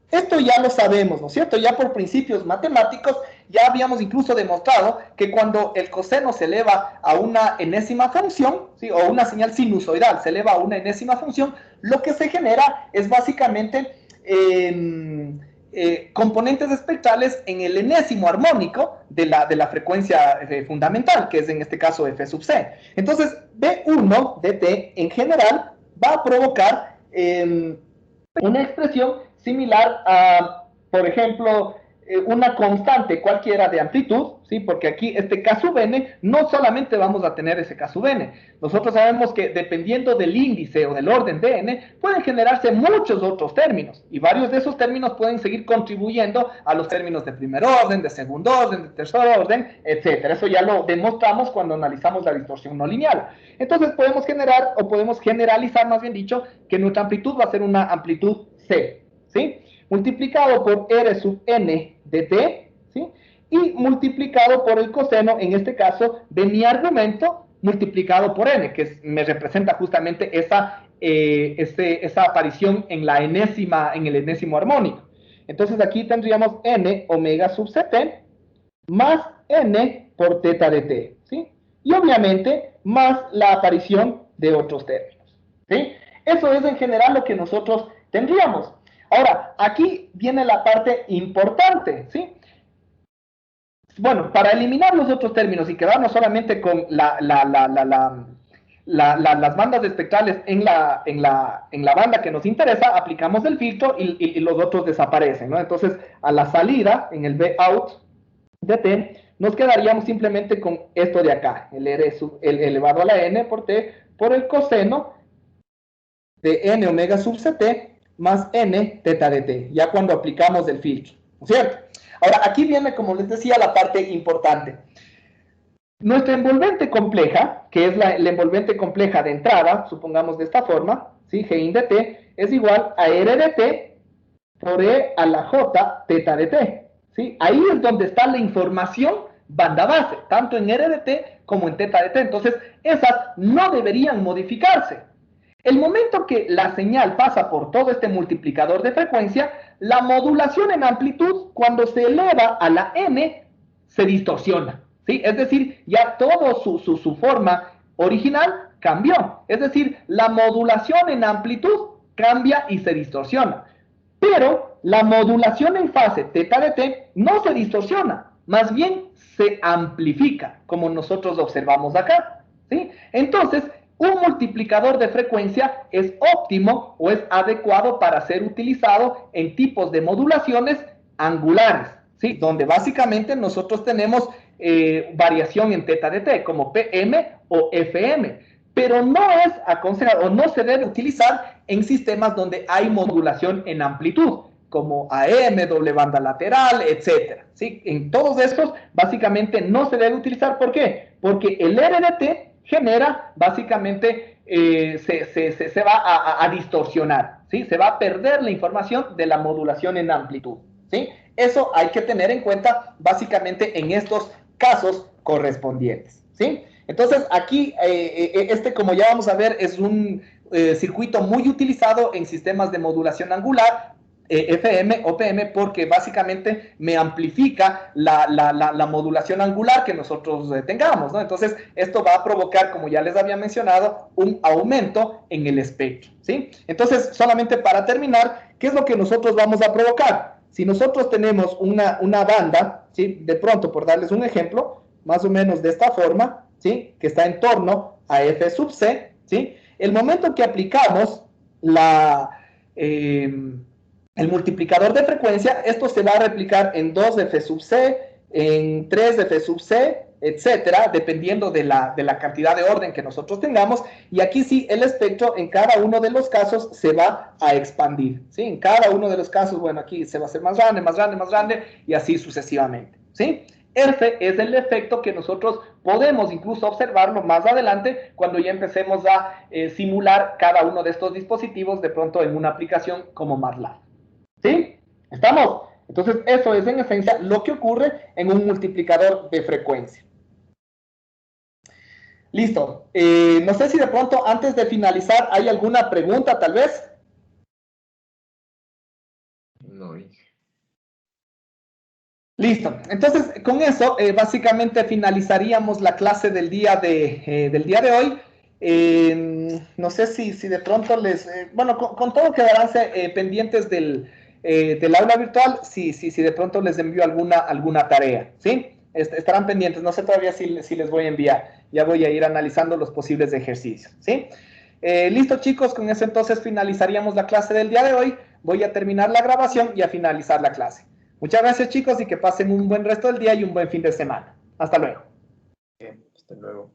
Esto ya lo sabemos, ¿no es cierto? Ya por principios matemáticos ya habíamos incluso demostrado que cuando el coseno se eleva a una enésima función, ¿sí? O una señal sinusoidal se eleva a una enésima función, lo que se genera es básicamente componentes espectrales en el enésimo armónico de la frecuencia fundamental, que es en este caso f sub c. Entonces, B1 de t en general va a provocar una expresión similar a, por ejemplo, una constante cualquiera de amplitud, ¿sí? Porque aquí este K sub n, no solamente vamos a tener ese K sub n. Nosotros sabemos que dependiendo del índice o del orden de n, pueden generarse muchos otros términos, y varios de esos términos pueden seguir contribuyendo a los términos de primer orden, de segundo orden, de tercer orden, etc. Eso ya lo demostramos cuando analizamos la distorsión no lineal. Entonces podemos generar, o podemos generalizar, más bien dicho, que nuestra amplitud va a ser una amplitud C, ¿sí? Multiplicado por R sub n de t, ¿sí? Y multiplicado por el coseno, en este caso, de mi argumento, multiplicado por n, que me representa justamente esa aparición en el enésimo armónico. Entonces aquí tendríamos n omega sub ct más n por teta de t, ¿sí? Y obviamente más la aparición de otros términos, ¿sí? Eso es en general lo que nosotros tendríamos. Ahora, aquí viene la parte importante, ¿sí? Bueno, para eliminar los otros términos y quedarnos solamente con las bandas espectrales en la banda que nos interesa, aplicamos el filtro y los otros desaparecen, ¿no? Entonces, a la salida, en el B out de t, nos quedaríamos simplemente con esto de acá, el elevado a la n por t, por el coseno de n omega sub ct, más n teta de t, ya cuando aplicamos el filtro, ¿no es cierto? Ahora, aquí viene, como les decía, la parte importante. Nuestra envolvente compleja, que es la envolvente compleja de entrada, supongamos de esta forma, ¿sí? Gin de t es igual a r de t por e a la j teta de t, ¿sí? Ahí es donde está la información banda base, tanto en r de t como en teta de t. Entonces, esas no deberían modificarse. El momento que la señal pasa por todo este multiplicador de frecuencia, la modulación en amplitud, cuando se eleva a la n, se distorsiona, ¿sí? Es decir, ya toda su forma original cambió. Es decir, la modulación en amplitud cambia y se distorsiona. Pero la modulación en fase teta de t no se distorsiona, más bien se amplifica, como nosotros observamos acá, ¿sí? Entonces, un multiplicador de frecuencia es óptimo o es adecuado para ser utilizado en tipos de modulaciones angulares, ¿sí? Donde básicamente nosotros tenemos variación en teta de t, como PM o FM, pero no es aconsejado o no se debe utilizar en sistemas donde hay modulación en amplitud, como AM, doble banda lateral, etc. ¿Sí? En todos estos, básicamente no se debe utilizar. ¿Por qué? Porque el R de t genera, básicamente, se va a distorsionar, ¿sí? Se va a perder la información de la modulación en amplitud, ¿sí? Eso hay que tener en cuenta, básicamente, en estos casos correspondientes, ¿sí? Entonces, aquí, como ya vamos a ver, es un circuito muy utilizado en sistemas de modulación angular, FM o PM, porque básicamente me amplifica la modulación angular que nosotros tengamos, ¿no? Entonces, esto va a provocar, como ya les había mencionado, un aumento en el espectro, ¿sí? Entonces, solamente para terminar, ¿qué es lo que nosotros vamos a provocar? Si nosotros tenemos una banda, ¿sí? De pronto, por darles un ejemplo, más o menos de esta forma, ¿sí? Que está en torno a F sub C, ¿sí? El momento que aplicamos el multiplicador de frecuencia, esto se va a replicar en 2 de F sub C, en 3 de F sub C, etcétera, dependiendo de la cantidad de orden que nosotros tengamos. Y aquí sí, el espectro en cada uno de los casos se va a expandir, ¿sí? En cada uno de los casos, bueno, aquí se va a hacer más grande, más grande, más grande, y así sucesivamente, ¿sí? Ese es el efecto que nosotros podemos incluso observarlo más adelante cuando ya empecemos a simular cada uno de estos dispositivos de pronto en una aplicación como MATLAB. ¿Sí? ¿Estamos? Entonces, eso es en esencia lo que ocurre en un multiplicador de frecuencia. Listo. No sé si de pronto, antes de finalizar, hay alguna pregunta, tal vez. No. Listo. Entonces, con eso, básicamente finalizaríamos la clase del día de hoy. No sé si de pronto les... bueno, con todo quedarán pendientes del aula virtual, si de pronto les envío alguna tarea, ¿sí? Estarán pendientes, no sé todavía si les voy a enviar, ya voy a ir analizando los posibles ejercicios, ¿sí? Listo, chicos, con eso entonces finalizaríamos la clase del día de hoy. Voy a terminar la grabación y a finalizar la clase. Muchas gracias, chicos, y que pasen un buen resto del día y un buen fin de semana. Hasta luego. Bien, hasta luego.